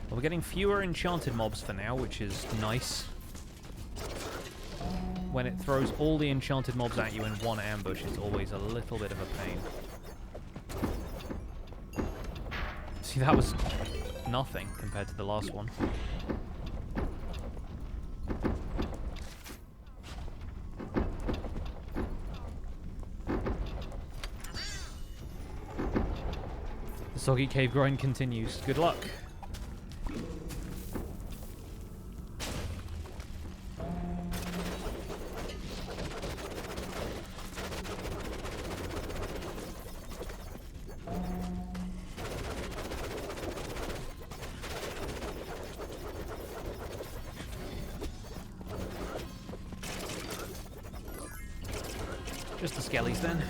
Well, we're getting fewer enchanted mobs for now, which is nice. When it throws all the enchanted mobs at you in one ambush, it's always a little bit of a pain. See, that was nothing compared to the last one. The Soggy Cave grind continues. Good luck. Just the skellies then.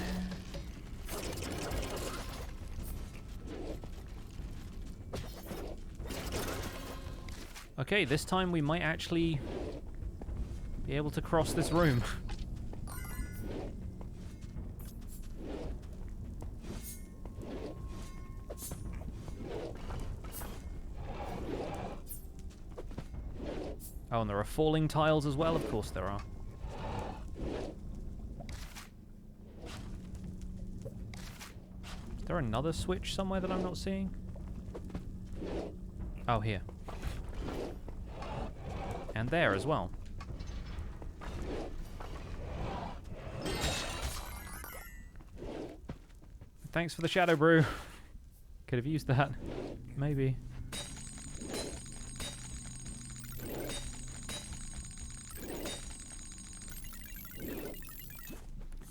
Okay, this time we might actually be able to cross this room. Oh, and there are falling tiles as well? Of course there are. Is there another switch somewhere that I'm not seeing? Oh, here. And there as well. Thanks for the shadow brew. Could have used that. Maybe.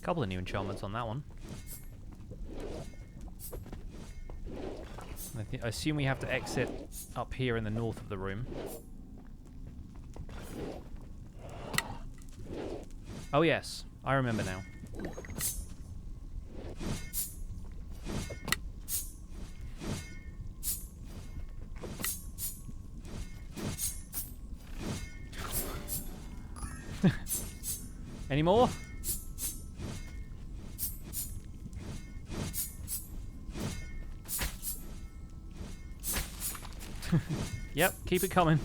Couple of new enchantments on that one. I assume we have to exit up here in the north of the room. Oh yes, I remember now. Any more? Yep, keep it coming.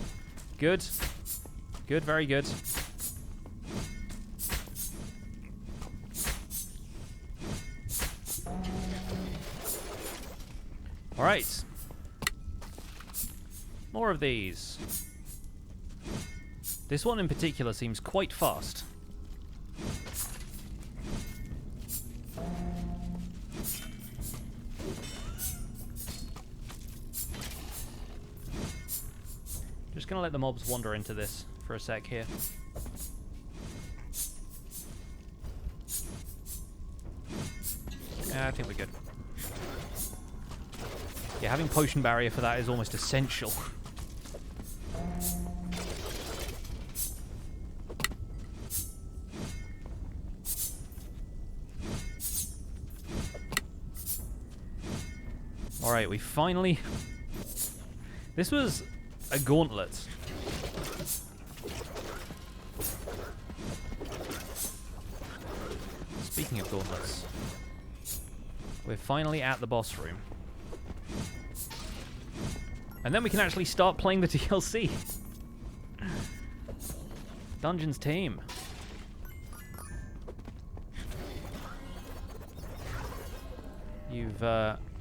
Good. Good, very good. Alright. More of these. This one in particular seems quite fast. Just gonna let the mobs wander into this for a sec here. Yeah, I think we're good. Yeah, having potion barrier for that is almost essential. Alright, we finally... This was a gauntlet. Speaking of gauntlets, we're finally at the boss room. And then we can actually start playing the DLC. Dungeons team. You've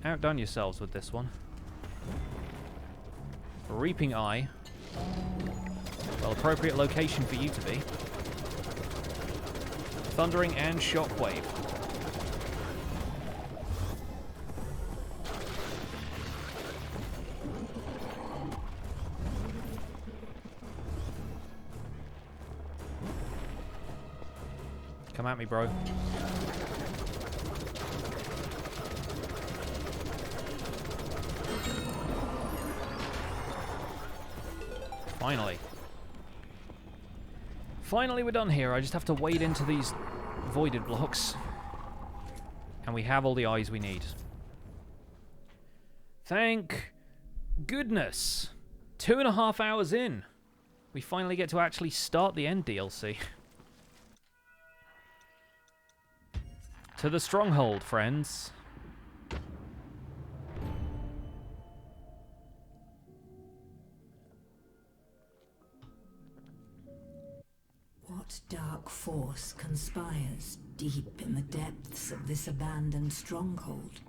outdone yourselves with this one. Reaping Eye. Well, appropriate location for you to be. Thundering and Shockwave. Come at me, bro. Finally. Finally we're done here. I just have to wade into these voided blocks. And we have all the eyes we need. Thank goodness. 2.5 hours in. We finally get to actually start the end DLC. To the Stronghold, friends. What dark force conspires deep in the depths of this abandoned stronghold?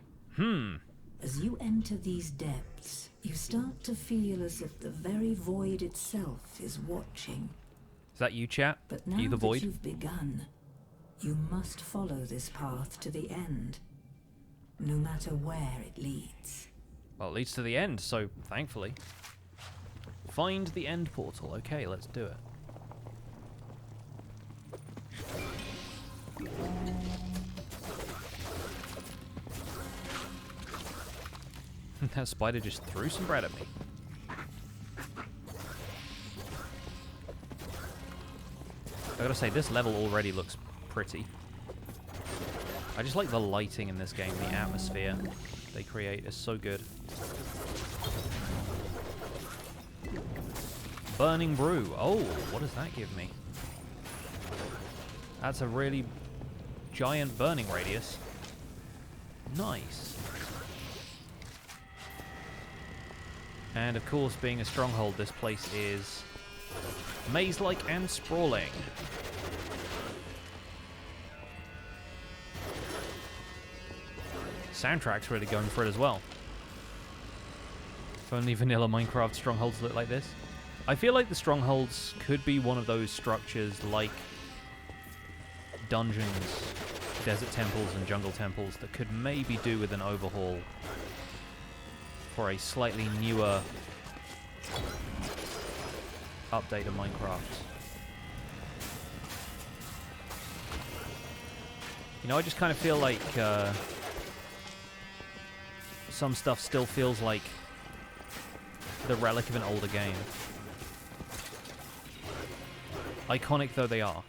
As you enter these depths, you start to feel as if the very void itself is watching. Is that you, chat? But now you the void? that you've begun, you must follow this path to the end, no matter where it leads. Well, it leads to the end, so thankfully. Find the end portal. Okay, let's do it. That spider just threw some bread at me. I gotta say, this level already looks pretty. I just like the lighting in this game, the atmosphere they create is so good. Burning Brew. Oh, what does that give me? That's a really giant burning radius. Nice. And of course, being a stronghold, this place is maze-like and sprawling. Soundtrack's really going for it as well. If only vanilla Minecraft strongholds look like this. I feel like the strongholds could be one of those structures like dungeons, desert temples, and jungle temples that could maybe do with an overhaul for a slightly newer update of Minecraft. You know, I just kind of feel like some stuff still feels like the relic of an older game. Iconic though they are.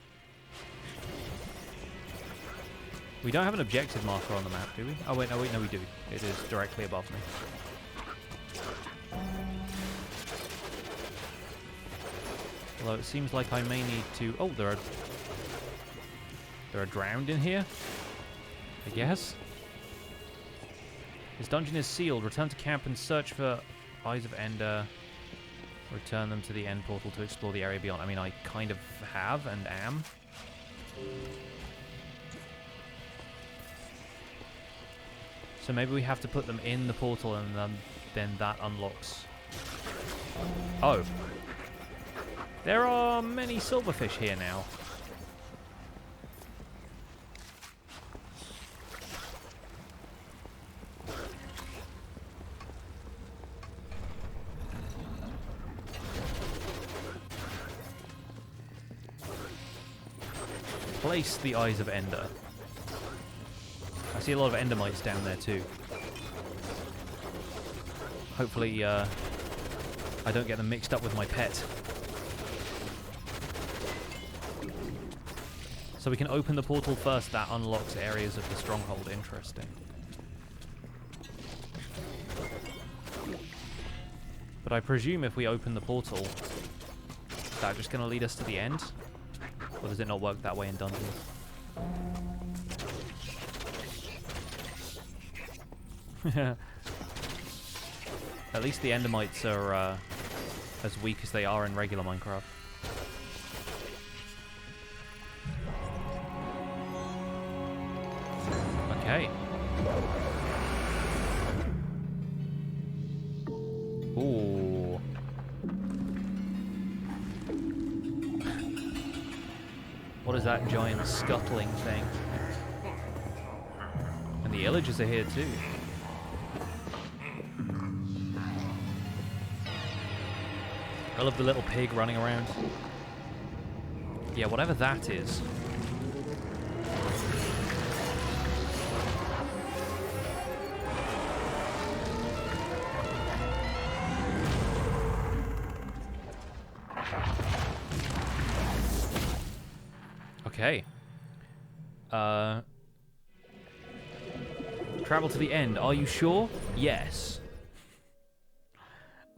We don't have an objective marker on the map, do we? Oh wait, no, we do. It is directly above me. Although it seems like I may need to... Oh, there are drowned in here? I guess? This dungeon is sealed. Return to camp and search for Eyes of Ender. Return them to the end portal to explore the area beyond. I mean, I kind of have and am. So maybe we have to put them in the portal and then that unlocks. Oh. There are many silverfish here now. Place the Eyes of Ender. I see a lot of endermites down there too. Hopefully I don't get them mixed up with my pet. So we can open the portal first. That unlocks areas of the stronghold. Interesting. But I presume if we open the portal, is that just going to lead us to the end? Or does it not work that way in dungeons? At least the endermites are as weak as they are in regular Minecraft. Okay. Ooh. that giant scuttling thing. And the illagers are here too. I love the little pig running around. Yeah, whatever that is. Okay. Travel to the end. Are you sure? Yes.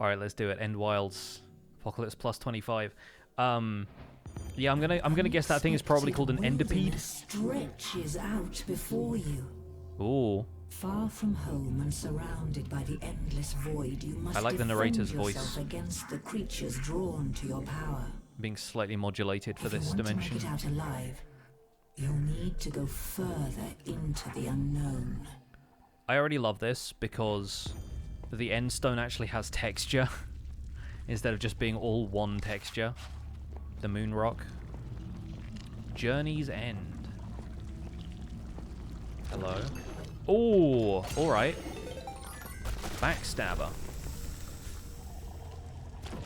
All right, let's do it. End Wilds. Apocalypse plus 25. Yeah, I'm gonna guess that thing is probably called an endipede. Stretches out before you. Ooh. Far from home and surrounded by the endless void, you must I like the narrator's voice. Against the creatures drawn to your power. Being slightly modulated for this dimension. If you want to make it out alive, you'll need to go further into the unknown. I already love this because the end stone actually has texture instead of just being all one texture. The moon rock. Journey's End. Hello. Oh, all right. Backstabber.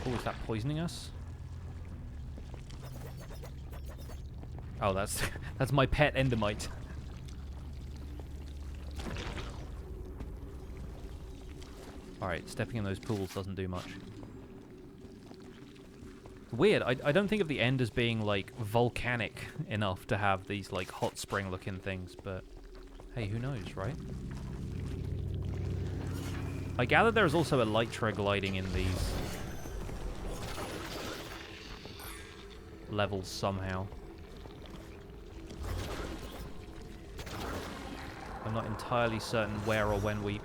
Oh, is that poisoning us? Oh, that's my pet endermite. All right, stepping in those pools doesn't do much. Weird. I don't think of the end as being like volcanic enough to have these like hot spring looking things, but hey, who knows, right? I gather there is also elytra gliding in these levels somehow. I'm not entirely certain where or when we...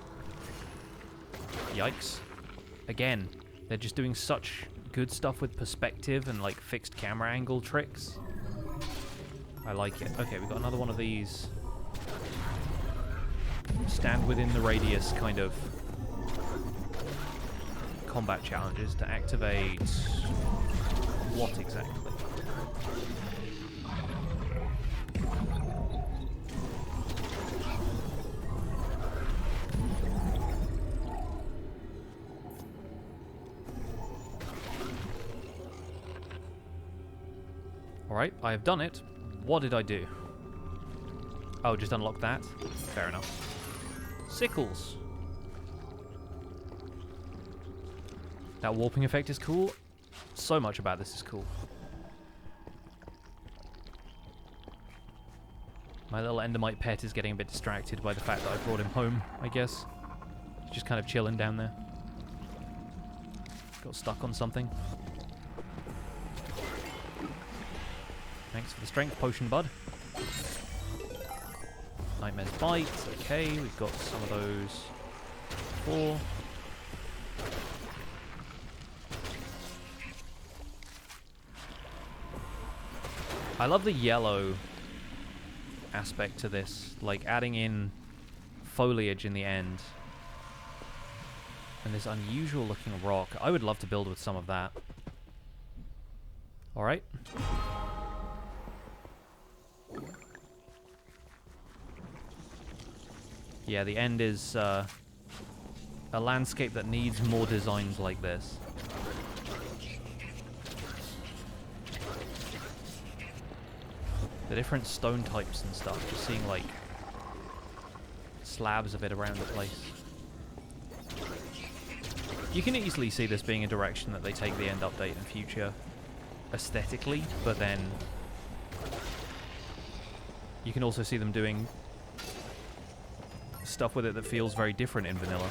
Yikes. Again, they're just doing such good stuff with perspective and like fixed camera angle tricks. I like it. Okay, we've got another one of these. Stand within the radius kind of combat challenges to activate what exactly? Alright, I have done it. What did I do? Oh, just unlock that? Fair enough. Sickles. That warping effect is cool. So much about this is cool. My little endermite pet is getting a bit distracted by the fact that I brought him home, I guess. He's just kind of chilling down there. Got stuck on something. Thanks for the strength potion, bud. Nightmare's Bite. Okay, we've got some of those. 4. I love the yellow aspect to this, like adding in foliage in the end. And this unusual looking rock. I would love to build with some of that. Alright. Yeah, the end is a landscape that needs more designs like this. The different stone types and stuff, just seeing like slabs of it around the place. You can easily see this being a direction that they take the end update in future aesthetically, but then you can also see them doing stuff with it that feels very different in vanilla.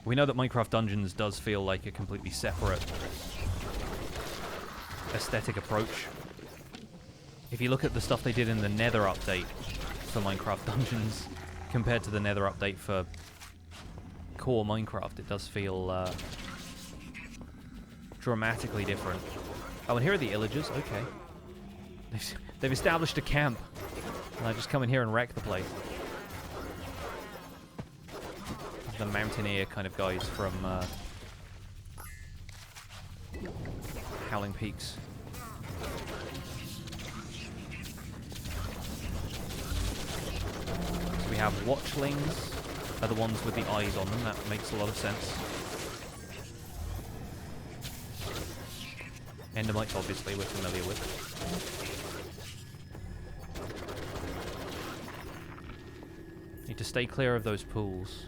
We know that Minecraft Dungeons does feel like a completely separate aesthetic approach. If you look at the stuff they did in the Nether update for Minecraft Dungeons compared to the Nether update for core Minecraft, it does feel dramatically different. Oh, and here are the illagers. Okay. They've established a camp. And I just come in here and wreck the place. The mountaineer kind of guys from Howling Peaks. have watchlings, are the ones with the eyes on them. That makes a lot of sense. Endermites, obviously, we're familiar with. Need to stay clear of those pools.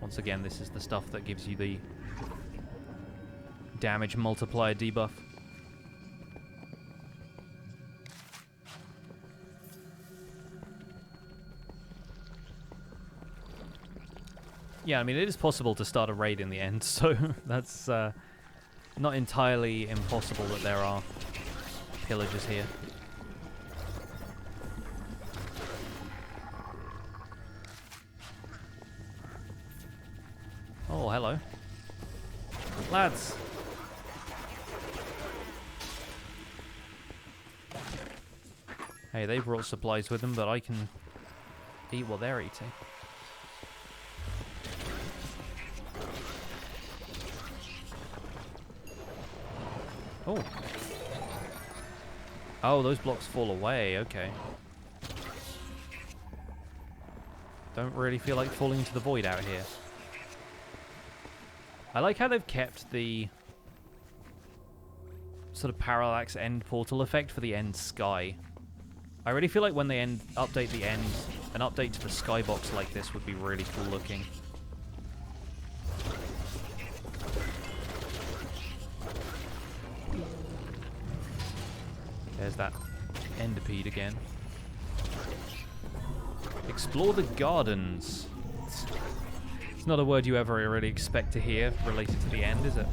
Once again, this is the stuff that gives you the damage multiplier debuff. Yeah, I mean, it is possible to start a raid in the end, so that's not entirely impossible that there are pillagers here. Oh, hello. Lads! Hey, they brought supplies with them, but I can eat what they're eating. Oh. Oh, those blocks fall away, okay. Don't really feel like falling into the void out here. I like how they've kept the sort of parallax end portal effect for the end sky. I really feel like when they update the end, an update to the skybox like this would be really cool looking. There's that enderpede again. Explore the gardens. It's not a word you ever really expect to hear related to the end, is it?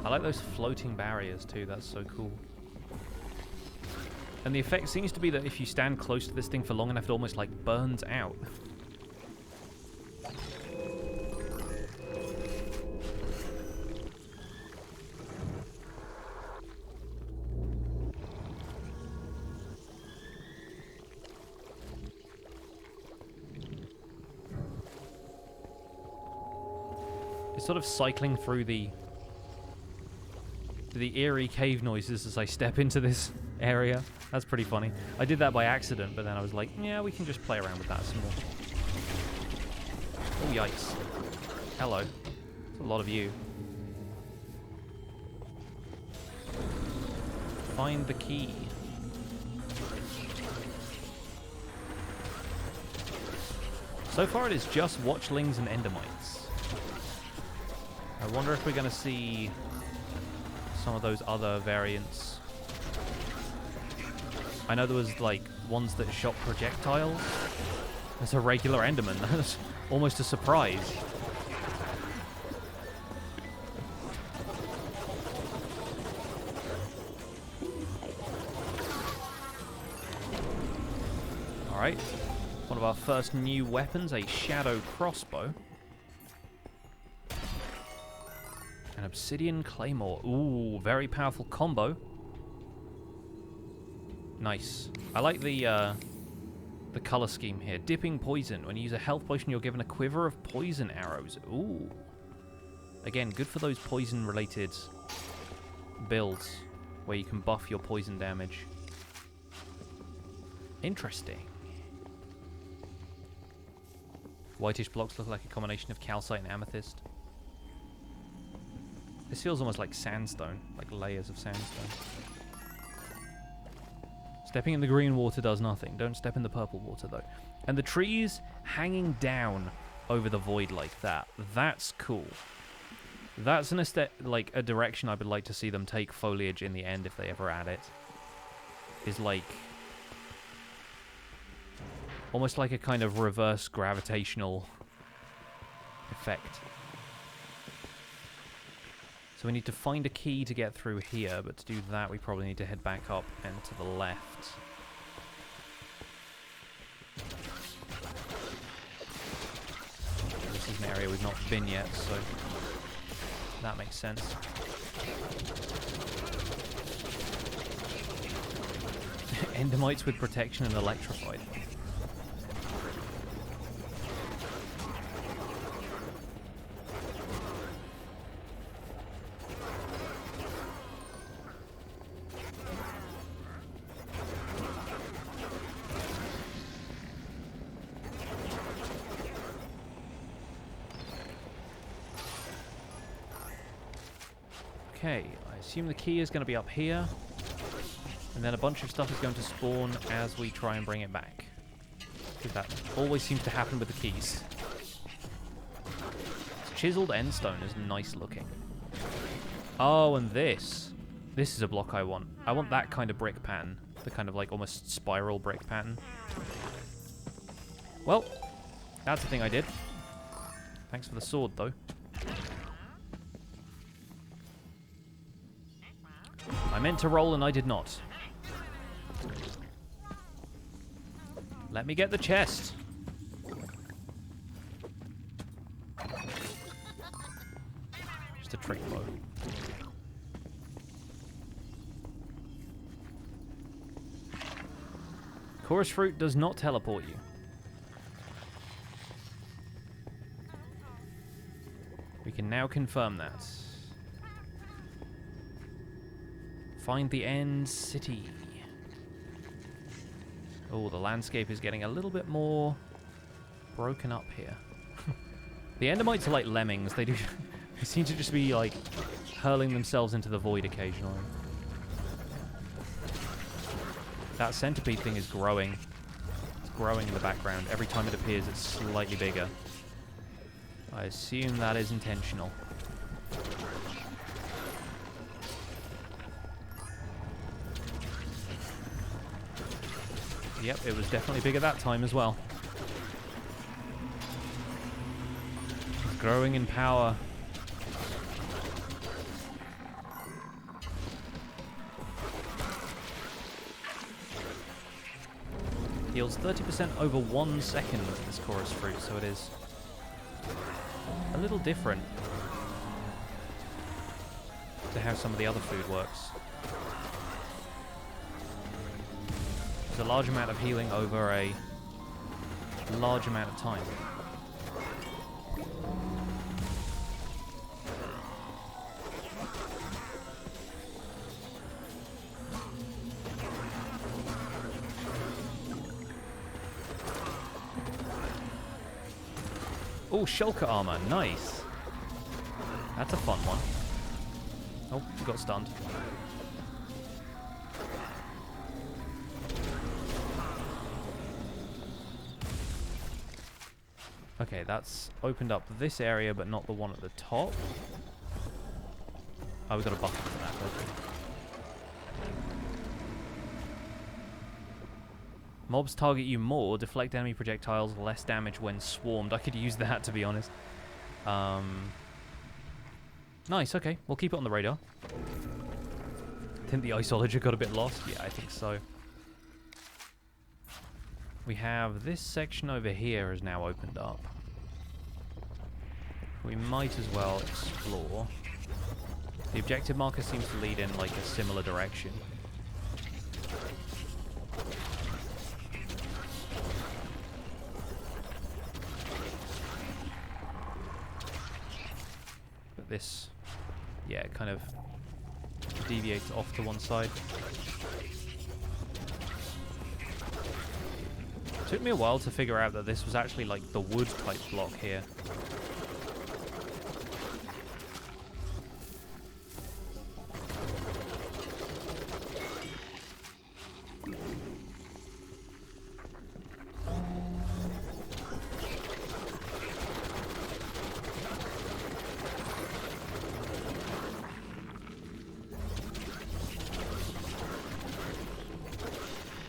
I like those floating barriers too, that's so cool. And the effect seems to be that if you stand close to this thing for long enough, it almost like burns out. It's sort of cycling through the eerie cave noises as I step into this area. That's pretty funny. I did that by accident, but then I was like, yeah, we can just play around with that some more. Oh, yikes. Hello. There's a lot of you. Find the key. So far it is just watchlings and endermites. I wonder if we're going to see some of those other variants. I know there was like ones that shot projectiles. There's a regular enderman. That's almost a surprise. Alright. One of our first new weapons, a shadow crossbow. An obsidian claymore. Ooh, very powerful combo. Nice. I like the color scheme here. Dipping poison. When you use a health potion, you're given a quiver of poison arrows. Ooh. Again, good for those poison-related builds where you can buff your poison damage. Interesting. Whitish blocks look like a combination of calcite and amethyst. This feels almost like sandstone, like layers of sandstone. Stepping in the green water does nothing. Don't step in the purple water, though. And the trees hanging down over the void like that. That's cool. That's an like a direction I would like to see them take foliage in the end if they ever add it. Is like almost like a kind of reverse gravitational effect. So we need to find a key to get through here, but to do that we probably need to head back up and to the left. This is an area we've not been yet, so that makes sense. Endermites with protection and electrified. Okay, I assume the key is going to be up here. And then a bunch of stuff is going to spawn as we try and bring it back. Because that always seems to happen with the keys. This chiseled end stone is nice looking. Oh, and this. This is a block I want. I want that kind of brick pattern. The kind of like almost spiral brick pattern. Well, that's the thing I did. Thanks for the sword, though. I meant to roll and I did not. Let me get the chest. Just a trick bow. Chorus fruit does not teleport you. We can now confirm that. Find the end city. Oh, the landscape is getting a little bit more broken up here. The Endermites are like lemmings. They seem to just be like hurling themselves into the void occasionally. That centipede thing is growing. It's growing in the background. Every time it appears, it's slightly bigger. I assume that is intentional. Yep, it was definitely bigger that time as well. It's growing in power. Heals 30% over 1 second with this chorus fruit, so it is a little different to how some of the other food works. There's a large amount of healing over a large amount of time. Oh, shulker armor, nice. That's a fun one. Oh, we got stunned. Okay, that's opened up this area, but not the one at the top. Oh, we got a bucket for that, okay. Mobs target you more, deflect enemy projectiles, less damage when swarmed. I could use that, to be honest. Nice, okay. We'll keep it on the radar. I think the isologer got a bit lost. Yeah, I think so. We have this section over here is now opened up. We might as well explore. The objective marker seems to lead in like a similar direction. But this, yeah, kind of deviates off to one side. It took me a while to figure out that this was actually like the wood type block here.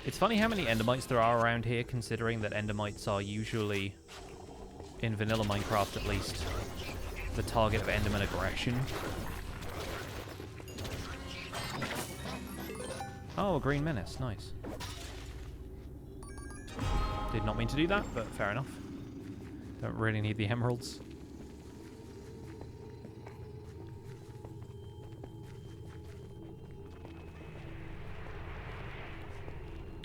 It's funny how many Endermites there are around here, considering that Endermites are usually, in vanilla Minecraft at least, the target of Enderman aggression. Oh, a green menace, nice. Did not mean to do that, but fair enough. Don't really need the emeralds.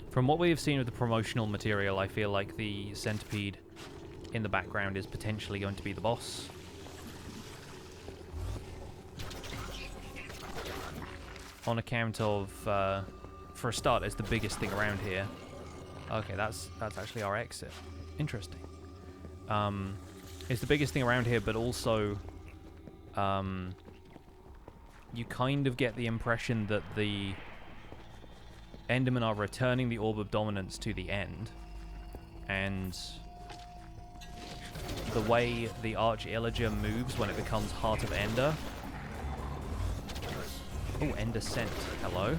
From what we have seen with the promotional material, I feel like the centipede in the background is potentially going to be the boss. On account of, for a start, it's the biggest thing around here. Okay, that's actually our exit. Interesting. It's the biggest thing around here, but also you kind of get the impression that the Endermen are returning the Orb of Dominance to the end, and the way the Arch-Illager moves when it becomes Heart of Ender. Oh, Ender Scent. Hello.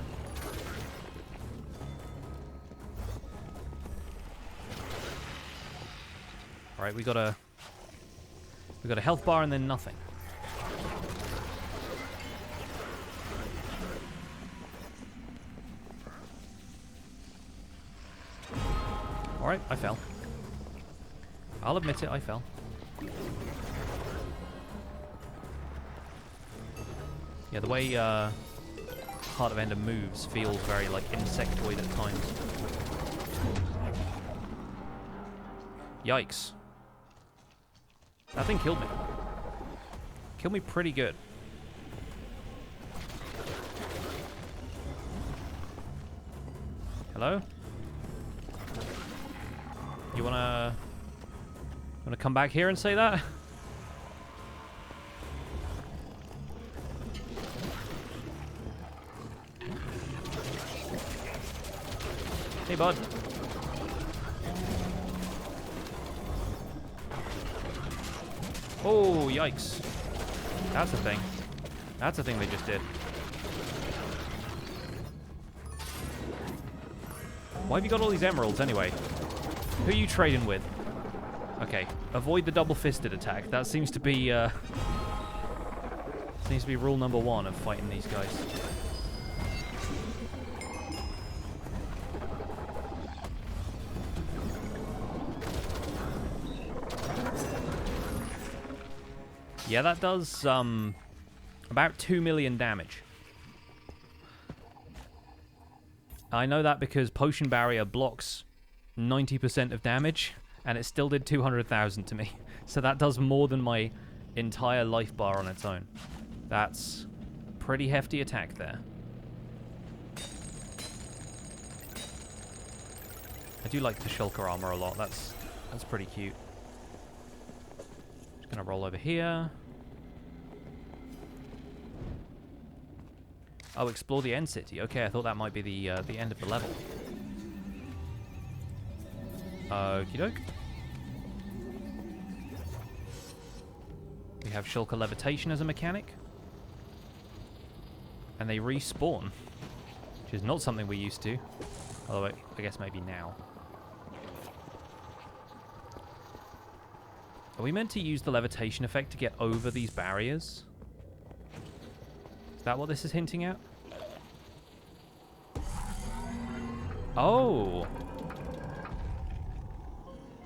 Alright, we got a health bar and then nothing. Alright, I fell. I'll admit it, I fell. Yeah, the way Heart of Ender moves feels very like insectoid at times. Yikes. That thing killed me. Killed me pretty good. Hello? You wanna come back here and say that? Hey, bud. Oh, yikes. That's a thing. That's a thing they just did. Why have you got all these emeralds anyway? Who are you trading with? Okay, avoid the double-fisted attack. That seems to be rule number 1 of fighting these guys. Yeah, that does about 2 million damage. I know that because Potion Barrier blocks 90% of damage, and it still did 200,000 to me. So that does more than my entire life bar on its own. That's pretty hefty attack there. I do like the shulker armor a lot. That's pretty cute. Just gonna roll over here. Oh, explore the end city. Okay, I thought that might be the end of the level. Okie doke. We have shulker levitation as a mechanic. And they respawn, which is not something we're used to. Although I guess maybe now. Are we meant to use the levitation effect to get over these barriers? Is that what this is hinting at? Oh!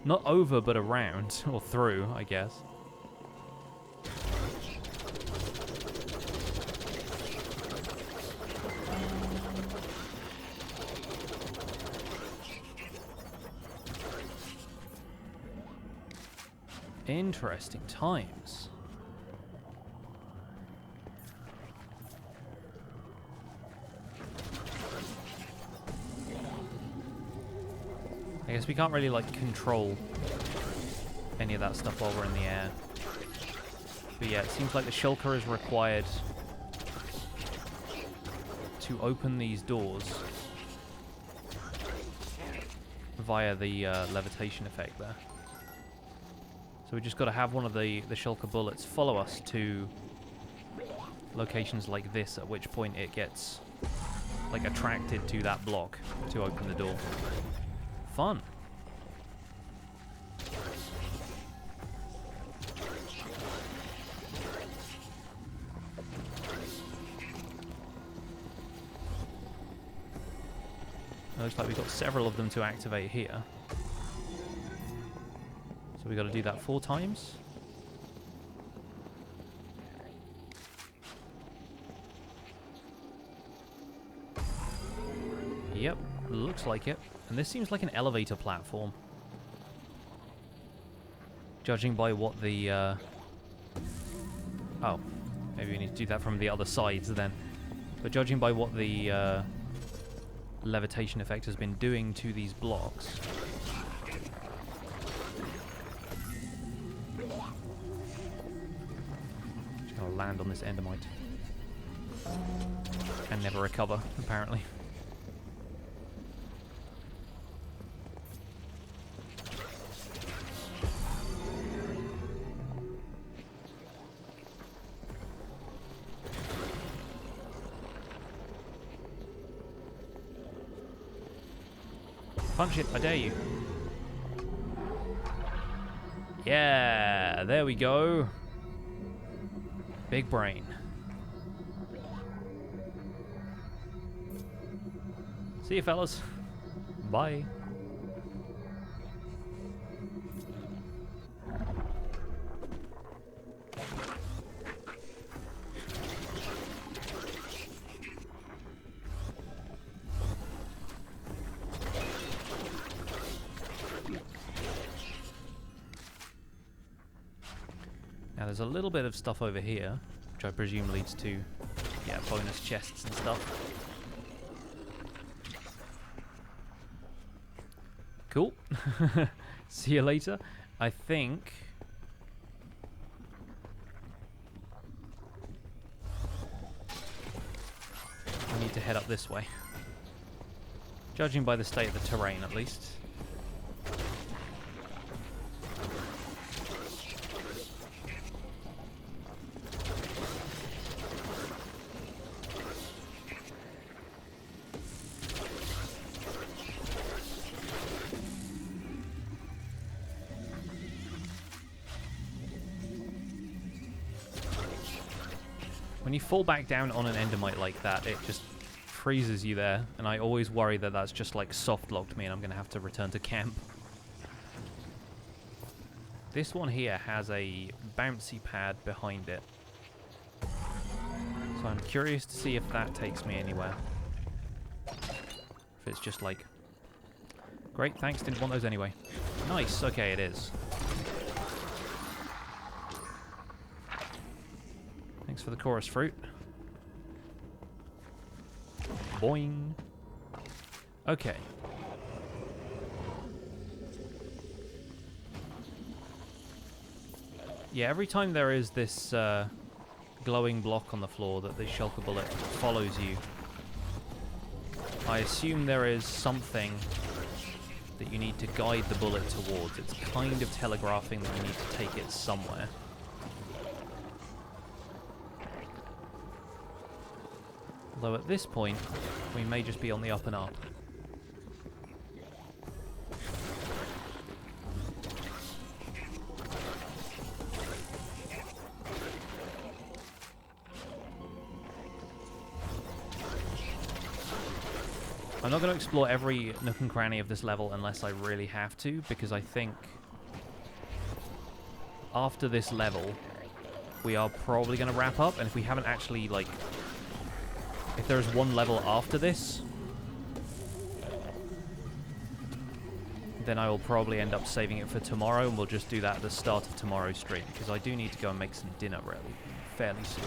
Not over, but around. Or through, I guess. Interesting times. I guess we can't really, like, control any of that stuff while we're in the air. But yeah, it seems like the shulker is required to open these doors via the levitation effect there. So we just got to have one of the shulker bullets follow us to locations like this, at which point it gets, like, attracted to that block to open the door. Fun. It looks like we've got several of them to activate here. So we got to do that 4 times. Yep, looks like it. And this seems like an elevator platform. Judging by what the... Oh, maybe we need to do that from the other sides then. But judging by what the levitation effect has been doing to these blocks... Just gonna land on this endermite. And never recover, apparently. Punch it, I dare you. Yeah, there we go. Big brain. See you, fellas. Bye. Now there's a little bit of stuff over here, which I presume leads to, yeah, bonus chests and stuff. Cool. See you later. I think... I need to head up this way. Judging by the state of the terrain, at least. When you fall back down on an endermite like that, it just freezes you there, and I always worry that that's just like soft-locked me and I'm going to have to return to camp. This one here has a bouncy pad behind it, so I'm curious to see if that takes me anywhere. If it's just like... Great, thanks, didn't want those anyway. Nice, okay, it is. Thanks for the chorus fruit. Boing. Okay. Yeah, every time there is this glowing block on the floor that the shulker bullet follows you, I assume there is something that you need to guide the bullet towards. It's kind of telegraphing that you need to take it somewhere. Although at this point, we may just be on the up and up. I'm not going to explore every nook and cranny of this level unless I really have to, because I think after this level, we are probably going to wrap up, and if we haven't actually, like... If there's one level after this, then I will probably end up saving it for tomorrow, and we'll just do that at the start of tomorrow's stream, because I do need to go and make some dinner fairly soon.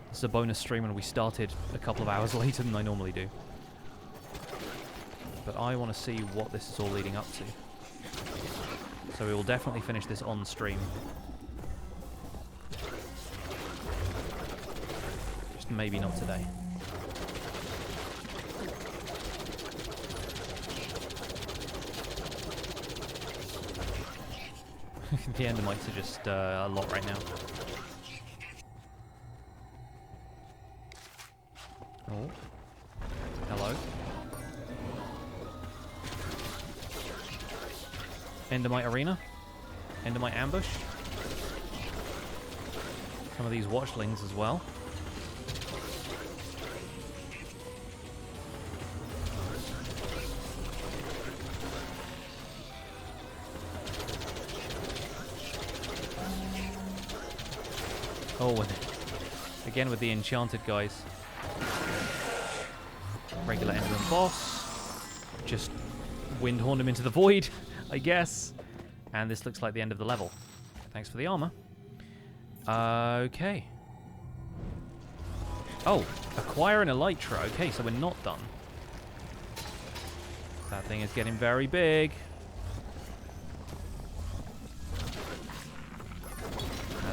This is a bonus stream, and we started a couple of hours later than I normally do. But I want to see what this is all leading up to. So we will definitely finish this on stream. Maybe not today. The endermites are just a lot right now. Oh. Hello. Endermite arena. Endermite ambush. Some of these watchlings as well. Oh, again with the enchanted guys. Regular enderman boss. Just windhorned him into the void, I guess. And this looks like the end of the level. Thanks for the armor. Okay. Oh, acquire an elytra. Okay, so we're not done. That thing is getting very big.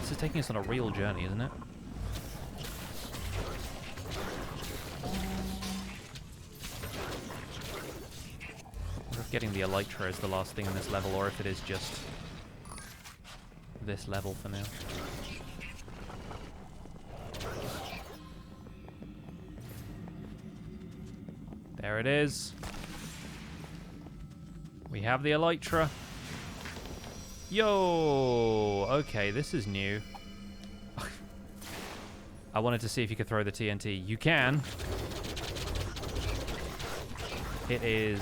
This is taking us on a real journey, isn't it? Getting the elytra is the last thing in this level, or if it is just this level for now. There it is. We have the elytra. Yo! Okay, this is new. I wanted to see if you could throw the TNT. You can. It is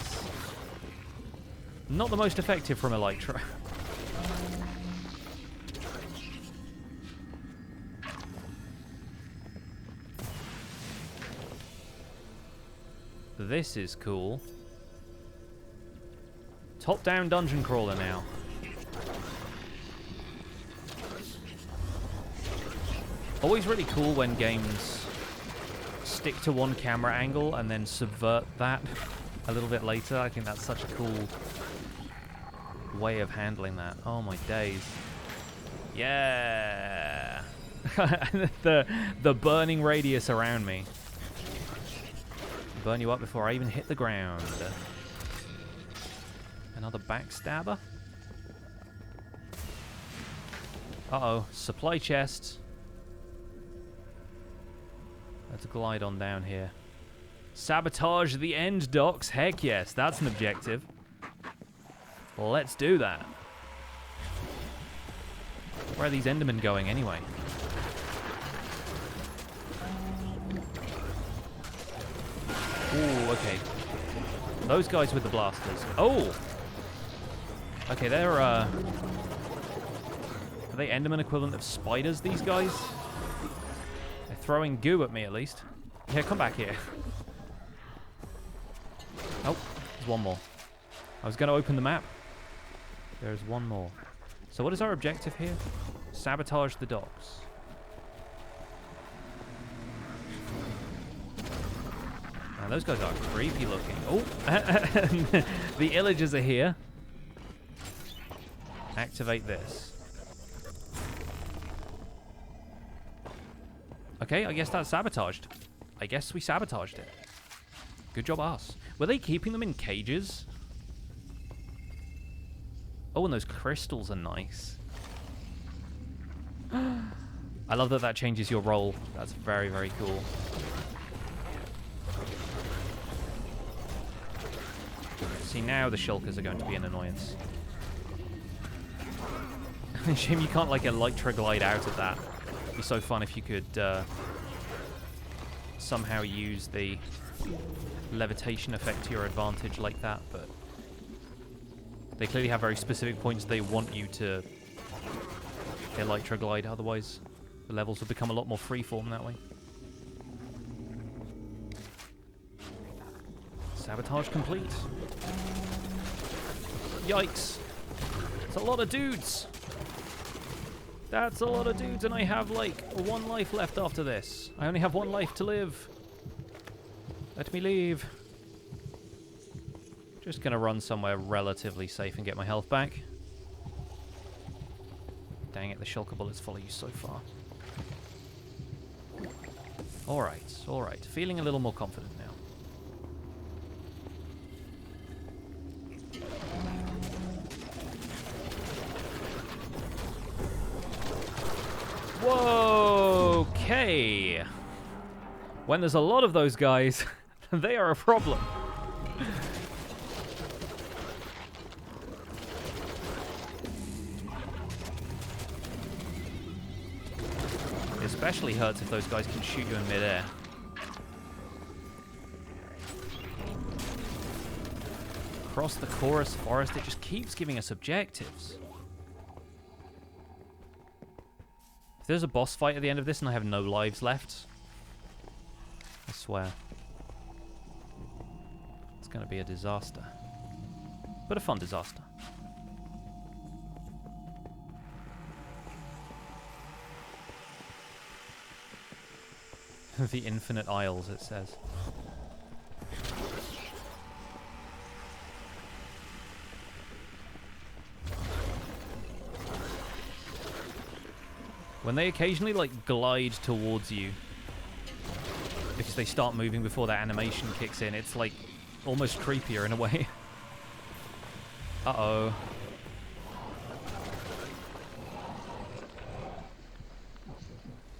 not the most effective from elytra. This is cool. Top-down dungeon crawler now. Always really cool when games stick to one camera angle and then subvert that a little bit later. I think that's such a cool way of handling that. Oh my days. Yeah. the burning radius around me. Burn you up before I even hit the ground. Another backstabber. Uh-oh. Supply chest. Let's glide on down here. Sabotage the end docks. Heck yes, that's an objective. Let's do that. Where are these Endermen going anyway? Ooh, okay. Those guys with the blasters. Oh! Okay, they're, are they Enderman equivalent of spiders, these guys? They're throwing goo at me, at least. Yeah, come back here. Oh, there's one more. I was going to open the map. There's one more. So what is our objective here? Sabotage the docks. Man, those guys are creepy looking. Oh, the illagers are here. Activate this. Okay, I guess that's sabotaged. I guess we sabotaged it. Good job, us. Were they keeping them in cages? Oh, and those crystals are nice. I love that that changes your role. That's very, very cool. See, now the shulkers are going to be an annoyance. Shame you can't, like, elytra glide out of that. It'd be so fun if you could somehow use the levitation effect to your advantage like that, but they clearly have very specific points they want you to elytra glide, otherwise the levels will become a lot more freeform that way. Sabotage complete. Yikes. It's a lot of dudes. That's a lot of dudes, and I have, like, 1 life left after this. I only have 1 life to live. Let me leave. Just gonna run somewhere relatively safe and get my health back. Dang it, the shulker bullets follow you so far. Alright, alright. Feeling a little more confident now. Whoa, okay. When there's a lot of those guys, they are a problem. It especially hurts if those guys can shoot you in midair. Across the chorus forest, it just keeps giving us objectives. If there's a boss fight at the end of this and I have no lives left, I swear, it's going to be a disaster. But a fun disaster. The infinite aisles, it says. When they occasionally, like, glide towards you, because they start moving before that animation kicks in, it's, like, almost creepier in a way. Uh-oh.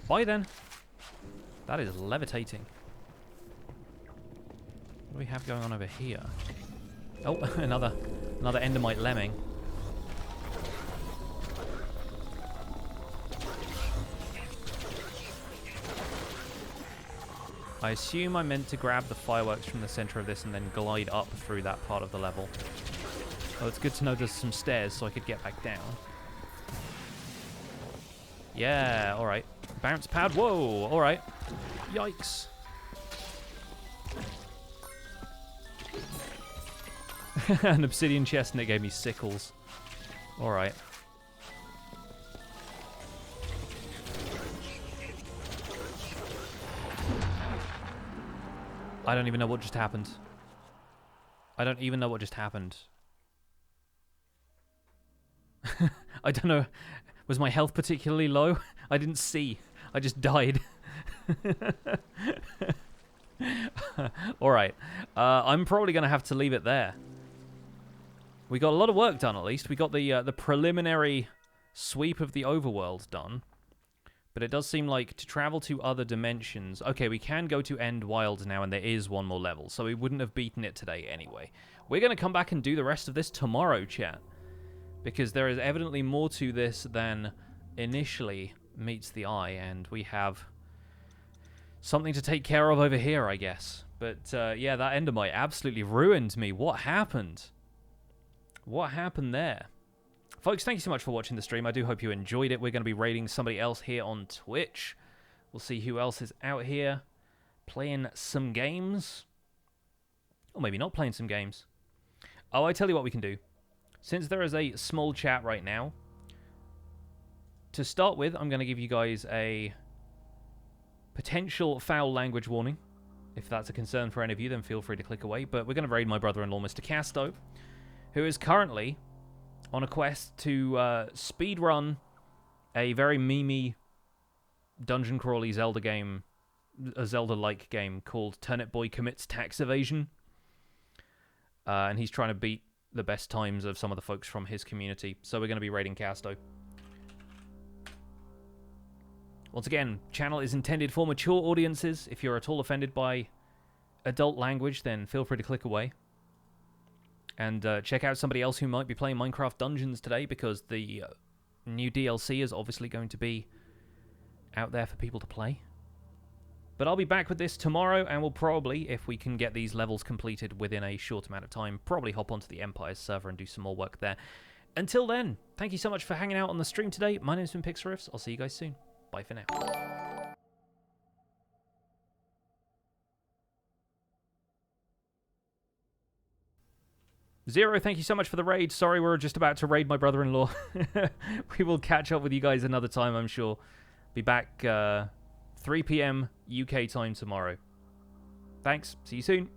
Bye then. That is levitating. What do we have going on over here? Oh, another Endermite lemming. I assume I meant to grab the fireworks from the center of this and then glide up through that part of the level. Oh, it's good to know there's some stairs so I could get back down. Yeah, alright. Bounce pad, whoa, alright. Yikes. An obsidian chest and it gave me sickles. Alright. I don't even know what just happened. I don't even know what just happened. I don't know. Was my health particularly low? I didn't see. I just died. Alright. I'm probably going to have to leave it there. We got a lot of work done, at least. We got the preliminary sweep of the overworld done. But it does seem like to travel to other dimensions... Okay, we can go to End Wilds now, and there is one more level, so we wouldn't have beaten it today anyway. We're going to come back and do the rest of this tomorrow, chat. Because there is evidently more to this than initially meets the eye, and we have something to take care of over here, I guess. But, yeah, that Endermite absolutely ruined me. What happened? What happened there? Folks, thank you so much for watching the stream. I do hope you enjoyed it. We're going to be raiding somebody else here on Twitch. We'll see who else is out here playing some games. Or maybe not playing some games. Oh, I tell you what we can do. Since there is a small chat right now, to start with, I'm going to give you guys a potential foul language warning. If that's a concern for any of you, then feel free to click away. But we're going to raid my brother-in-law, Mr. Casto, who is currently on a quest to speedrun a very memey dungeon crawly Zelda game, a Zelda-like game called Turnip Boy Commits Tax Evasion. And he's trying to beat the best times of some of the folks from his community. So we're going to be raiding Casto. Once again, channel is intended for mature audiences. If you're at all offended by adult language, then feel free to click away. And check out somebody else who might be playing Minecraft Dungeons today, because the new DLC is obviously going to be out there for people to play. But I'll be back with this tomorrow, and we'll probably, if we can get these levels completed within a short amount of time, probably hop onto the Empire server and do some more work there. Until then, thank you so much for hanging out on the stream today. My name's been Pixariffs. I'll see you guys soon. Bye for now. Zero, thank you so much for the raid. Sorry, we're just about to raid my brother-in-law. We will catch up with you guys another time, I'm sure. Be back 3 p.m. UK time tomorrow. Thanks. See you soon.